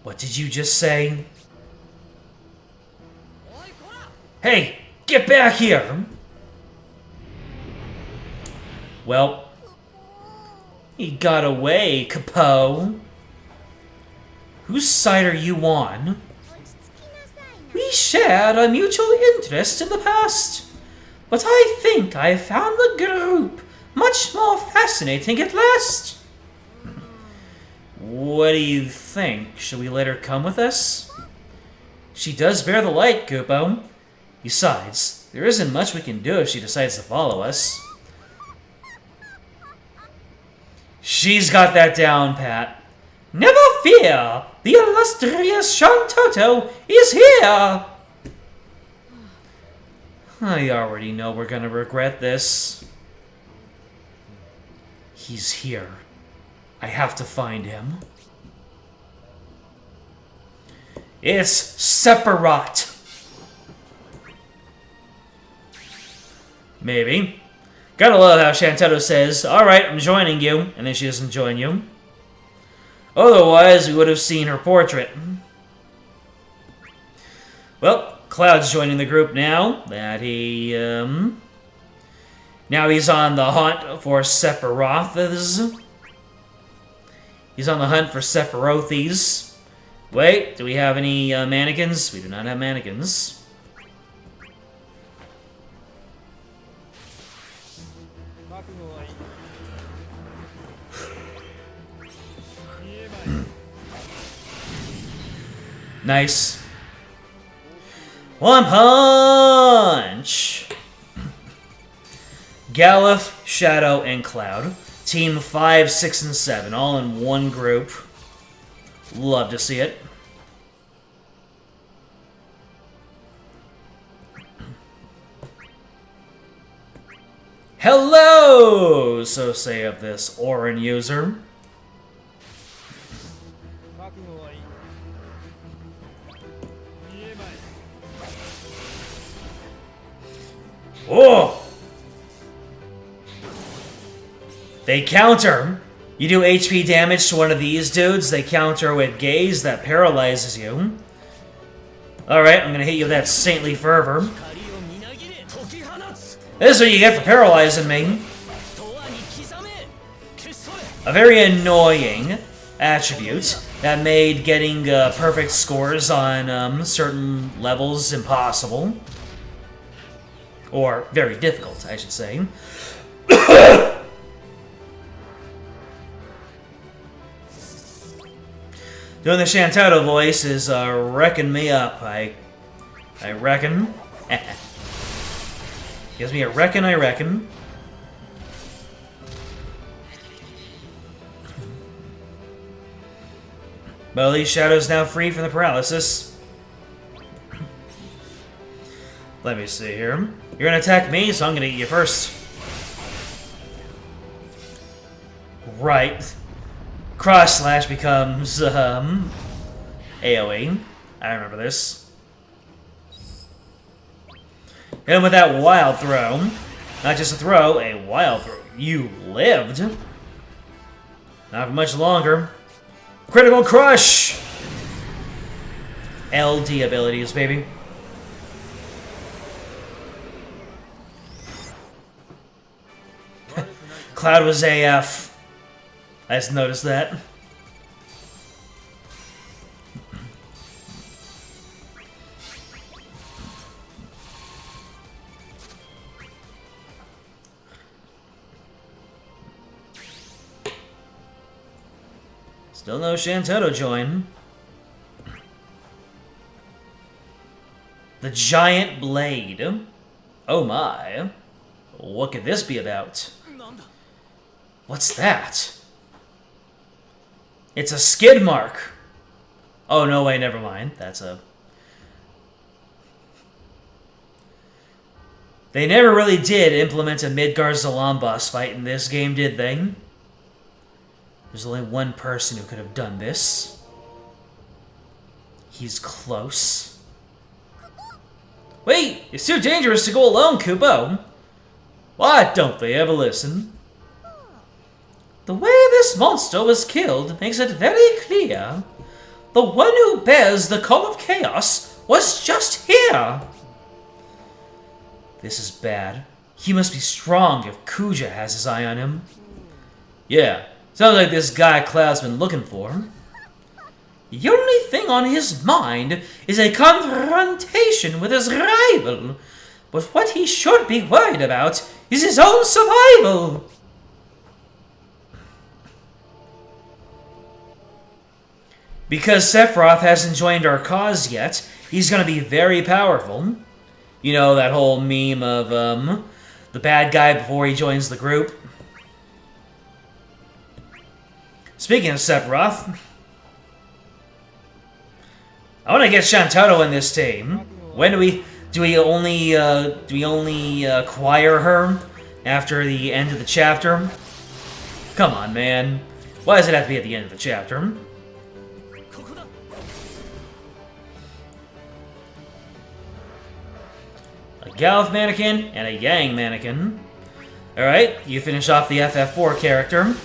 What did you just say? Hey, get back here! Well, he got away, Capo. Whose side are you on? We shared a mutual interest in the past, but I think I found the group much more fascinating at last. What do you think? Should we let her come with us? She does bear the light, Kupo. Besides, there isn't much we can do if she decides to follow us. She's got that down, Pat. Never fear! The illustrious Shantoto is here! I already know we're gonna regret this. He's here. I have to find him. It's Sephiroth. Maybe. Gotta love how Shantoto says, alright, I'm joining you, and then she doesn't join you. Otherwise, we would have seen her portrait. Well, Cloud's joining the group now that he, now he's on the hunt for Sephiroths. He's on the hunt for Sephirothes. Wait, do we have any mannequins? We do not have mannequins. Nice. One punch! Galuf, Shadow, and Cloud. Team 5, 6, and 7, all in one group. Love to see it. Hello! So say of this Orin user. Oh! They counter. You do HP damage to one of these dudes, they counter with Gaze that paralyzes you. Alright, I'm gonna hit you with that Saintly Fervor. This is what you get for paralyzing me. A very annoying attribute that made getting perfect scores on certain levels impossible. Or very difficult, I should say. Doing the Shantoto voice is wrecking me up. I reckon. Gives me a reckon, I reckon. But at least Shadow's now free from the paralysis. Let me see here. You're gonna attack me, so I'm gonna eat you first. Right. Cross slash becomes AoE. I remember this. Hit him with that wild throw. Not just a throw, a wild throw. You lived. Not for much longer. Critical Crush! LD abilities, baby. Cloud was AF. I just noticed that. Still no Shantoto join. The Giant Blade. Oh my. What could this be about? What's that? It's a skid mark. Oh, no way, never mind. That's a... They never really did implement a Midgar Zalam boss fight in this game, did they? There's only one person who could have done this. He's close. Wait! It's too dangerous to go alone, Kupo! Why don't they ever listen? The way this monster was killed makes it very clear. The one who bears the call of chaos was just here! This is bad. He must be strong if Kuja has his eye on him. Yeah, sounds like this guy Cloud's been looking for. The only thing on his mind is a confrontation with his rival. But what he should be worried about is his own survival. Because Sephiroth hasn't joined our cause yet, he's gonna be very powerful. You know, that whole meme of, the bad guy before he joins the group. Speaking of Sephiroth, I want to get Shantoto in this team. When do we only acquire her after the end of the chapter? Come on, man. Why does it have to be at the end of the chapter? A Galuf mannequin and a Yang mannequin. Alright, you finish off the FF4 character.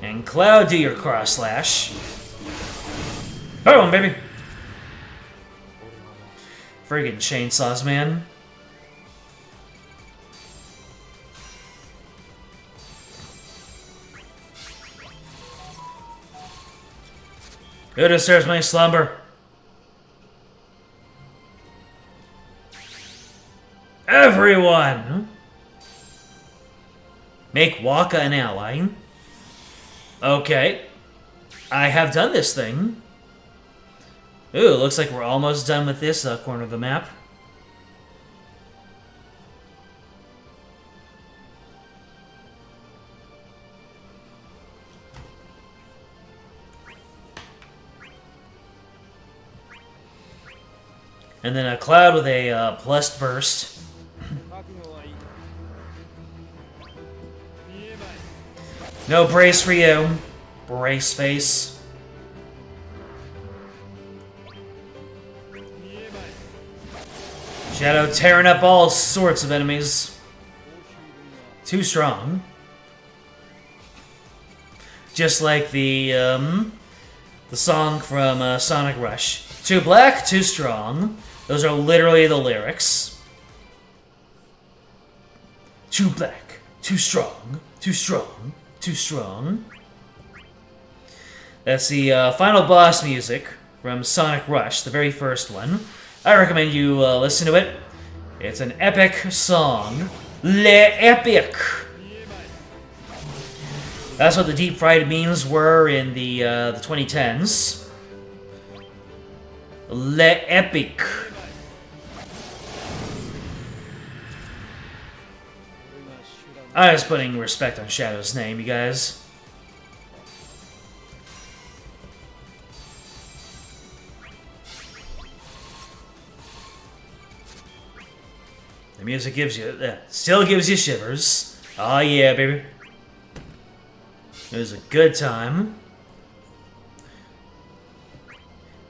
And Cloud, do your cross slash. Boom, baby! Friggin' chainsaws, man. Who disturbs my slumber? Everyone! Make Waka an ally. Okay. I have done this thing. Ooh, looks like we're almost done with this corner of the map. And then a Cloud with a plus burst. No brace for you. Brace face. Shadow tearing up all sorts of enemies. Too strong. Just like the song from Sonic Rush. Too black, too strong. Those are literally the lyrics. Too black, too strong, too strong, too strong. That's the final boss music from Sonic Rush, the very first one. I recommend you listen to it. It's an epic song. Le epic! That's what the deep fried memes were in the 2010s. Le epic. I was putting respect on Shadow's name, you guys. The music gives you, still gives you shivers. Oh yeah, baby. It was a good time.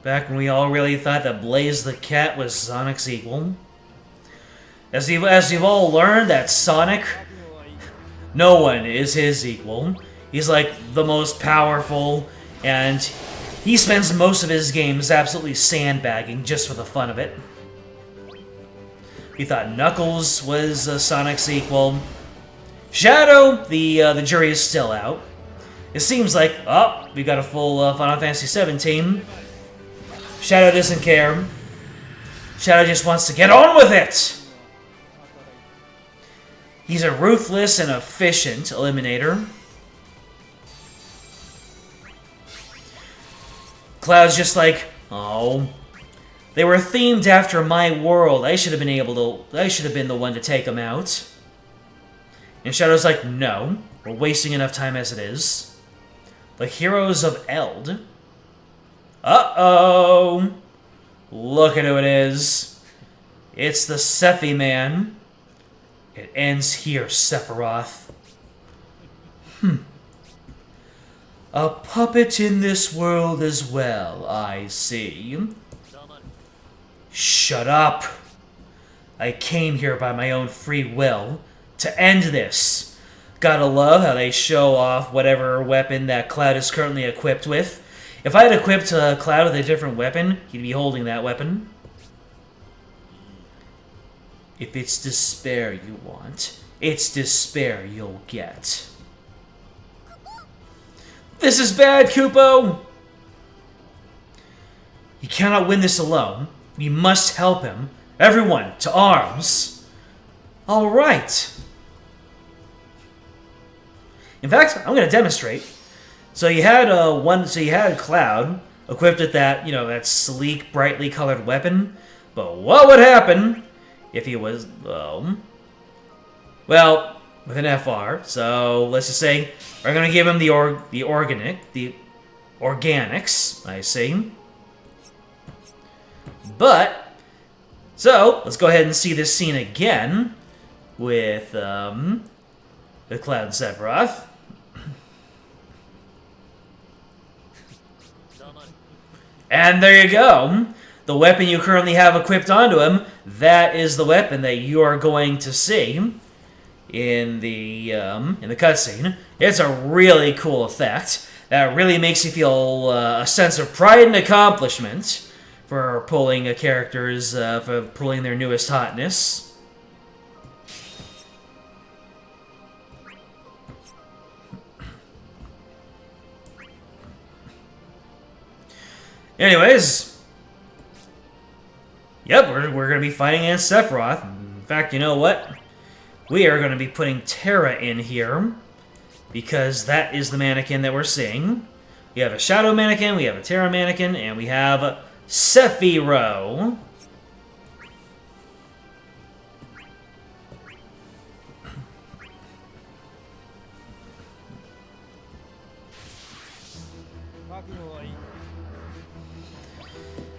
Back when we all really thought that Blaze the Cat was Sonic's equal. As you've all learned, that Sonic, no one is his equal. He's like the most powerful, and he spends most of his games absolutely sandbagging just for the fun of it. We thought Knuckles was Sonic's equal. Shadow, the jury is still out. It seems like, oh, we got a full Final Fantasy VII team. Shadow doesn't care. Shadow just wants to get on with it! He's a ruthless and efficient eliminator. Cloud's just like, oh, they were themed after my world. I should have been the one to take them out. And Shadow's like, no, we're wasting enough time as it is. The heroes of Eld. Uh-oh. Look at who it is. It's the Sephi man. It ends here, Sephiroth. A puppet in this world as well, I see. Shut up. I came here by my own free will to end this. Gotta love how they show off whatever weapon that Cloud is currently equipped with. If I had equipped Cloud with a different weapon, he'd be holding that weapon. If it's despair you want, it's despair you'll get. This is bad, Kupo! He cannot win this alone. We must help him. Everyone, to arms! Alright. In fact, I'm going to demonstrate. So you had Cloud equipped with that, that sleek, brightly colored weapon. But what would happen if he was, well, with an FR? So let's just say we're going to give him the organics. I see. But so let's go ahead and see this scene again with Cloud and Sephiroth. And there you go. The weapon you currently have equipped onto him, that is the weapon that you are going to see in the cutscene. It's a really cool effect that really makes you feel a sense of pride and accomplishment for pulling for pulling their newest hotness. Anyways, yep, we're going to be fighting against Sephiroth. In fact, you know what? We are going to be putting Terra in here, because that is the mannequin that we're seeing. We have a Shadow mannequin, we have a Terra mannequin, and we have Sephiroth.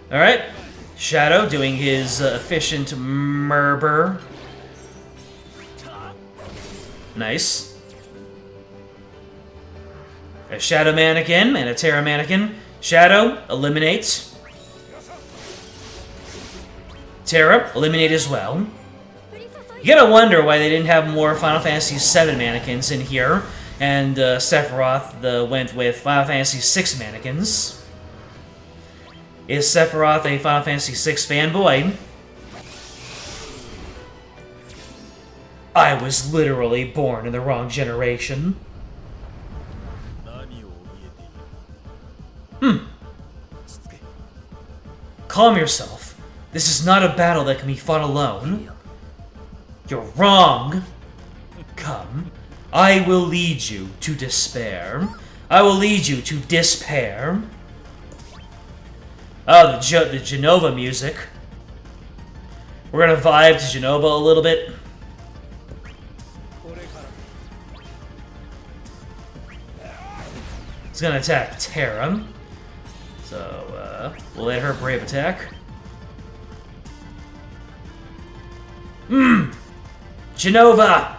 Alright, Shadow doing his efficient murder. Nice. A Shadow mannequin and a Terra mannequin. Shadow, eliminate. Terra, eliminate as well. You gotta wonder why they didn't have more Final Fantasy VII mannequins in here, and Sephiroth went with Final Fantasy VI mannequins. Is Sephiroth a Final Fantasy VI fanboy? I was literally born in the wrong generation. Calm yourself. This is not a battle that can be fought alone. You're wrong. Come. I will lead you to despair. I will lead you to despair. Oh, the Genova music. We're gonna vibe to Genova a little bit. He's gonna attack Terra. So, we'll let her brave attack. Genova!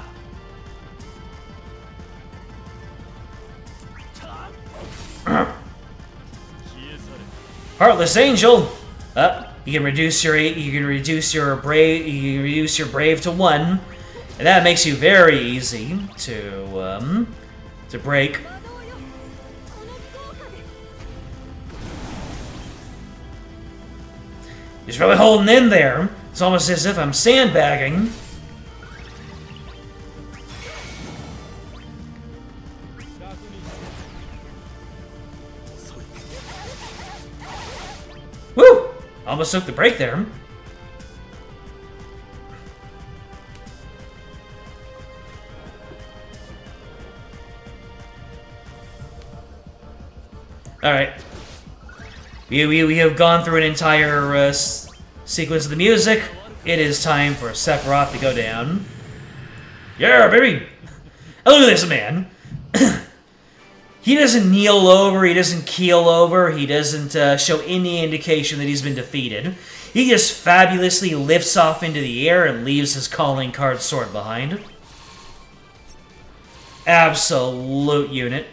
Heartless Angel. You can reduce your brave to 1, and that makes you very easy to break. He's really holding in there. It's almost as if I'm sandbagging. Almost took the break there. Alright. We have gone through an entire sequence of the music. It is time for Sephiroth to go down. Yeah, baby! Oh, look at this man. He doesn't kneel over, he doesn't keel over, he doesn't show any indication that he's been defeated. He just fabulously lifts off into the air and leaves his calling card sword behind. Absolute unit.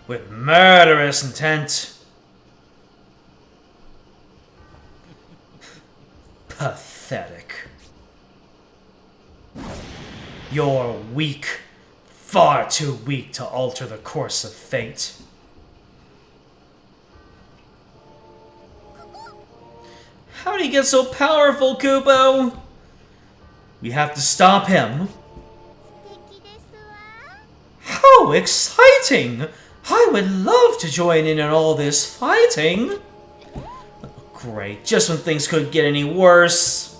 With murderous intent. Pathetic. You're weak. Far too weak to alter the course of fate. How did he get so powerful, Kupo? We have to stop him. How exciting! I would love to join in on all this fighting. Oh, great, just when things couldn't get any worse.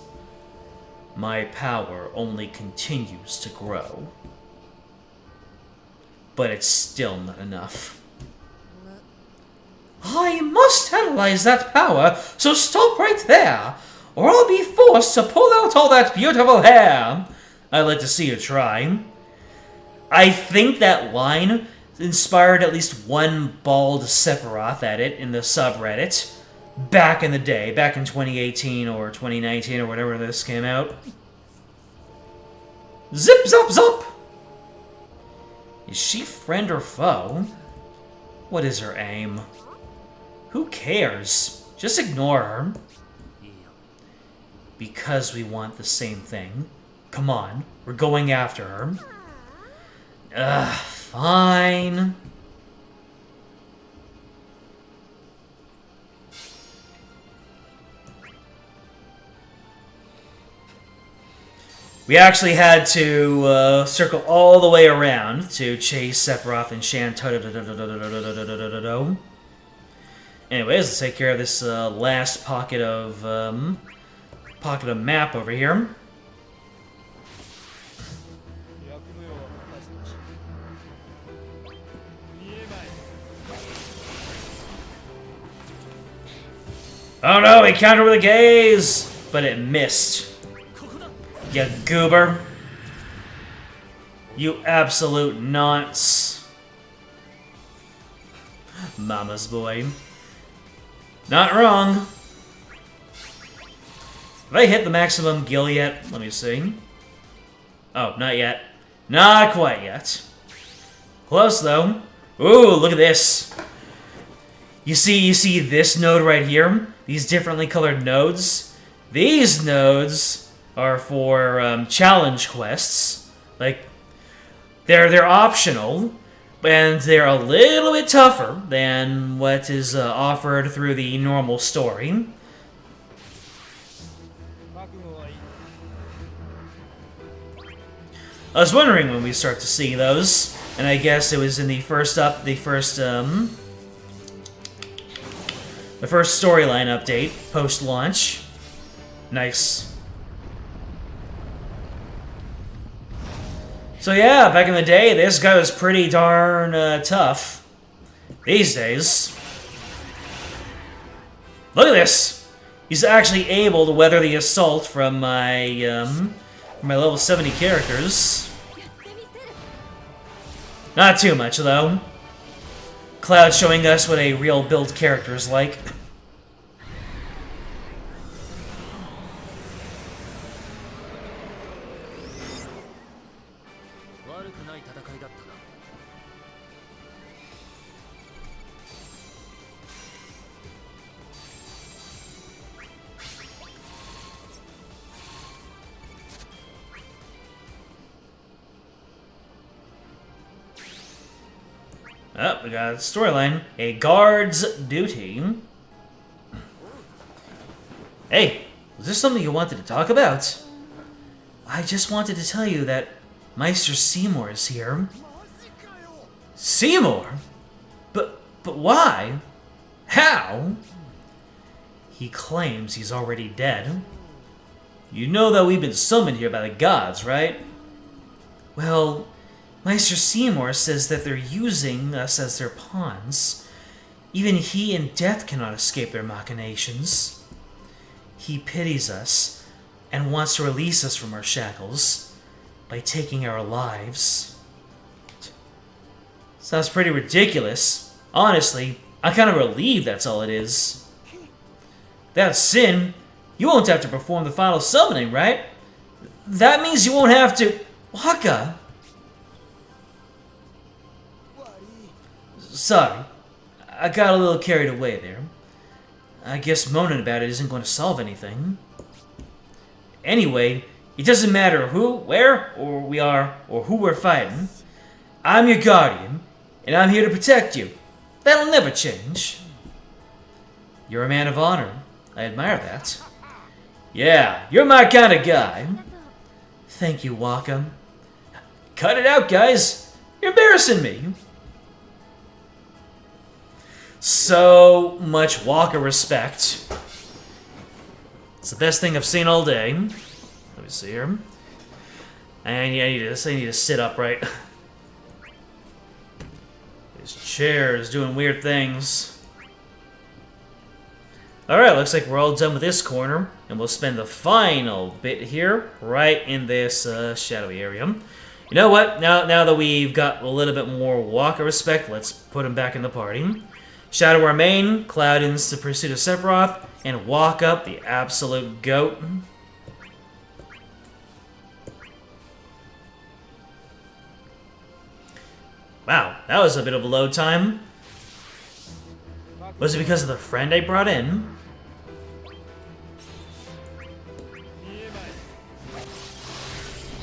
My power only continues to grow. But it's still not enough. I must analyze that power, so stop right there, or I'll be forced to pull out all that beautiful hair. I'd like to see you try. I think that line inspired at least one bald Sephiroth edit in the subreddit back in the day, back in 2018 or 2019 or whatever this came out. Zip, zop, zop! Is she friend or foe? What is her aim? Who cares? Just ignore her. Because we want the same thing. Come on, we're going after her. Ugh, fine. We actually had to circle all the way around to chase Sephiroth and Shan. Anyways, let's take care of this last pocket of map over here. Oh no, he countered with a gaze, but it missed. You goober. You absolute nonce. Mama's boy. Not wrong. Have I hit the maximum gil yet? Let me see. Oh, not yet. Not quite yet. Close though. Ooh, look at this. You see this node right here? These differently colored nodes? These nodes are for challenge quests. Like, they're optional, and they're a little bit tougher than what is offered through the normal story. I was wondering when we start to see those, and I guess it was in the first storyline update post-launch. Nice. So yeah, back in the day, this guy was pretty darn tough. These days, look at this. He's actually able to weather the assault from my level 70 characters. Not too much though. Cloud showing us what a real build character is like. Oh, we got a storyline. A guard's duty. Hey, was this something you wanted to talk about? I just wanted to tell you that Meister Seymour is here. Seymour? But why? How? He claims he's already dead. You know that we've been summoned here by the gods, right? Well, Meister Seymour says that they're using us as their pawns. Even he and death cannot escape their machinations. He pities us and wants to release us from our shackles by taking our lives. Sounds pretty ridiculous. Honestly, I'm kind of relieved that's all it is. That's sin. You won't have to perform the final summoning, right? That means you won't have to... Waka! Sorry. I got a little carried away there. I guess moaning about it isn't going to solve anything. Anyway, it doesn't matter who, where, or we are, or who we're fighting. I'm your guardian, and I'm here to protect you. That'll never change. You're a man of honor. I admire that. Yeah, you're my kind of guy. Thank you, Waka. Cut it out, guys. You're embarrassing me. So much Waka respect. It's the best thing I've seen all day. Let me see here. And yeah, I need to sit upright. This chair is doing weird things. Alright, looks like we're all done with this corner. And we'll spend the final bit here, right in this shadowy area. You know what? Now that we've got a little bit more Waka respect, let's put him back in the party. Shadow our main, Cloud ends the pursuit of Sephiroth, and Waka, the absolute goat. Wow, that was a bit of a load time. Was it because of the friend I brought in?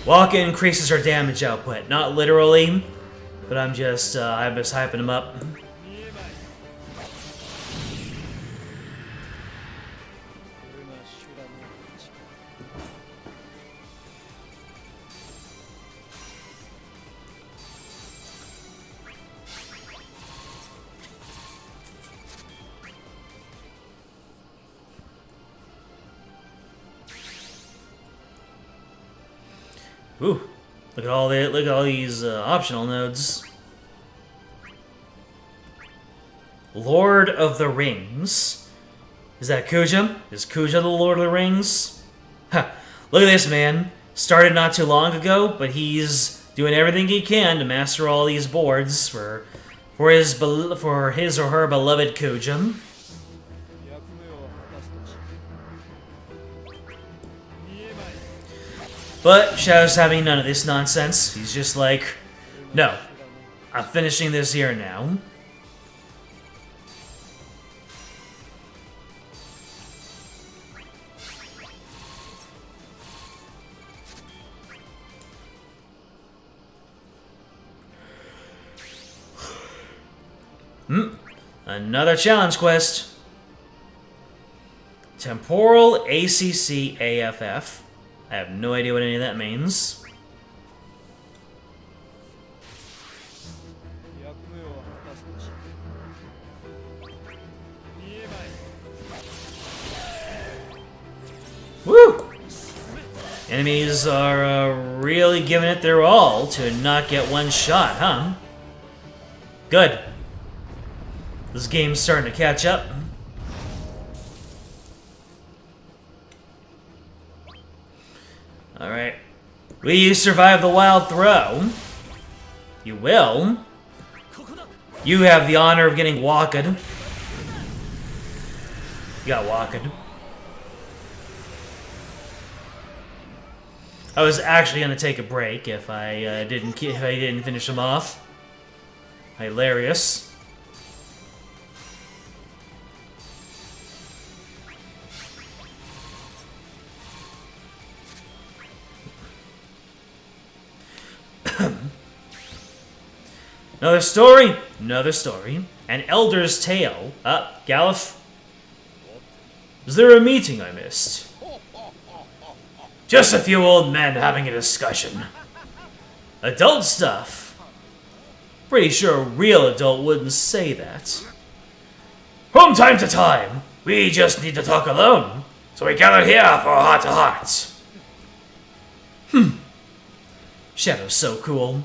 Waka increases our damage output. Not literally, but I'm just hyping him up. Ooh, look at all these optional nodes. Lord of the Rings. Is that Kuja? Is Kuja the Lord of the Rings? Ha! Look at this man. Started not too long ago, but he's doing everything he can to master all these boards for his or her beloved Kuja. But Shadow's having none of this nonsense. He's just like, no, I'm finishing this here now. Another challenge quest. Temporal ACC AFF. I have no idea what any of that means. Woo! Enemies are really giving it their all to not get one shot, huh? Good. This game's starting to catch up. Alright. Will you survive the wild throw? You will. You have the honor of getting Waka'd. You got Waka'd. I was actually gonna take a break if I didn't finish him off. Hilarious. Another story. An Elder's Tale. Galuf? Is there a meeting I missed? Just a few old men having a discussion. Adult stuff. Pretty sure a real adult wouldn't say that. From time to time, we just need to talk alone, so we gather here for a heart-to-heart. Shadow's so cool.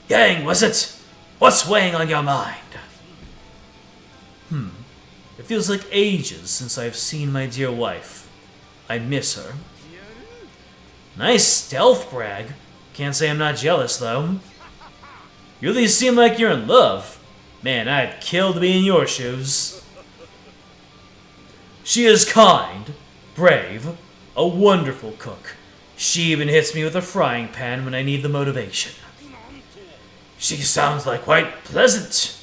Yang, was it? What's weighing on your mind? It feels like ages since I've seen my dear wife. I miss her. Nice stealth brag. Can't say I'm not jealous, though. You really seem like you're in love. Man, I'd kill to be in your shoes. She is kind, brave, a wonderful cook. She even hits me with a frying pan when I need the motivation. She sounds like quite pleasant.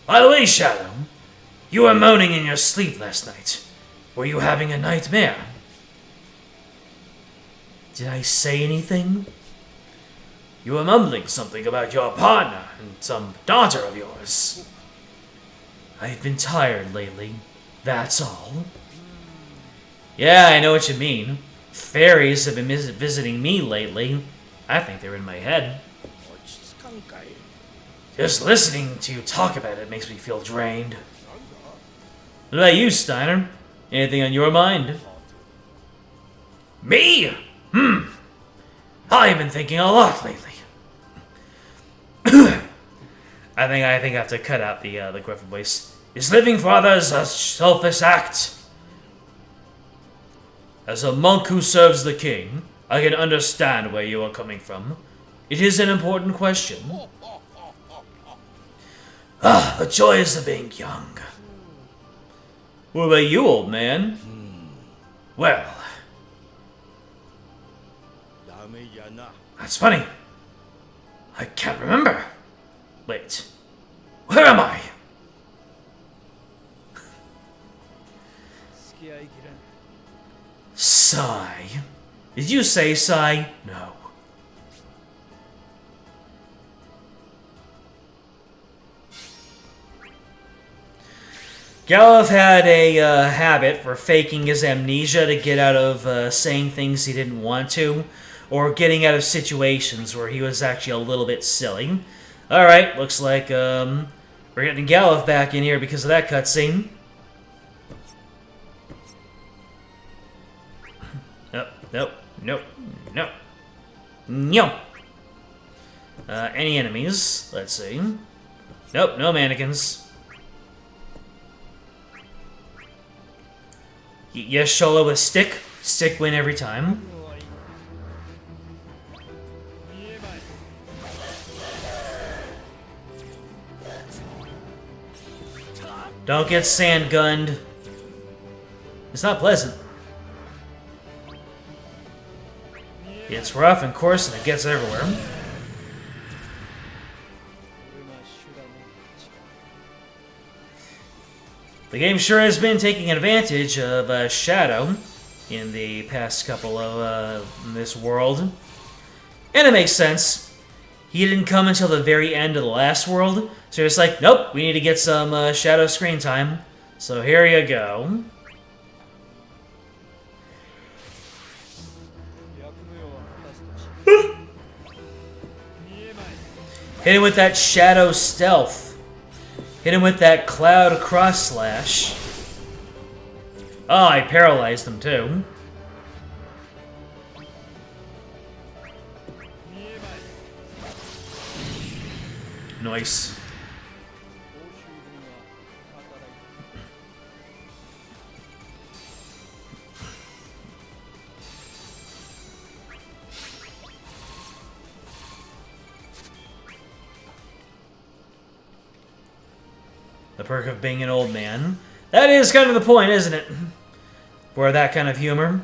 By the way, Shadow, you were moaning in your sleep last night. Were you having a nightmare? Did I say anything? You were mumbling something about your partner and some daughter of yours. I've been tired lately, that's all. Yeah, I know what you mean. Fairies have been visiting me lately. I think they're in my head. Just listening to you talk about it makes me feel drained. What about you, Steiner? Anything on your mind? Me? I've been thinking a lot lately. I think I have to cut out the Griffin voice. Is living for others a selfish act? As a monk who serves the king, I can understand where you are coming from. It is an important question. The joys of being young. What about you, old man? Well, that's funny. I can't remember. Wait, where am I? Sigh. Did you say sigh? No. Galuf had a habit for faking his amnesia to get out of saying things he didn't want to, or getting out of situations where he was actually a little bit silly. Alright, looks like we're getting Galuf back in here because of that cutscene. No. Any enemies? Let's see. Nope, no mannequins. Yes, Shola with stick. Stick win every time. Don't get sand gunned. It's not pleasant. It's rough and coarse and it gets everywhere. The game sure has been taking advantage of Shadow in the past couple of this world. And it makes sense. He didn't come until the very end of the last world, so it's like, nope, we need to get some Shadow screen time. So here you go. Hit him with that Shadow stealth. Hit him with that Cloud cross slash. Oh, I paralyzed him too. Nice. The perk of being an old man. That is kind of the point, isn't it? For that kind of humor.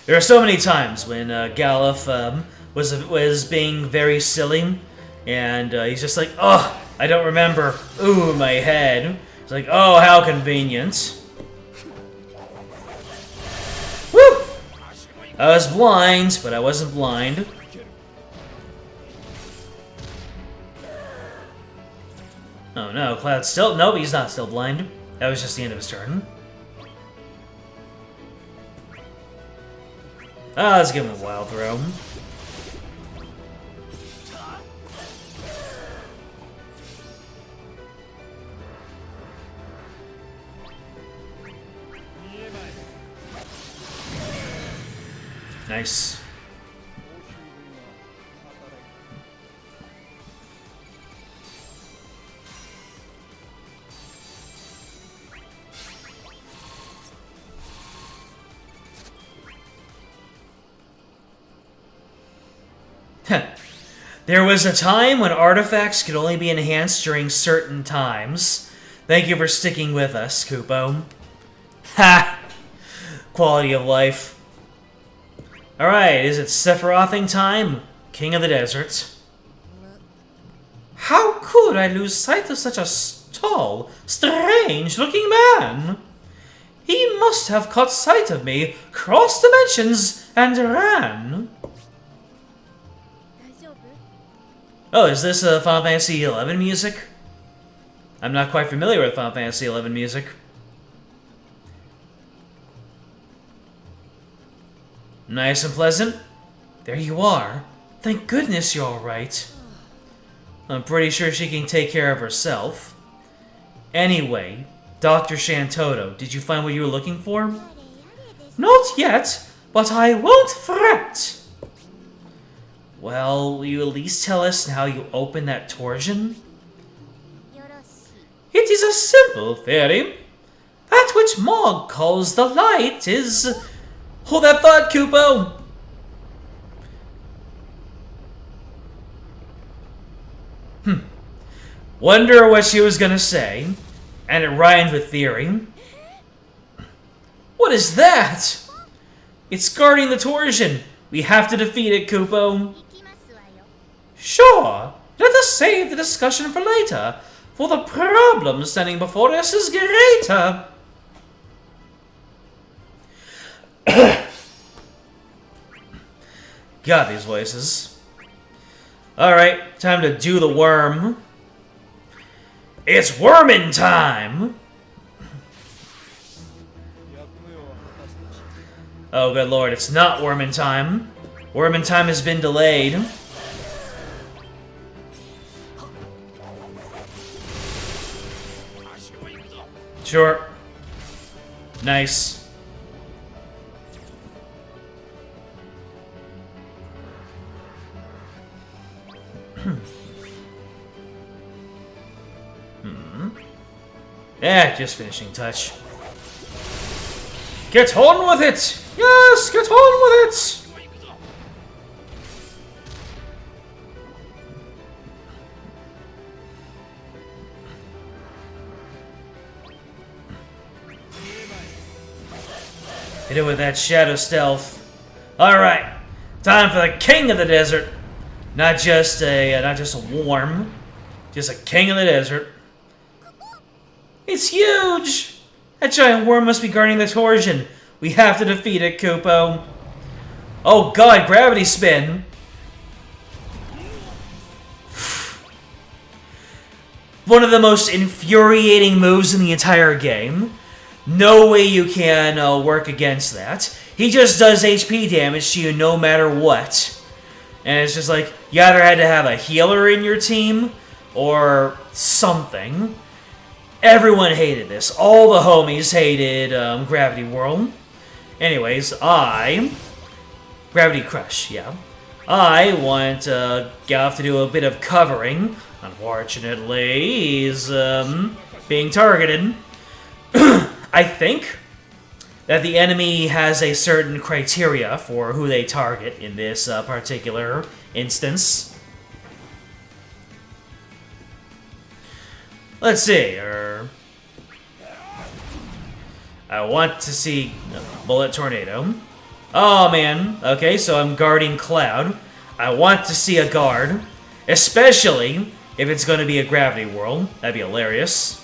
There are so many times when Galuf was being very silly, and he's just like, oh, I don't remember. Ooh, my head. It's like, oh, how convenient. Woo! I was blind, but I wasn't blind. Oh no, Cloud's still... Nope, he's not still blind. That was just the end of his turn. Let's give him a wild throw. Nice. There was a time when artifacts could only be enhanced during certain times. Thank you for sticking with us, Kupo. Ha! Quality of life. Alright, is it Sephirothing time? King of the Desert. How could I lose sight of such a tall, strange-looking man? He must have caught sight of me, crossed dimensions, and ran. Oh, is this Final Fantasy XI music? I'm not quite familiar with Final Fantasy XI music. Nice and pleasant. There you are. Thank goodness you're alright. I'm pretty sure she can take care of herself. Anyway, Dr. Shantoto, did you find what you were looking for? Not yet, but I won't fret. Well, will you at least tell us how you opened that torsion? It is a simple theory. That which Mog calls the light is... Hold that thought, Kupo! Wonder what she was gonna say. And it rhymed with theory. What is that? It's guarding the torsion. We have to defeat it, Kupo. Sure. Let us save the discussion for later. For the problem standing before us is greater. Got these voices. Alright, time to do the worm. It's wormin' time! Oh, good lord, it's not wormin' time. Wormin' time has been delayed. Sure. Nice. Yeah, just finishing touch. Get on with it! Yes, get on with it! Hit it with that shadow stealth. Alright, time for the king of the desert. Not just a worm, just a king of the desert. It's huge! That giant worm must be guarding the torsion. We have to defeat it, Kupo. Oh god, gravity spin! One of the most infuriating moves in the entire game. No way you can work against that. He just does HP damage to you no matter what. And it's just like, you either had to have a healer in your team, or something. Everyone hated this. All the homies hated Gravity World. Anyways, Gravity Crush, yeah. I want Gav to do a bit of covering. Unfortunately, he's being targeted. I think that the enemy has a certain criteria for who they target in this particular instance. Let's see. I want to see Bullet Tornado. Oh man. Okay, so I'm guarding Cloud. I want to see a guard, especially if it's going to be a Gravity World. That'd be hilarious.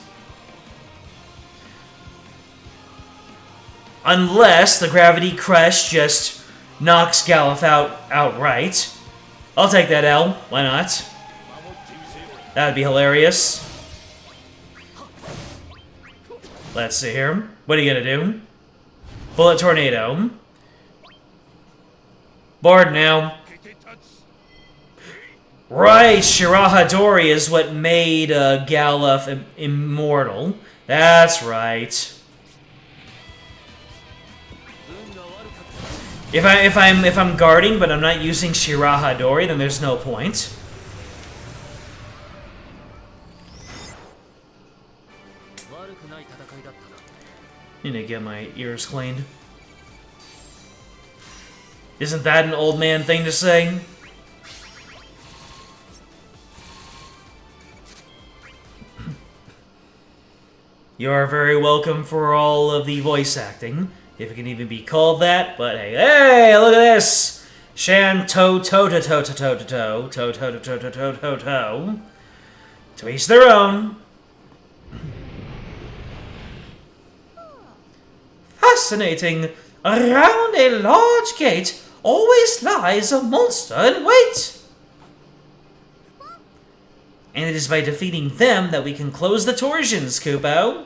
Unless the Gravity Crush just knocks Galuf out outright. I'll take that L. Why not? That'd be hilarious. Let's see here. What are you gonna do? Bullet Tornado. Bored now. Right, Shirahadori is what made Galuf immortal. That's right. If I'm guarding, but I'm not using Shirahadori, then there's no point. Need to get my ears cleaned. Isn't that an old man thing to say? You are very welcome for all of the voice acting, if it can even be called that, but hey, look at this! Shanto to to to to to to to to to to to to to to. To each their own. Fascinating. Around a large gate always lies a monster in wait. And it is by defeating them that we can close the torsions, Kupo.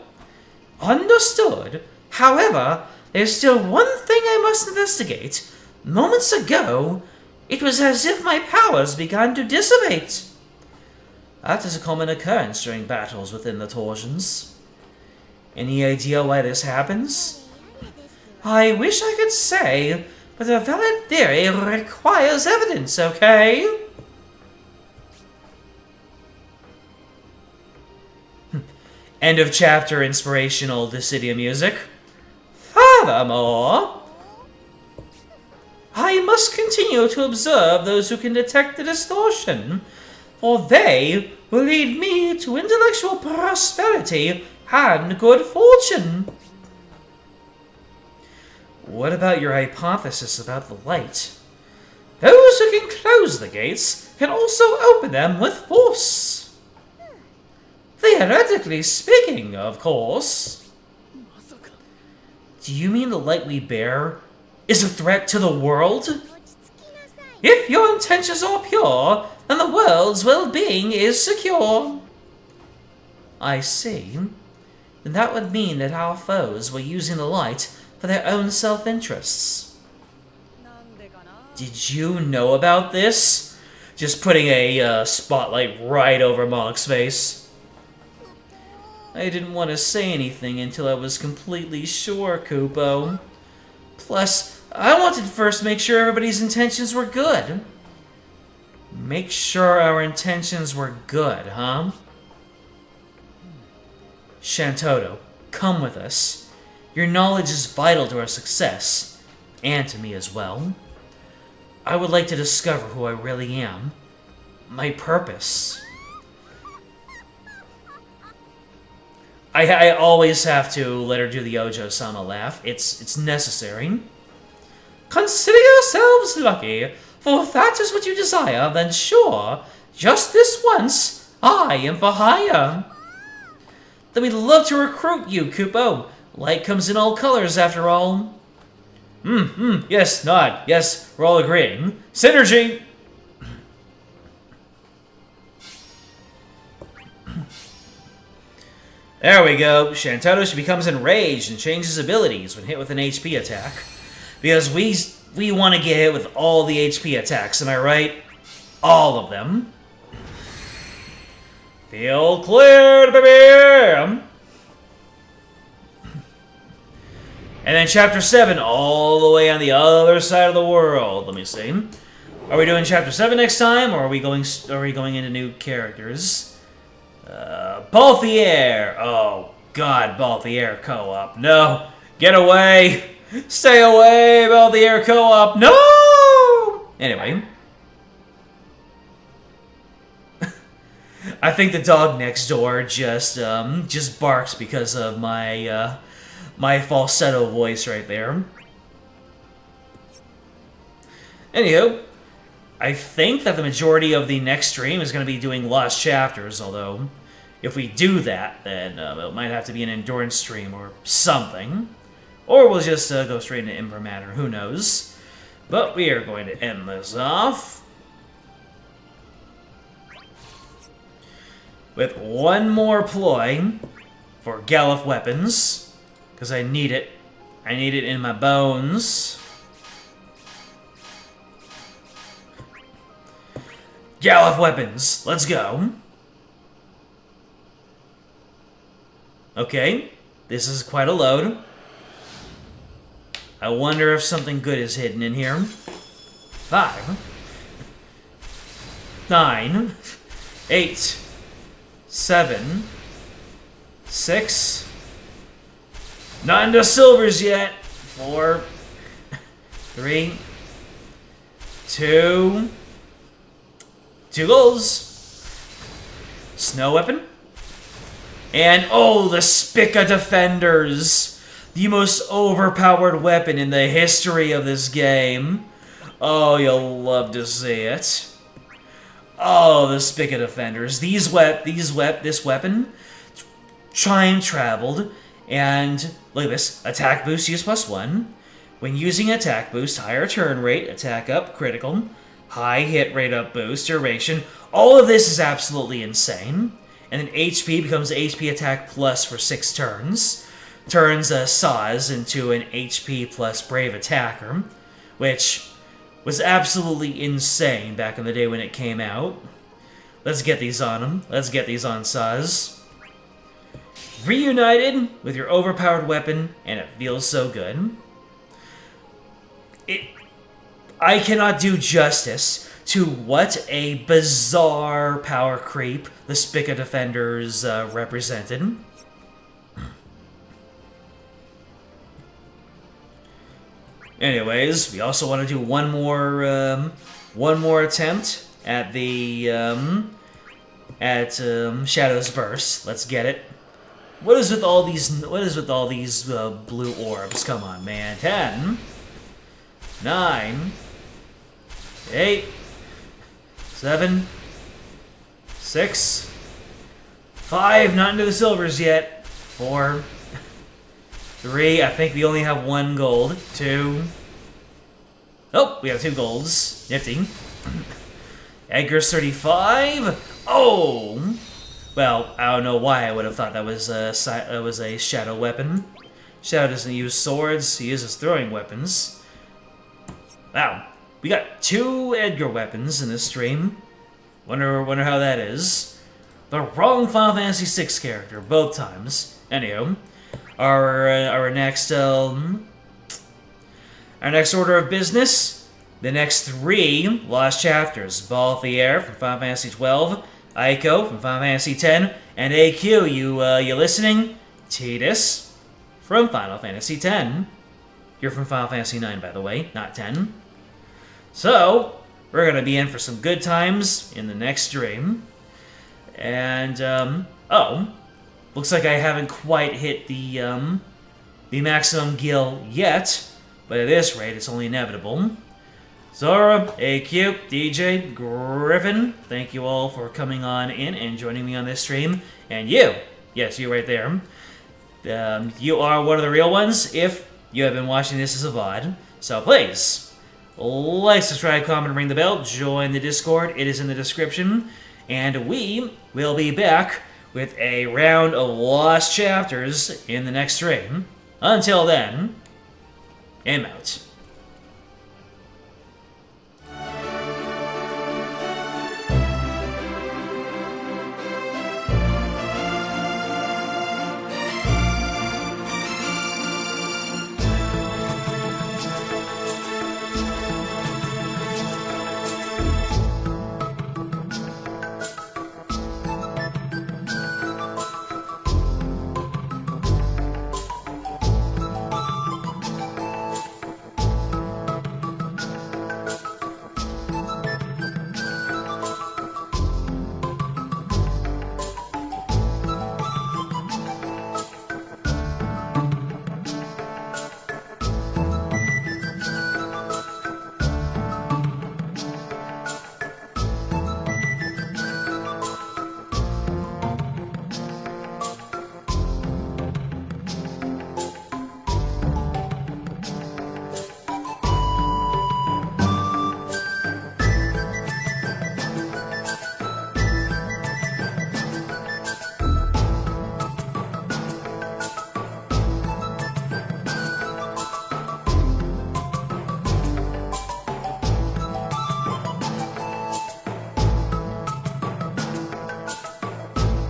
Understood. However, there's still one thing I must investigate. Moments ago, it was as if my powers began to dissipate. That is a common occurrence during battles within the torsions. Any idea why this happens? I wish I could say, but a valid theory requires evidence, okay? End of chapter inspirational Dissidia music. Furthermore, I must continue to observe those who can detect the distortion, for they will lead me to intellectual prosperity and good fortune. What about your hypothesis about the light? Those who can close the gates can also open them with force. Theoretically speaking, of course. Do you mean the light we bear is a threat to the world? If your intentions are pure, then the world's well-being is secure. I see. Then that would mean that our foes were using the light for their own self-interests. Did you know about this? Just putting a spotlight right over Moloch's face. I didn't want to say anything until I was completely sure, Kupo. Plus, I wanted to first make sure everybody's intentions were good. Make sure our intentions were good, huh? Shantoto, come with us. Your knowledge is vital to our success, and to me as well. I would like to discover who I really am. My purpose. I always have to let her do the Ojo-sama laugh. It's necessary. Consider yourselves lucky, for if that is what you desire, then sure, just this once, I am for hire. Then we'd love to recruit you, Kupo. Light comes in all colors, after all. Yes, nod. Yes, we're all agreeing. Synergy! There we go. Shantoto, she becomes enraged and changes abilities when hit with an HP attack. Because we want to get hit with all the HP attacks, am I right? All of them. Field cleared, baby! And then Chapter 7, all the way on the other side of the world. Let me see. Are we doing Chapter 7 next time, or are we going into new characters? Balthier! Oh, God, Balthier co-op. No! Get away! Stay away, Balthier co-op! No! Anyway. I think the dog next door just barks because of my, my falsetto voice right there. Anywho, I think that the majority of the next stream is going to be doing lost chapters, although if we do that, then it might have to be an endurance stream or something. Or we'll just go straight into Imprimatur, who knows. But we are going to end this off with one more ploy for Galuf weapons, because I need it. I need it in my bones. Gallop weapons. Let's go. Okay, this is quite a load. I wonder if something good is hidden in here. 5, 9, 8, 7, 6. Not into silvers yet. 4, 3, 2. 2 golds. Snow weapon. And, oh, the Spica Defenders. The most overpowered weapon in the history of this game. Oh, you'll love to see it. Oh, the Spica Defenders. This weapon time traveled, and look at this. Attack boost use +1. When using attack boost, higher turn rate, attack up, critical, high hit rate up boost, duration. All of this is absolutely insane. And then HP becomes HP attack plus for 6 turns. Turns Saz into an HP plus brave attacker, which was absolutely insane back in the day when it came out. Let's get these on him. Let's get these on Saz. Reunited with your overpowered weapon, and it feels so good. I cannot do justice to what a bizarre power creep the Spica Defenders represented. Anyways, we also want to do one more attempt at the Shadow's Burst. Let's get it. What is with all these? What is with all these blue orbs? Come on, man. 10, 9, 8, 7, 6, 5. Not into the silvers yet. 4, 3. I think we only have 1 gold. 2. Oh, we have 2 golds. Nifty. Edgar's 35. Oh. Well, I don't know why I would have thought that was a shadow weapon. Shadow doesn't use swords, he uses throwing weapons. Wow, we got 2 Edgar weapons in this stream. Wonder how that is. The wrong Final Fantasy VI character, both times. Anywho, our next order of business, the next 3 lost chapters: Ball of the Air from Final Fantasy XII, Aiko from Final Fantasy X, and AQ, you listening? Tidus from Final Fantasy X. You're from Final Fantasy IX, by the way, not 10. So, we're going to be in for some good times in the next stream. And, oh, looks like I haven't quite hit the maximum gil yet, but at this rate, it's only inevitable. Zora, AQ, DJ, Griffin, thank you all for coming on in and joining me on this stream. And you, yes, you right there, you are one of the real ones if you have been watching this as a VOD. So please, like, subscribe, comment, ring the bell, join the Discord, it is in the description. And we will be back with a round of lost chapters in the next stream. Until then, I'm out.